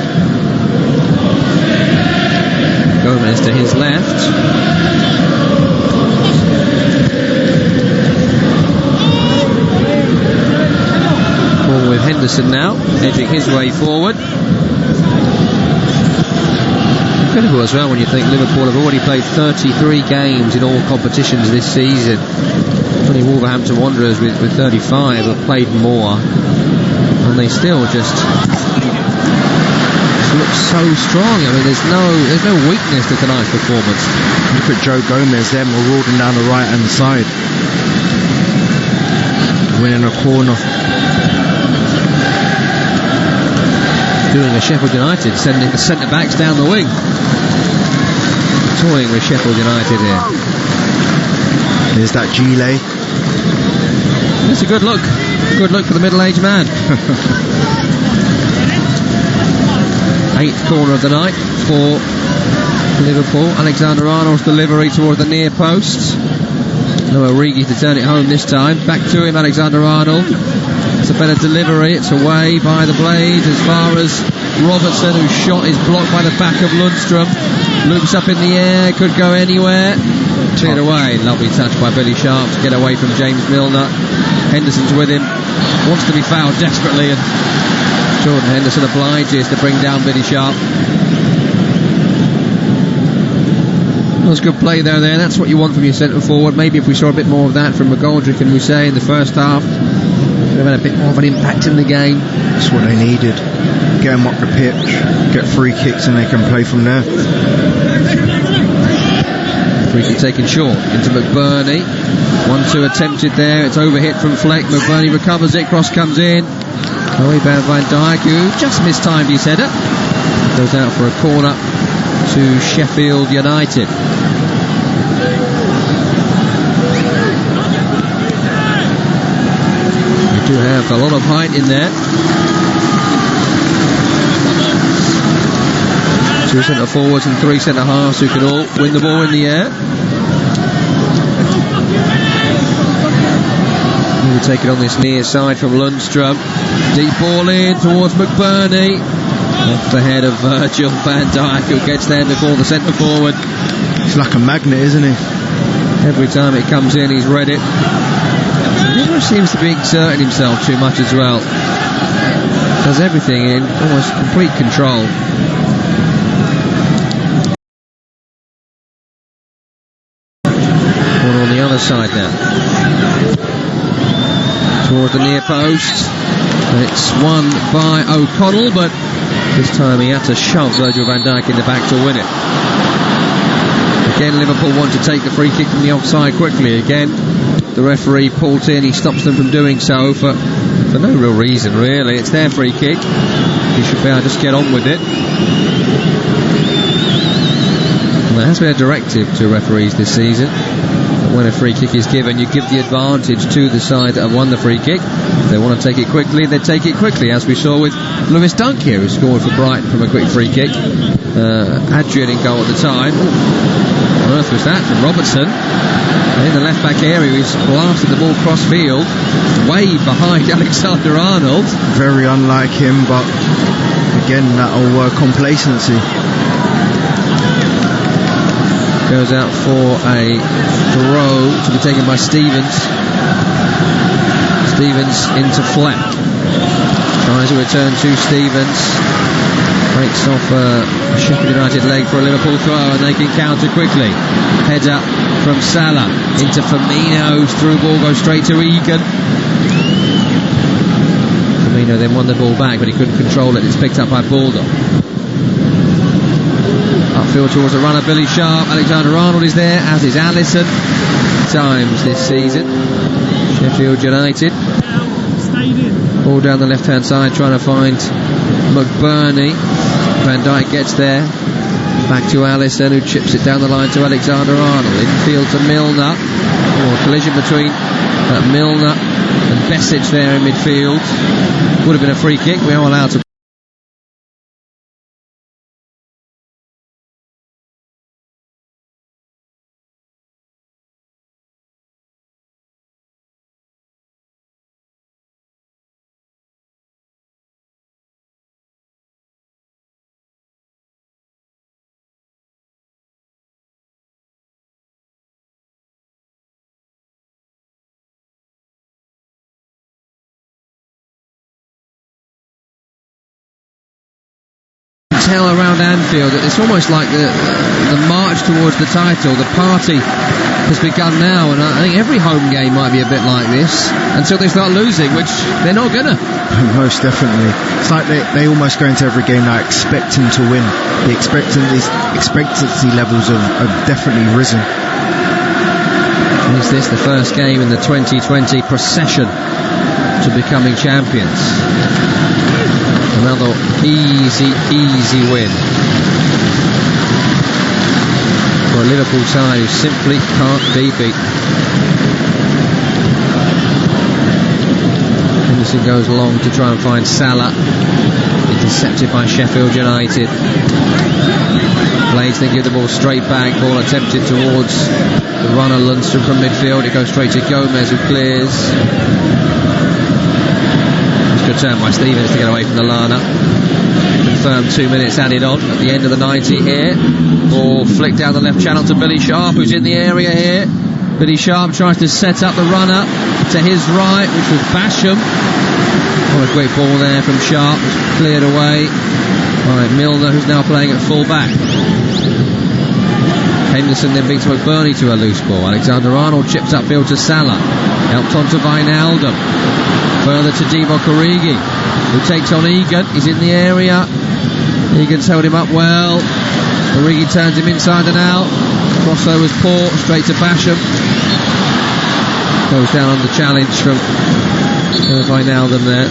James to his left. Ball with Henderson now, edging his way forward. Incredible as well when you think Liverpool have already played 33 games in all competitions this season. Only Wolverhampton Wanderers with 35 have played more, and they still just look so strong. I mean, there's no weakness to tonight's performance. Look at Joe Gomez there, marauding down the right hand side, winning a corner. Doing a Sheffield United, sending the centre backs down the wing. Toying with Sheffield United here. There's that Gile. It's a good look. Good look for the middle-aged man. 8th corner of the night for Liverpool. Alexander-Arnold's delivery toward the near post. No Origi to turn it home this time. Back to him, Alexander-Arnold. It's a better delivery. It's away by the blade as far as Robertson, whose shot is blocked by the back of Lundstrom. Loops up in the air, could go anywhere. Cleared away. Lovely touch by Billy Sharp to get away from James Milner. Henderson's with him. Wants to be fouled desperately, and Jordan Henderson obliges to bring down Billy Sharp. That was good play there. That's what you want from your centre forward. Maybe if we saw a bit more of that from McGoldrick and Mousset in the first half, could have had a bit more of an impact in the game. That's what they needed. Get them up the pitch, get free kicks, and they can play from there. Free kick taken short into McBurney. 1-2 attempted there. It's overhit from Fleck. McBurney recovers it. Cross comes in. Away by Van Dijk, who just mistimed his header. Goes out for a corner to Sheffield United. We do have a lot of height in there. 2 centre forwards and 3 centre halves who can all win the ball in the air. We'll take it on this near side from Lundstrom. Deep ball in towards McBurney. Off the head of Virgil van Dijk, who gets there before the centre forward. It's like a magnet, isn't he? Every time it comes in, he's read it. He never seems to be exerting himself too much as well. Does everything in almost complete control. One on the other side now. Toward the near post. It's won by O'Connell, but this time he had to shove Virgil van Dijk in the back to win it. Again, Liverpool want to take the free kick from the offside quickly. Again, the referee, Paul Tierney, stops them from doing so for no real reason, really. It's their free kick. He should be able to just get on with it. And there has been a directive to referees this season. When a free kick is given, you give the advantage to the side that have won the free kick. If they want to take it quickly, they take it quickly, as we saw with Lewis Dunk here, who scored for Brighton from a quick free kick. Adrian in goal at the time. What on earth was that from Robertson? In the left back area, he's blasted the ball cross field, way behind Alexander-Arnold. Very unlike him, but again, that'll complacency. Goes out for a throw to be taken by Stevens. Stevens into Fleck. Tries a return to Stevens. Breaks off a Sheffield United leg for a Liverpool throw, and they can counter quickly. Header from Salah into Firmino's through ball, goes straight to Egan. Firmino then won the ball back, but he couldn't control it. It's picked up by Baldock. Upfield towards the runner, Billy Sharp. Alexander-Arnold is there, as is Alisson. Times this season. Sheffield United. Ball down the left-hand side, trying to find McBurney. Van Dijk gets there. Back to Alisson, who chips it down the line to Alexander-Arnold. Infield to Milner. Collision between Milner and Besic there in midfield. Would have been a free kick. We are allowed to tell around Anfield that it's almost like the march towards the title, the party has begun now, and I think every home game might be a bit like this until they start losing, which they're not gonna. Most definitely. It's like they almost go into every game now expecting to win. The expectancy levels have definitely risen. Is this the first game in the 2020 procession to becoming champions? Another easy win for a Liverpool side who simply can't be beat. Henderson goes long to try and find Salah, intercepted by Sheffield United. Blades then give the ball straight back, ball attempted towards the runner Lundstrom from midfield. It goes straight to Gomez, who clears. Good turn by Stevens to get away from the Lana. Confirmed 2 minutes added on at the end of the 90 here. Ball flicked down the left channel to Billy Sharp, who's in the area here. Billy Sharp tries to set up the runner to his right, which was Basham. What a great ball there from Sharp, cleared away by Milner, who's now playing at full back. Henderson then beats McBurney to a loose ball. Alexander-Arnold chips upfield to Salah, helped on to Wijnaldum. Further to Divock Origi, who takes on Egan. He's in the area. Egan's held him up well. Origi turns him inside and out. Crossover's poor, straight to Basham. Goes down on the challenge from Wijnaldum there.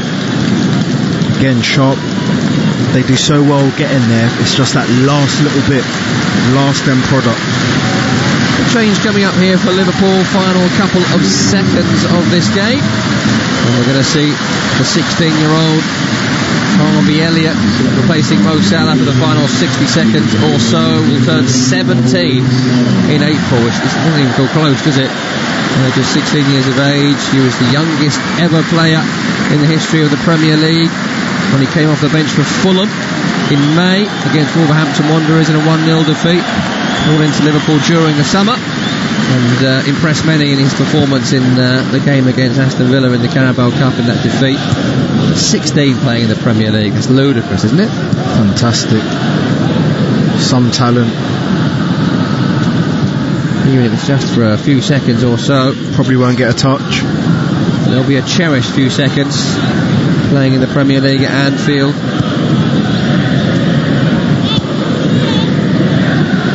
Again, Sharp. They do so well getting there. It's just that last little bit, last end product. Change coming up here for Liverpool. Final couple of seconds of this game. And we're going to see the 16-year-old Harvey Elliott replacing Mo Salah for the final 60 seconds or so. Will turn 17 in April, which doesn't even feel close, does it? Just 16 years of age. He was the youngest ever player in the history of the Premier League when he came off the bench for Fulham in May against Wolverhampton Wanderers in a 1-0 defeat. Brought into Liverpool during the summer and impressed many in his performance in the game against Aston Villa in the Carabao Cup in that defeat. 16 playing in the Premier League. That's ludicrous, isn't it? Fantastic. Some talent. Even if it's just for a few seconds or so. Probably won't get a touch. There'll be a cherished few seconds playing in the Premier League at Anfield.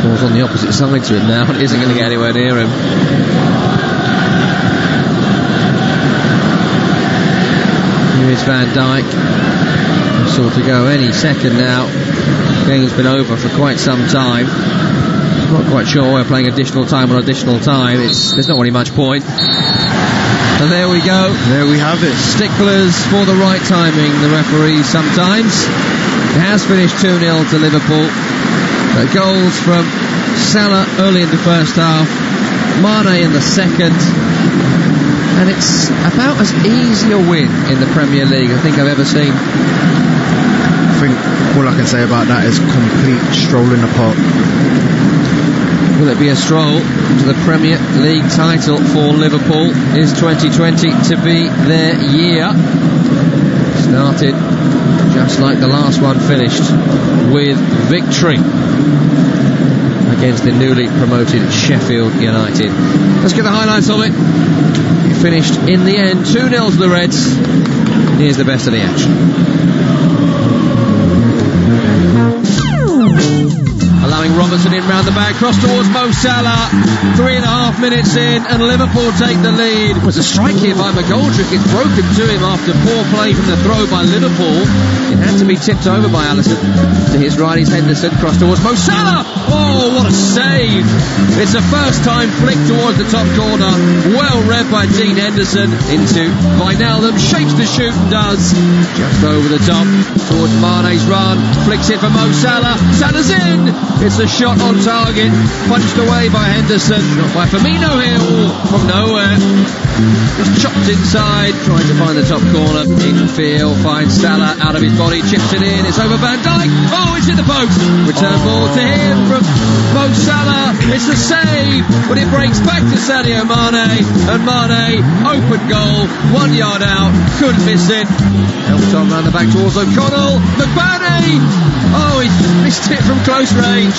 Ball's on the opposite side to him now and isn't going to get anywhere near him. Here is Van Dijk. Sort to go any second now. The game's been over for quite some time. I'm not quite sure we're playing additional time on additional time. There's not really much point. And there we go. There we have it. Sticklers for the right timing, the referees sometimes. It has finished 2-0 to Liverpool. Goals from Salah early in the first half, Mane in the second, and it's about as easy a win in the Premier League I think I've ever seen. I think all I can say about that is complete stroll in the park. Will it be a stroll to the Premier League title for Liverpool? Is 2020 to be their year? Started just like the last one finished, with victory against the newly promoted Sheffield United. Let's get the highlights of it. It finished in the end 2-0 to the Reds. Here's the best of the action. Allowing Robertson in round the back, cross towards Mo Salah. 3.5 minutes in, and Liverpool take the lead. It was a strike here by McGoldrick. It's broken to him after poor play from the throw by Liverpool. It had to be tipped over by Alisson. To his right is Henderson, cross towards Mo Salah. Oh, what a save! It's a first-time flick towards the top corner. Well read by Dean Henderson into Wijnaldum. Shapes the shoot and does. Just over the top towards Mane's run. Flicks it for Mo Salah. Salah's in! It's a shot on target, punched away by Henderson. Shot by Firmino here, from nowhere. Just chopped inside, trying to find the top corner. Infield, finds Salah out of his body, chips it in. It's over Van Dijk. Oh, it's in the post. Return ball to him from Mo Salah. It's a save, but it breaks back to Sadio Mane. And Mane, open goal, 1 yard out, couldn't miss it. Helped on round the back towards O'Connell. McBurney. Oh, he close range.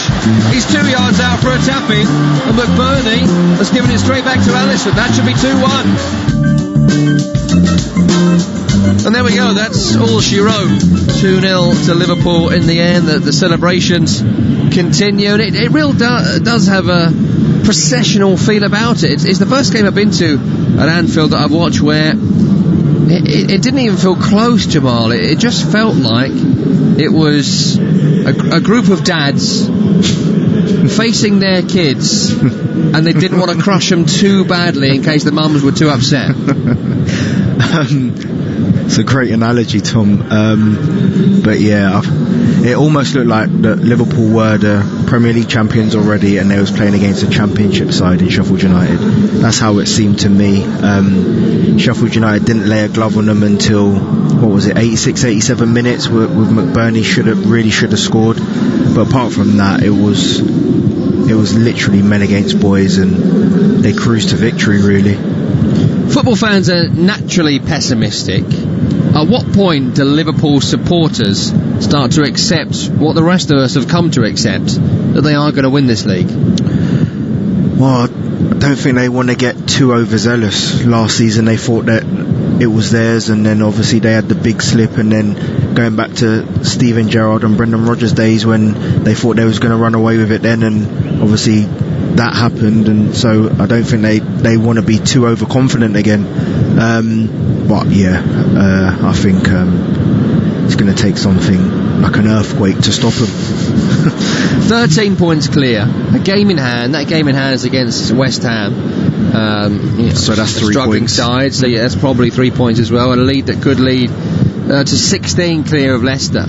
He's 2 yards out for a tap-in, and McBurney has given it straight back to Allison. That should be 2-1. And there we go, that's all she wrote. 2-0 to Liverpool in the end. The celebrations continue, and it really does have a processional feel about it. It's the first game I've been to at Anfield that I've watched where it didn't even feel close, Jamal. It just felt like it was a group of dads facing their kids, and they didn't want to crush them too badly in case the mums were too upset. It's a great analogy, Tom. But yeah, it almost looked like that Liverpool were the Premier League champions already, and they was playing against a Championship side in Sheffield United. That's how it seemed to me. Sheffield United didn't lay a glove on them until, 86, 87 minutes with McBurney. Should have scored. But apart from that, it was literally men against boys, and they cruised to victory, really. Football fans are naturally pessimistic. At what point do Liverpool supporters start to accept what the rest of us have come to accept, that they are going to win this league? Well, I don't think they want to get too overzealous. Last season they thought that it was theirs, and then obviously they had the big slip, and then going back to Steven Gerrard and Brendan Rodgers days when they thought they was going to run away with it then, and obviously that happened, and so I don't think they want to be too overconfident again. But yeah, I think it's going to take something like an earthquake to stop them. 13 points clear, a game in hand. That game in hand is against West Ham. So that's 3 struggling points. side, so yeah, that's probably 3 points as well, and a lead that could lead to 16 clear of Leicester.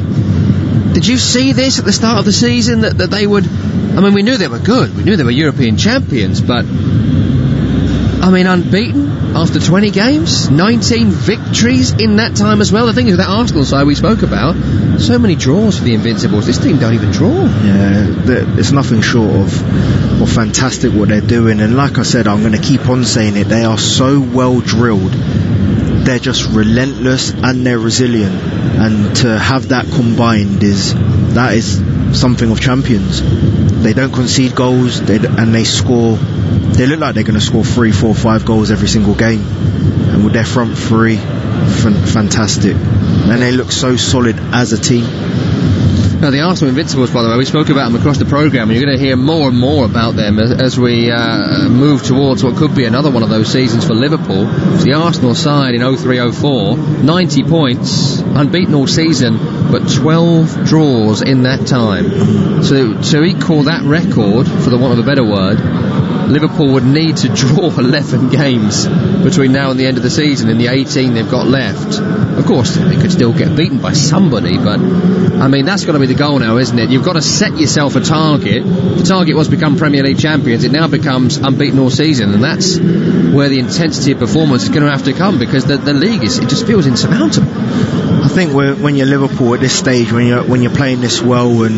Did you see this at the start of the season, that they would... I mean, we knew they were good, we knew they were European champions, but I mean, unbeaten after 20 games, 19 victories in that time as well. The thing is, that Arsenal side we spoke about, so many draws for the Invincibles. This team don't even draw. Yeah, it's nothing short of fantastic what they're doing, and like I said, I'm going to keep on saying it, they are so well drilled. They're just relentless and they're resilient, and to have that combined is something of champions. They don't concede goals, and they score. They look like they're going to score 3, 4, 5 goals every single game, and with their front three, fantastic, and they look so solid as a team. Now, the Arsenal Invincibles, by the way, we spoke about them across the programme, and you're going to hear more and more about them as we move towards what could be another one of those seasons for Liverpool. It's the Arsenal side in 03-04, 90 points, unbeaten all season, but 12 draws in that time. So to equal that record, for the want of a better word, Liverpool would need to draw 11 games between now and the end of the season in the 18 they've got left. Of course, they could still get beaten by somebody, but I mean, that's got to be the goal now, isn't it? You've got to set yourself a target. The target was become Premier League champions. It now becomes unbeaten all season, and that's where the intensity of performance is going to have to come, because the league it just feels insurmountable. I think when you're Liverpool at this stage, when you're playing this well and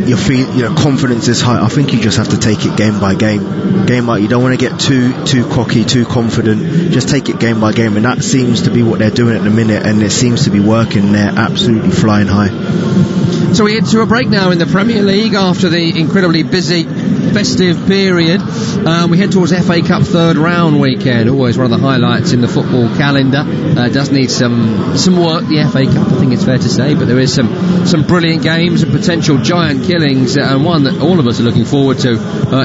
you feel confidence is high, I think you just have to take it game by game. You don't want to get too cocky, too confident. Just take it game by game, and that seems to be what they're doing at the minute, and it seems to be working. They're absolutely flying high. So we head to a break now in the Premier League after the incredibly busy festive period. We head towards FA Cup third round weekend, always one of the highlights in the football calendar. Does need some work, the FA Cup, I think it's fair to say, but there is some brilliant games and potential giant killings, and one that all of us are looking forward to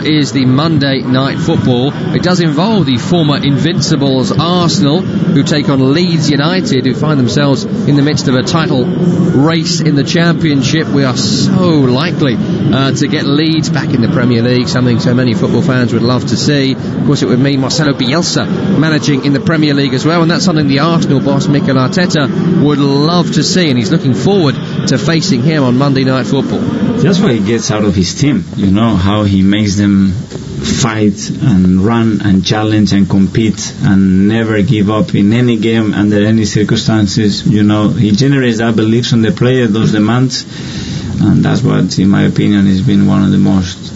is the Monday night football. It does involve the former Invincibles Arsenal, who take on Leeds United, who find themselves in the midst of a title race in the Championship. We are so likely to get Leeds back in the Premier League, something so many football fans would love to see. Of course, it would mean Marcelo Bielsa managing in the Premier League as well, and that's something the Arsenal boss Mikel Arteta would love to see, and he's looking forward to facing him on Monday Night Football. That's what he gets out of his team, how he makes them fight and run and challenge and compete and never give up in any game under any circumstances. He generates that belief on the player, those demands, and that's what, in my opinion, has been one of the most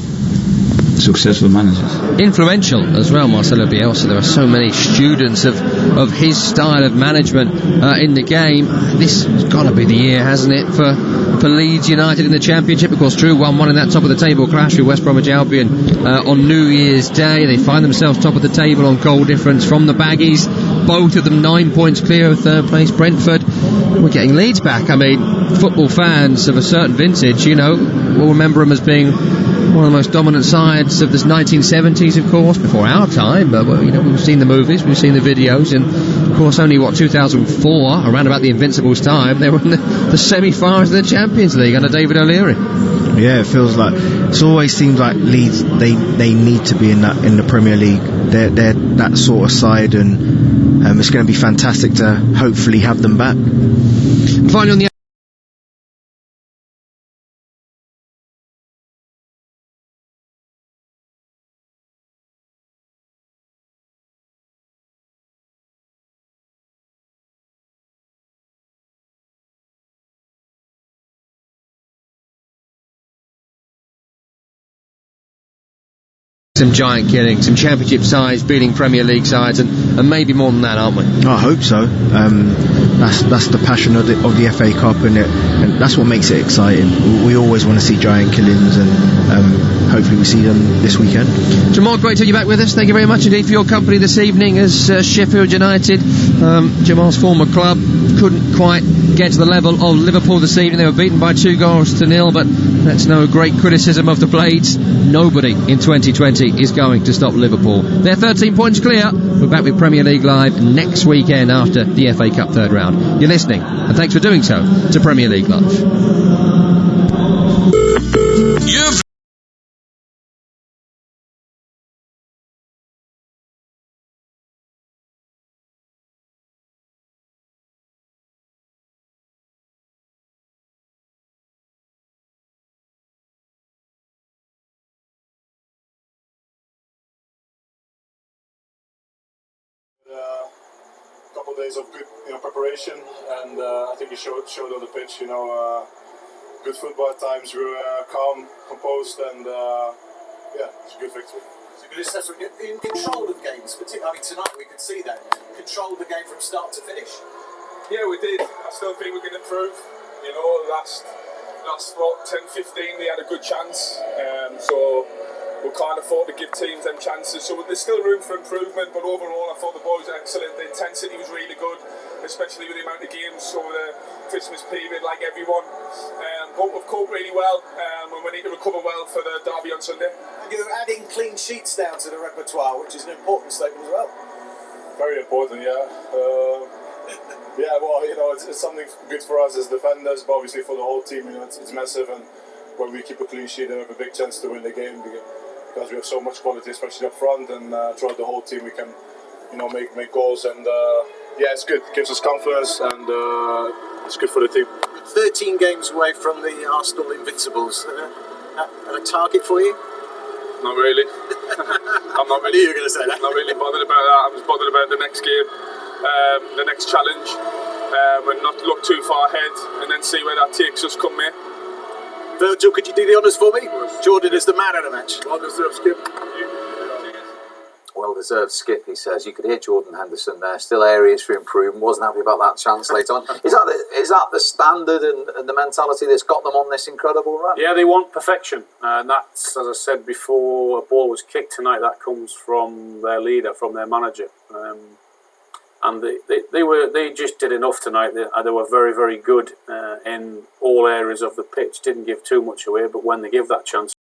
successful managers. Influential as well, Marcelo Bielsa. There are so many students of his style of management in the game. This has got to be the year, hasn't it, for Leeds United in the Championship? Of course, true, 1-1 in that top of the table crash with West Bromwich Albion on New Year's Day. They find themselves top of the table on goal difference from the Baggies. Both of them 9 points clear of third place. Brentford, we're getting Leeds back. I mean, football fans of a certain vintage, will remember them as being one of the most dominant sides of the 1970s, of course, before our time. But we've seen the movies, we've seen the videos, and of course, only 2004, around about the Invincibles time, they were in the semi-finals of the Champions League under David O'Leary. Yeah, it always seems like Leeds, they need to be in the Premier League. They're that sort of side, and it's going to be fantastic to hopefully have them back. And finally, on the some giant killing, some Championship sides beating Premier League sides, and maybe more than that, aren't we? I hope so. That's the passion of the FA Cup, and that's what makes it exciting. We always want to see giant killings, and hopefully we see them this weekend. Jamal, great to have you back with us. Thank you very much indeed for your company this evening as Sheffield United, Jamal's former club, couldn't quite get to the level of Liverpool this evening. They were beaten by 2-0, but that's no great criticism of the Blades. Nobody in 2020 is going to stop Liverpool. They're 13 points clear. We're back with Premier League Live next weekend after the FA Cup third round. You're listening, and thanks for doing so, to Premier League Live. You've couple of days of good preparation, and I think he showed on the pitch good football at times. We were calm, composed, and it's a good victory. It's a good assessment. In control of games, particularly tonight we could see that. Controlled the game from start to finish. Yeah, we did. I still think we can improve. Last 10-15 they had a good chance, so we kind of thought to give teams them chances, so there's still room for improvement, but overall I thought the boys were excellent. The intensity was really good, especially with the amount of games over the Christmas period, like everyone, but we've coped really well, and we need to recover well for the derby on Sunday. And you're adding clean sheets now to the repertoire, which is an important statement as well. Very important, yeah. It's something good for us as defenders, but obviously for the whole team, it's massive, and when we keep a clean sheet, we have a big chance to win the game, because we have so much quality, especially up front, and throughout the whole team we can, make goals, and it's good. It gives us confidence, and it's good for the team. 13 games away from the Arsenal Invincibles. A target for you? Not really. I'm not really. I knew you were going to say that. Not really bothered about that. I'm just bothered about the next game, the next challenge, and not look too far ahead, and then see where that takes us come May. Virgil, could you do the honours for me? Jordan is the man of the match. Well-deserved skip. Well-deserved skip, he says. You could hear Jordan Henderson there. Still areas for improvement. Wasn't happy about that chance later on. Is that the standard and the mentality that's got them on this incredible run? Yeah, they want perfection. And that's, as I said before, a ball was kicked tonight. That comes from their leader, from their manager. And they just did enough tonight. They were very, very good in all areas of the pitch. Didn't give too much away, but when they give that chance,